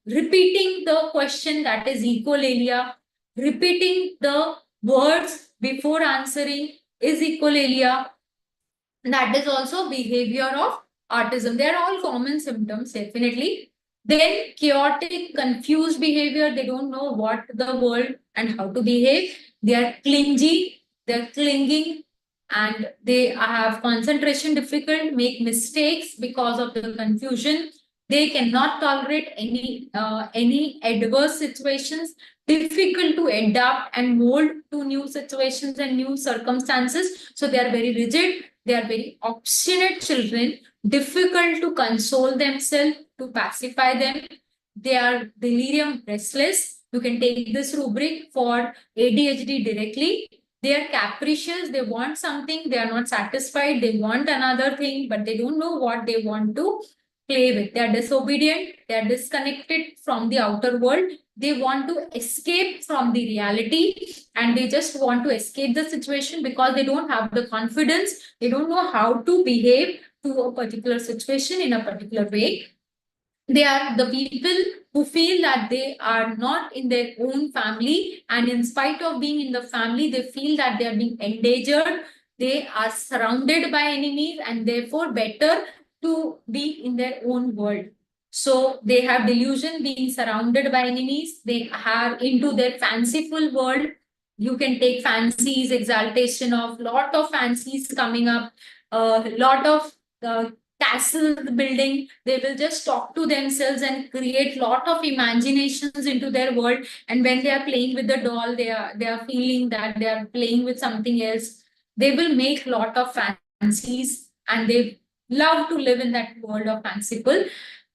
repeating the question, that is echolalia, repeating the words before answering is echolalia. That is also behavior of autism. They are all common symptoms, definitely. Then chaotic, confused behavior. They don't know what the world and how to behave. They are clingy, they're clinging, and they have concentration difficult, make mistakes because of the confusion. They cannot tolerate any adverse situations, difficult to adapt and mold to new situations and new circumstances. So they are very rigid. They are very obstinate children, difficult to console themselves, to pacify them. They are delirium restless. You can take this rubric for ADHD directly. They are capricious. They want something. They are not satisfied. They want another thing, but they don't know what they want to play with. They are disobedient. They are disconnected from the outer world. They want to escape from the reality and they just want to escape the situation because they don't have the confidence. They don't know how to behave to a particular situation in a particular way. They are the people who feel that they are not in their own family, and in spite of being in the family, they feel that they are being endangered. They are surrounded by enemies and therefore better to be in their own world. So they have delusion being surrounded by enemies. They are into their fanciful world. You can take fancies, exaltation of lot of fancies coming up, a lot of castle building. They will just talk to themselves and create lot of imaginations into their world. And when they are playing with the doll, they are feeling that they are playing with something else. They will make lot of fancies, and they love to live in that world of fanciful.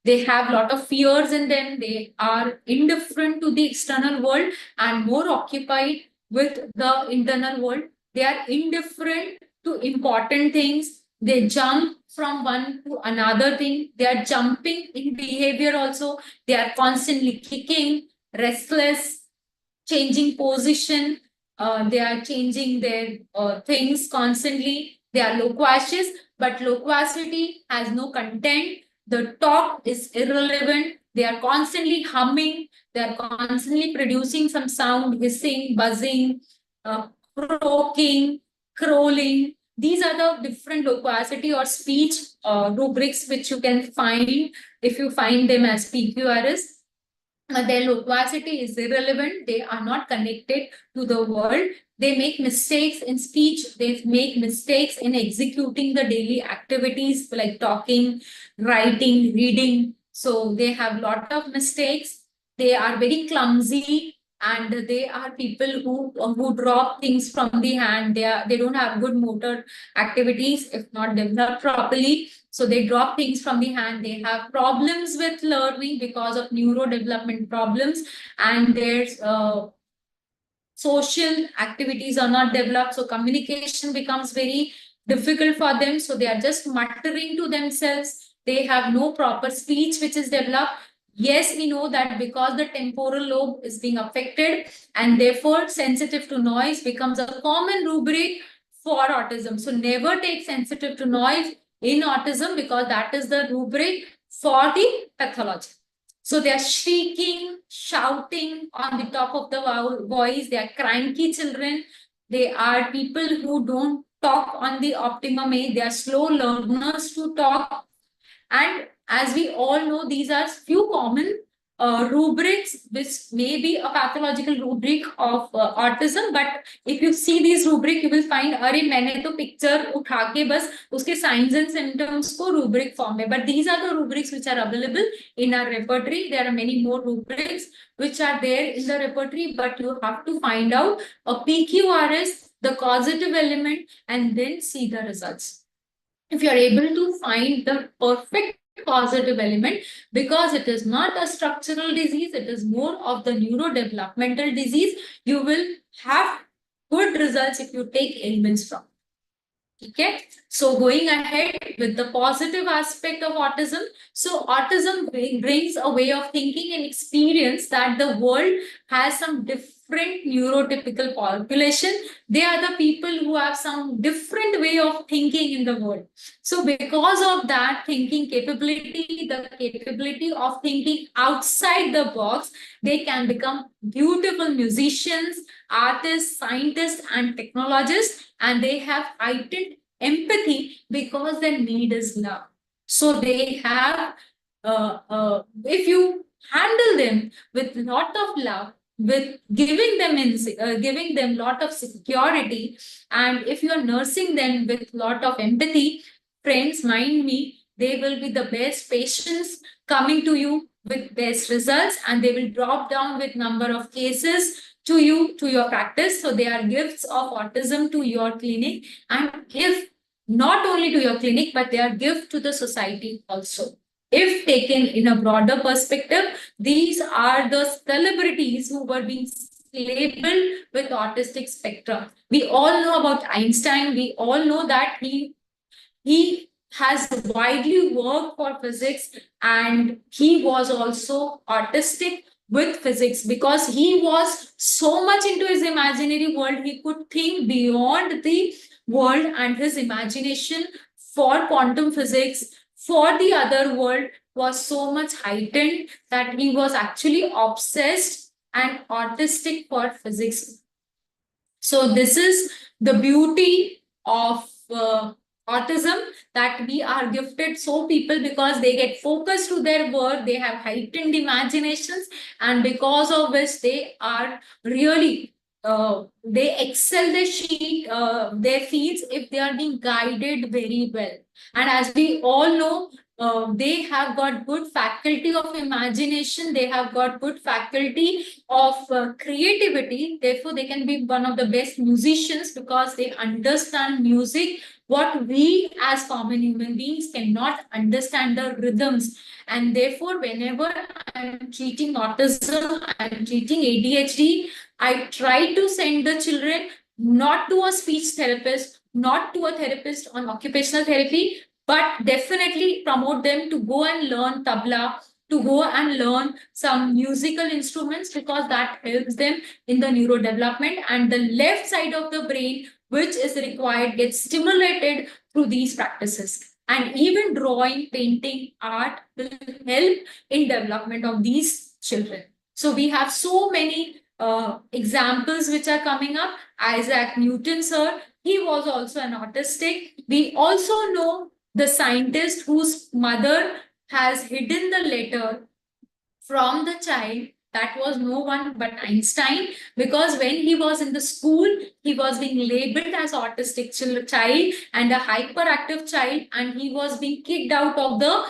They have a lot of fears in them. They are indifferent to the external world and more occupied with the internal world. They are indifferent to important things. They jump from one to another thing. They are jumping in behavior also. They are constantly kicking, restless, changing position. They are changing their things constantly. They are loquacious, but loquacity has no content. The talk is irrelevant. They are constantly humming. They are constantly producing some sound, hissing, buzzing, croaking, crowing. These are the different loquacity or speech rubrics which you can find if you find them as PQRS. Their loquacity is irrelevant. They are not connected to the world. They make mistakes in speech. They make mistakes in executing the daily activities like talking, writing, reading. So they have lot of mistakes. They are very clumsy, and they are people who drop things from the hand. They don't have good motor activities if not developed properly. So they drop things from the hand. They have problems with learning because of neurodevelopment problems, and their social activities are not developed. So communication becomes very difficult for them. So they are just muttering to themselves. They have no proper speech which is developed. Yes, we know that because the temporal lobe is being affected, and therefore sensitive to noise becomes a common rubric for autism. So never take sensitive to noise in autism, because that is the rubric for the pathology. So they are shrieking, shouting on the top of the voice. They are cranky children. They are people who don't talk on the optimum age. They are slow learners to talk. And as we all know, these are few common rubrics which may be a pathological rubric of autism. But if you see these rubric, you will find अरे मैंने तो picture उठा के बस उसके signs and symptoms को rubric form में. But these are the rubrics which are available in our repertory. There are many more rubrics which are there in the repertory, but you have to find out a PQRS, the causative element, and then see the results. If you are able to find the perfect causative element, because it is not a structural disease, it is more of the neurodevelopmental disease, you will have good results if you take ailments from. Okay, so going ahead with the positive aspect of autism. So autism brings a way of thinking and experience that the world has some different neurotypical population. They are the people who have some different way of thinking in the world. So because of that thinking capability, the capability of thinking outside the box, they can become beautiful musicians, artists, scientists, and technologists, and they have heightened empathy because their need is love. So they have, if you handle them with lot of love, with giving them lot of security, and if you are nursing them with lot of empathy, friends, mind me, they will be the best patients coming to you with best results, and they will drop down with number of cases to you, to your practice. So they are gifts of autism to your clinic, and if not only to your clinic, but they are gift to the society also. If taken in a broader perspective, these are the celebrities who were being labeled with autistic spectrum. We all know about Einstein. We all know that he has widely worked for physics, and he was also autistic with physics because he was so much into his imaginary world. He could think beyond the world, and his imagination for quantum physics, for the other world, was so much heightened that he was actually obsessed and autistic for physics. So this is the beauty of autism, that we are gifted so people because they get focused to their work, they have heightened imaginations, and because of which they are really they excel their fields if they are being guided very well. And as we all know, they have got good faculty of imagination, they have got good faculty of creativity, therefore they can be one of the best musicians because they understand music, what we as common human beings cannot understand the rhythms. And therefore, whenever I'm treating autism, I'm treating ADHD, I try to send the children not to a speech therapist, not to a therapist on occupational therapy, but definitely promote them to go and learn tabla, to go and learn some musical instruments, because that helps them in the neurodevelopment, and the left side of the brain which is required gets stimulated through these practices. And even drawing, painting, art will help in development of these children. So we have so many examples which are coming up. Isaac Newton, sir, he was also an autistic. We also know the scientist whose mother has hidden the letter from the child. That was no one but Einstein, because when he was in the school, he was being labeled as autistic child and a hyperactive child, and he was being kicked out of the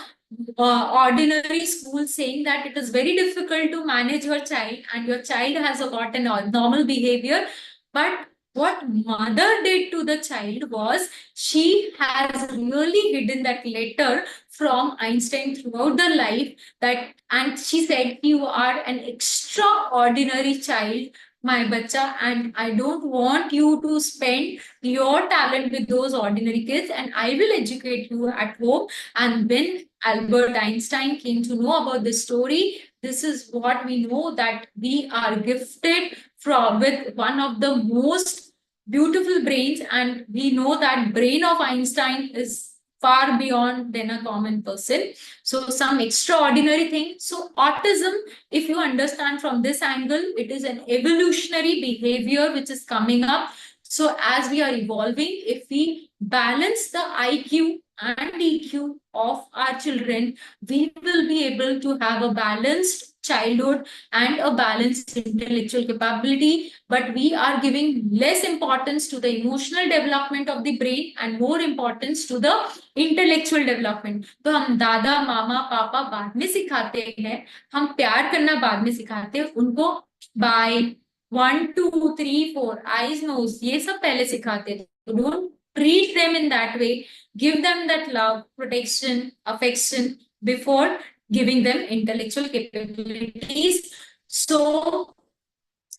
ordinary school, saying that it is very difficult to manage your child and your child has got an normal behavior. But what mother did to the child was she has really hidden that letter from Einstein throughout the life, that, and she said, you are an extraordinary child, my bacha, and I don't want you to spend your talent with those ordinary kids, and I will educate you at home. And when Albert Einstein came to know about this story, this is what we know, that we are gifted from with one of the most beautiful brains, and we know that brain of Einstein is far beyond than a common person. So some extraordinary thing. So autism, if you understand from this angle, it is an evolutionary behavior which is coming up. So as we are evolving, if we balance the IQ and EQ of our children, we will be able to have a balanced childhood and a balanced intellectual capability. But we are giving less importance to the emotional development of the brain and more importance to the intellectual development. तो हम दादा मामा पापा बाद में सिखाते हैं, हम प्यार करना बाद में सिखाते हैं उनको, बाय 1 2 3 4 आईज नोज ये सब पहले सिखाते थे. Don't treat them in that way, give them that love, protection, affection before giving them intellectual capabilities. So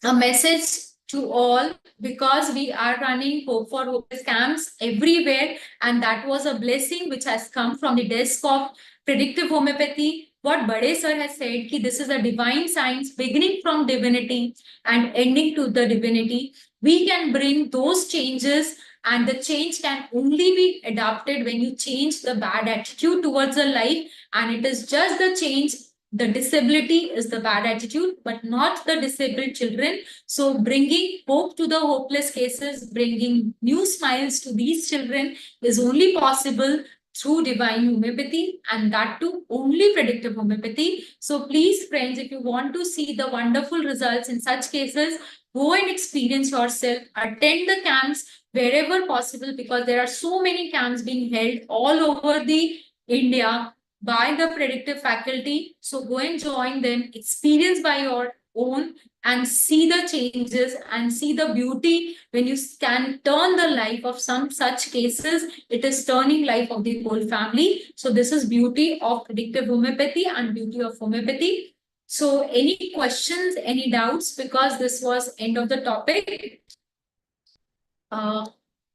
a message to all, because we are running Hope for Hopeless camps everywhere, and that was a blessing which has come from the desk of Predictive Homeopathy. What Bade Sir has said, ki this is a divine science beginning from divinity and ending to the divinity. We can bring those changes, and the change can only be adopted when you change the bad attitude towards the life. And it is just the change, the disability is the bad attitude, but not the disabled children. So bringing hope to the hopeless cases, bringing new smiles to these children is only possible through divine homeopathy, and that too only predictive homeopathy. So please, friends, if you want to see the wonderful results in such cases, go and experience yourself, attend the camps wherever possible, because there are so many camps being held all over the India by the predictive faculty. So go and join them, experience by your own, and see the changes and see the beauty. When you can turn the life of some such cases, it is turning life of the whole family. So this is beauty of predictive homeopathy and beauty of homeopathy. So any questions, any doubts, because this was end of the topic.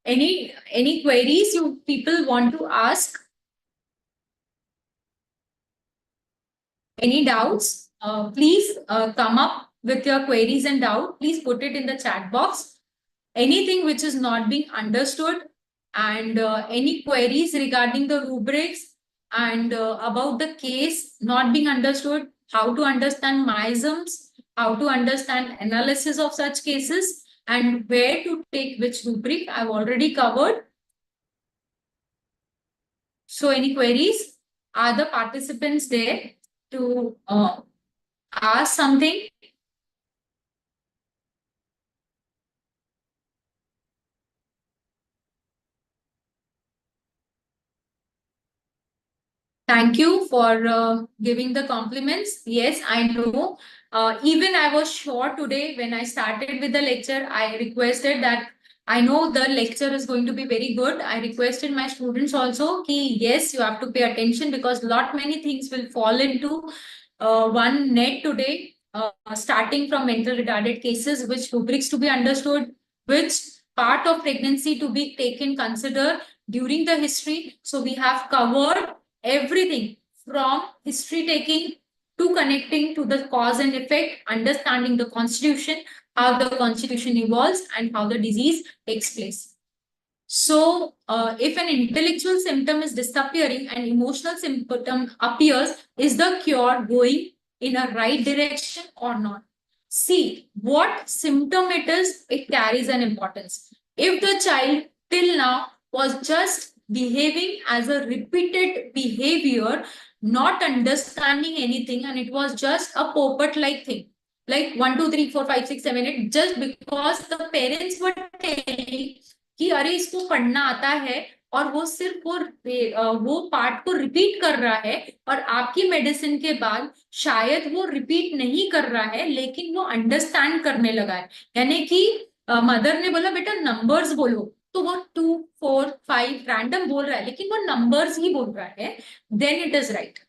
Any queries you people want to ask? Any doubts? Please come up with your queries and doubt. Please put it in the chat box. Anything which is not being understood, and any queries regarding the rubrics and about the case not being understood, how to understand miasms, how to understand analysis of such cases, and where to take which rubric, I've already covered. So any queries? Are the participants there to ask something? Thank you for giving the compliments. Yes, I know. Even I was sure today when I started with the lecture, I requested that I know the lecture is going to be very good. I requested my students also ki yes, you have to pay attention because lot many things will fall into one net today, starting from mental retarded cases, which rubrics to be understood, which part of pregnancy to be taken consider during the history. So we have covered everything from history taking to connecting to the cause and effect, understanding the constitution, how the constitution evolves, and how the disease takes place. So, if an intellectual symptom is disappearing and emotional symptom appears, is the cure going in a right direction or not? See, what symptom it is, it carries an importance. If the child till now was just behaving as a repeated behavior, not understanding anything, and it was just a puppet-like thing, like 1, 2, 3, 4, 5, 6, 7, 8, just because the parents were telling कि अरे इसको पढ़ना आता है और वो सिर्फ वो पार्ट को रिपीट कर रहा है और आपकी मेडिसिन के बाद शायद वो रिपीट नहीं कर रहा है लेकिन वो अंडरस्टैंड करने लगा है यानी कि मदर ने बोला बेटा नंबर्स बोलो तो वो 2, 4, 5 रैंडम बोल रहा है लेकिन वो नंबर्स ही बोल रहा है then it is right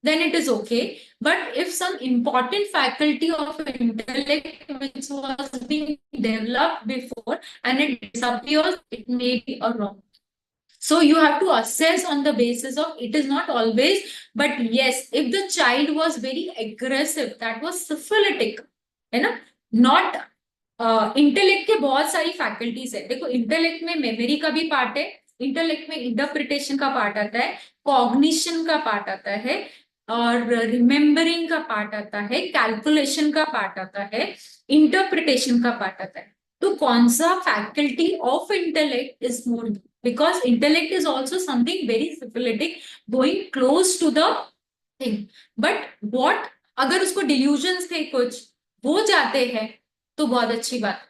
then it is okay. But if some important faculty of intellect which was being developed before and it disappears, it may be a wrong. So you have to assess on the basis of it is not always, but yes, if the child was very aggressive, that was syphilitic, है ना, not intellect के बहुत सारी faculties है देखो intellect में memory का भी पार्ट है इंटेलेक्ट में इंटरप्रिटेशन का पार्ट आता है कॉग्निशन का पार्ट आता है और रिमेम्बरिंग का पार्ट आता है कैलकुलेशन का पार्ट आता है इंटरप्रिटेशन का पार्ट आता है तो कौन सा faculty of intellect is more because intellect is also something very syphilitic going close to the thing but what अगर उसको डिल्यूजन्स थे कुछ वो जाते हैं तो बहुत अच्छी बात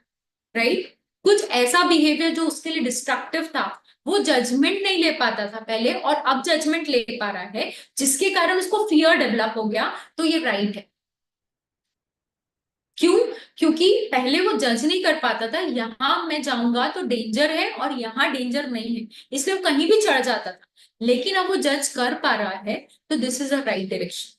राइट कुछ ऐसा बिहेवियर जो उसके लिए डिस्ट्रक्टिव था वो जजमेंट नहीं ले पाता था पहले और अब जजमेंट ले पा रहा है जिसके कारण उसको फियर डेवलप हो गया तो ये राइट है क्यों क्योंकि पहले वो जज नहीं कर पाता था यहां मैं जाऊंगा तो डेंजर है और यहाँ डेंजर नहीं है इसलिए वो कहीं भी चढ़ जाता था लेकिन अब वो जज कर पा रहा है तो this is a right direction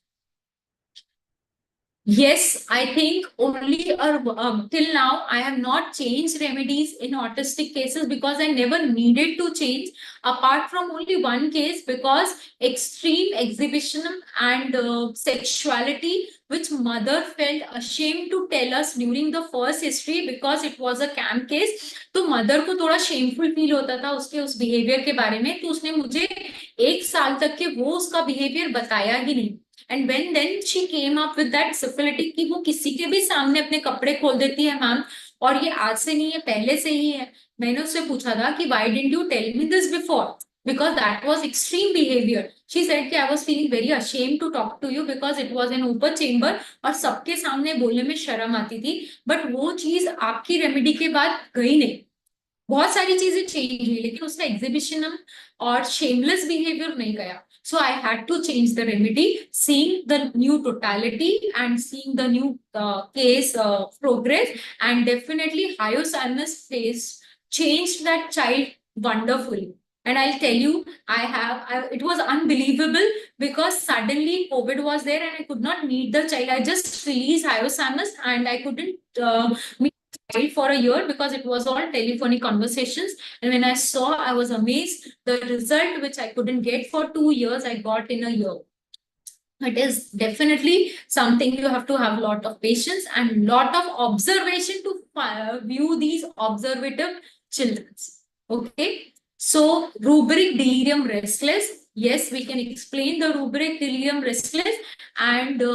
Yes, I think only till now I have not changed remedies in autistic cases because I never needed to change apart from only one case because extreme exhibition and sexuality which mother felt ashamed to tell us during the first history because it was a camp case तो mother को थोड़ा shameful feel होता था उसके उस behavior के बारे में तो उसने मुझे 1 साल तक के वो उसका behavior बताया ही नहीं and when then she came up with that सिफिलिटी कि वो किसी के भी सामने अपने कपड़े खोल देती है मैम और ये आज से नहीं है पहले से ही है मैंने उससे पूछा था कि why didn't you tell me this before because that was extreme behaviour she said कि I was feeling very ashamed to talk to you because it was an open chamber और सबके सामने बोलने में शर्म आती थी बट वो चीज आपकी रेमेडी के बाद गई नहीं बहुत सारी चीजें चेंज हुई लेकिन उसका एग्जिबिशन और शेमलेस बिहेवियर नहीं गया So I had to change the remedy, seeing the new totality and seeing the new case progress, and definitely hyoscyamus phase changed that child wonderfully. And I'll tell you, it was unbelievable because suddenly COVID was there and I could not meet the child. I just released hyoscyamus and I couldn't meet for a year because it was all telephonic conversations and when I saw I was amazed the result which I couldn't get for 2 years I got in a year it is definitely something you have to have a lot of patience and lot of observation to view these observative children okay so rubric delirium restless yes we can explain the rubric delirium restless and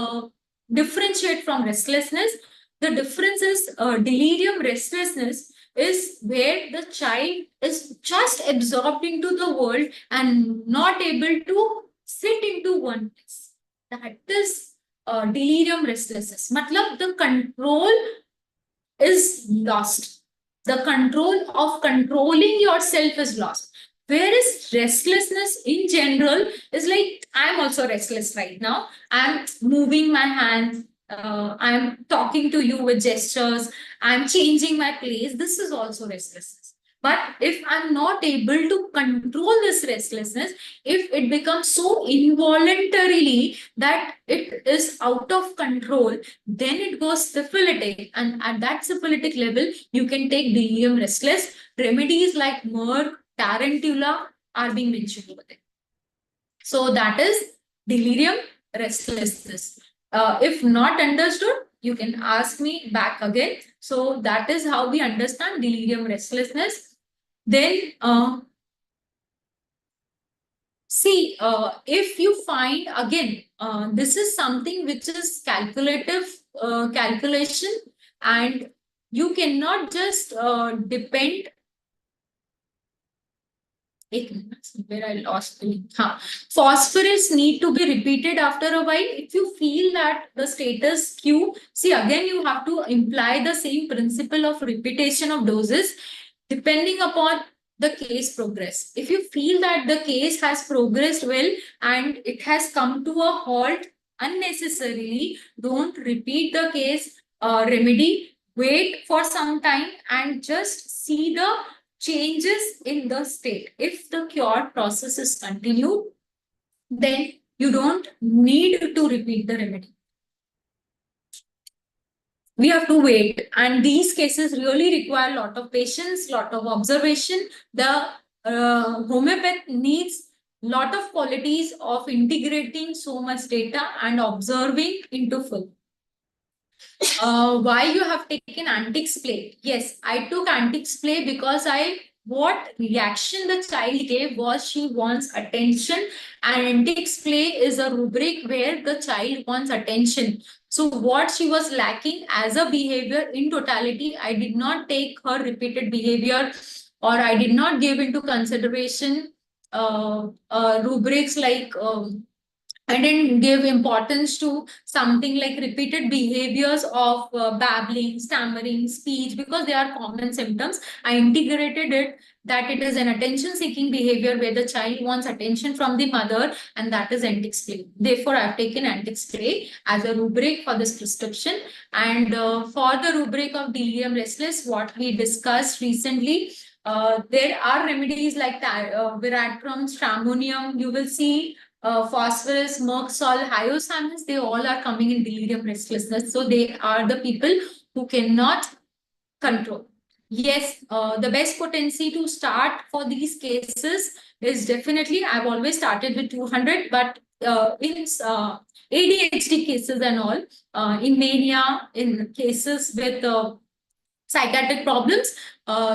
differentiate from restlessness the difference is delirium restlessness is where the child is just absorbed into the world and not able to sit into one place. That is delirium restlessness. Matlab, the control is lost. The control of controlling yourself is lost. Whereas restlessness in general is like, I'm also restless right now. I'm moving my hands. I'm talking to you with gestures. I'm changing my place. This is also restlessness. But if I'm not able to control this restlessness, if it becomes so involuntarily that it is out of control, then it goes syphilitic. And at that syphilitic level, you can take delirium restless. Remedies like myrrh, tarantula are being mentioned over there. So that is delirium restlessness. If not understood, you can ask me back again. So that is how we understand delirium restlessness. Then see, if you find again, this is something which is calculative calculation, and you cannot just depend. Where I lost the link. Phosphorus need to be repeated after a while. If you feel that the status quo, see again you have to imply the same principle of repetition of doses depending upon the case progress. If you feel that the case has progressed well and it has come to a halt unnecessarily, don't repeat the case remedy. Wait for some time and just see the changes in the state. If the cure process is continued, then you don't need to repeat the remedy. We have to wait, and these cases really require a lot of patience, lot of observation. The homeopath needs lot of qualities of integrating so much data and observing into full. Why you have taken antics play? Yes, I took antics play because what reaction the child gave was she wants attention, and antics play is a rubric where the child wants attention. So what she was lacking as a behavior in totality, I did not take her repeated behavior, or I did not give into consideration rubrics like I didn't give importance to something like repeated behaviors of babbling, stammering, speech, because they are common symptoms. I integrated it that it is an attention-seeking behavior where the child wants attention from the mother, and that is antics play. Therefore, I've taken antics play as a rubric for this prescription. And for the rubric of delirium restless, what we discussed recently, there are remedies like viratrum, stramonium. You will see phosphorus, merksol, hyoscyamus, they all are coming in delirium restlessness. So they are the people who cannot control. Yes, the best potency to start for these cases is definitely, I've always started with 200, but in ADHD cases and all, in mania, in cases with psychiatric problems,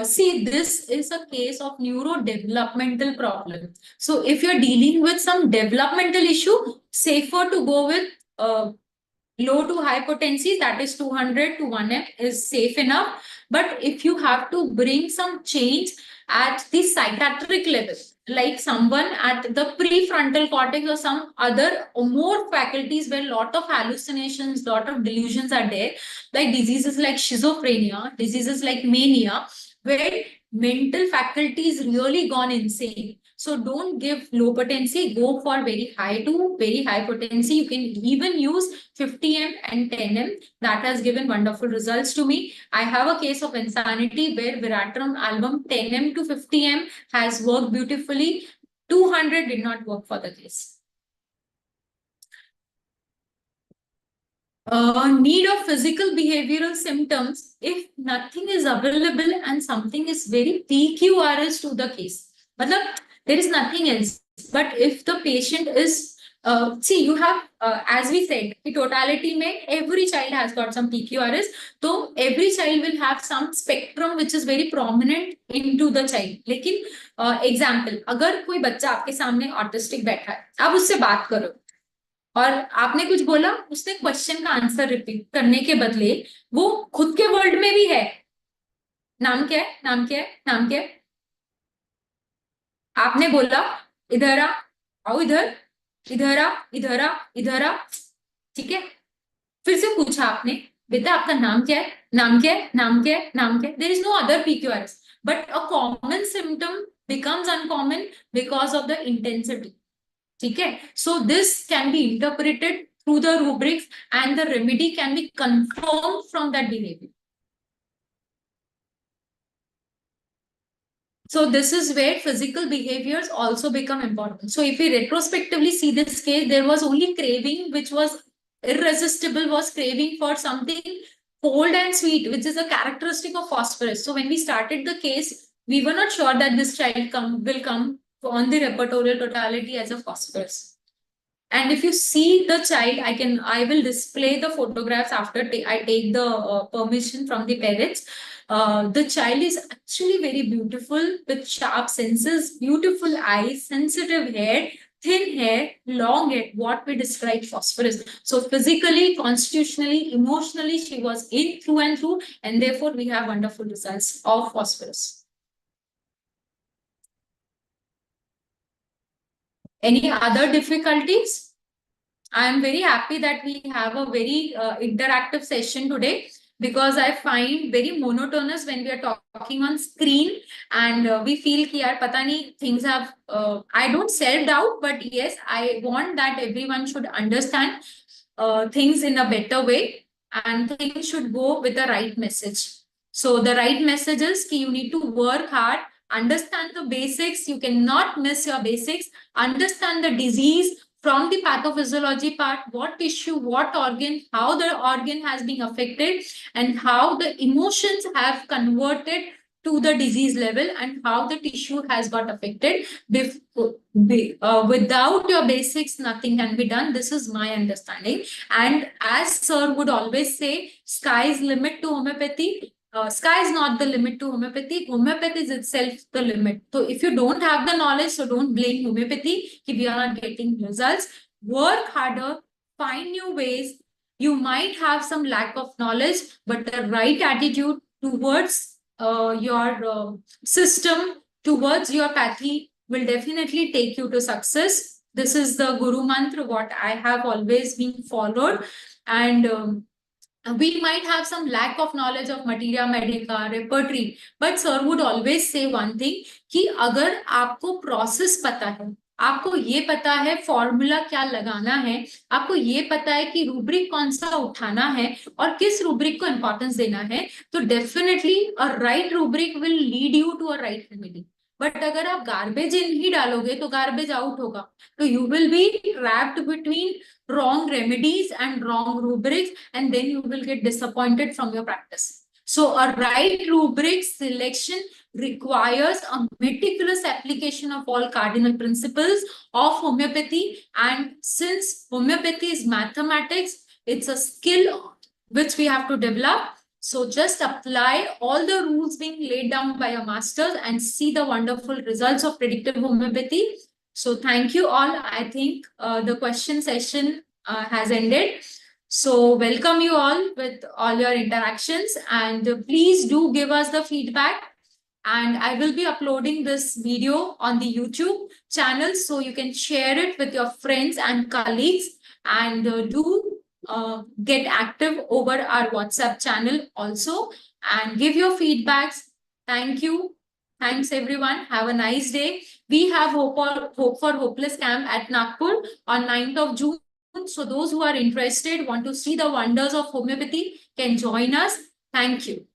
see, this is a case of neurodevelopmental problem. So if you're dealing with some developmental issue, safer to go with low to high potency, that is 200 to 1M is safe enough. But if you have to bring some change at the psychiatric level, like someone at the prefrontal cortex or some other or more faculties where a lot of hallucinations, lot of delusions are there, like diseases like schizophrenia, diseases like mania, where mental faculties really gone insane. So don't give low potency, go for very high to very high potency. You can even use 50M and 10M. That has given wonderful results to me. I have a case of insanity where Viratrum album 10M to 50M has worked beautifully. 200 did not work for the case. Need of physical behavioral symptoms, if nothing is available and something is very PQRS to the case. Matlab, there is nothing else. But if the patient is, see, you have, as we said, in totality, mein, every child has got some PQRS. So every child will have some spectrum which is very prominent into the child. लेकिन example, अगर कोई बच्चा आपके सामने autistic बैठा है, आप उससे बात करो और आपने कुछ बोला, उसने क्वेश्चन का आंसर रिपीट करने के बदले वो खुद के वर्ड में भी है, नाम क्या है? नाम क्या है? नाम क्या है? आपने बोला इधर आ, आओ इधर, इधर आ, इधर आ, इधर आ। ठीक है, फिर से पूछा आपने, बेटा आपका नाम क्या है? नाम क्या है? नाम क्या है? नाम क्या है? There is no other PQRS, but a common symptom becomes uncommon because of the intensity. ठीक है, so this can be interpreted through the rubrics and the remedy can be confirmed from that behavior. So this is where physical behaviors also become important. So if we retrospectively see this case, there was only craving, which was irresistible, was craving for something cold and sweet, which is a characteristic of phosphorus. So when we started the case, we were not sure that this child will come on the repertorial totality as a phosphorus. And if you see the child, I will display the photographs after I take the permission from the parents. The child is actually very beautiful with sharp senses, beautiful eyes, sensitive hair, thin hair, long hair, what we describe phosphorus. So physically, constitutionally, emotionally, she was in through and through, and therefore we have wonderful results of phosphorus. Any other difficulties? I am very happy that we have a very interactive session today, because I find very monotonous when we are talking on screen and we feel कि यार पता नहीं things have I don't self-doubt, but yes, I want that everyone should understand things in a better way and things should go with the right message. So the right message is कि you need to work hard, understand the basics, you cannot miss your basics, understand the disease, from the pathophysiology part, what tissue, what organ, how the organ has been affected, and how the emotions have converted to the disease level, and how the tissue has got affected. Without your basics, nothing can be done. This is my understanding. And as Sir would always say, sky is limit to homeopathy. Sky is not the limit to homeopathy. Homeopathy is itself the limit. So if you don't have the knowledge, so don't blame homeopathy if you are not getting results. Work harder, find new ways. You might have some lack of knowledge, but the right attitude towards your system, towards your pathy will definitely take you to success. This is the Guru Mantra, what I have always been followed. And we might have some lack of knowledge of materia medica, repertory, but sir would always say one thing कि अगर आपको process पता है, आपको ये पता है formula क्या लगाना है, आपको ये पता है कि रूब्रिक कौन सा उठाना है और किस रूब्रिक को इंपॉर्टेंस देना है, तो definitely a right rubric will lead you to a right remedy. But अगर आप गार्बेज इन ही डालोगे तो गार्बेज आउट होगा, तो you will be trapped between wrong remedies and wrong rubrics, and then you will get disappointed from your practice. So a right rubric selection requires a meticulous application of all cardinal principles of homeopathy. And since homeopathy is mathematics, it's a skill which we have to develop. So just apply all the rules being laid down by your masters and see the wonderful results of predictive homeopathy. So thank you all. I think the question session has ended. So welcome you all with all your interactions, and please do give us the feedback. And I will be uploading this video on the YouTube channel, so you can share it with your friends and colleagues, and do get active over our WhatsApp channel also, and give your feedbacks. Thank you. Thanks everyone. Have a nice day. We have Hope for Hopeless Camp at Nagpur on 9th of June. So those who are interested, want to see the wonders of homeopathy, can join us. Thank you.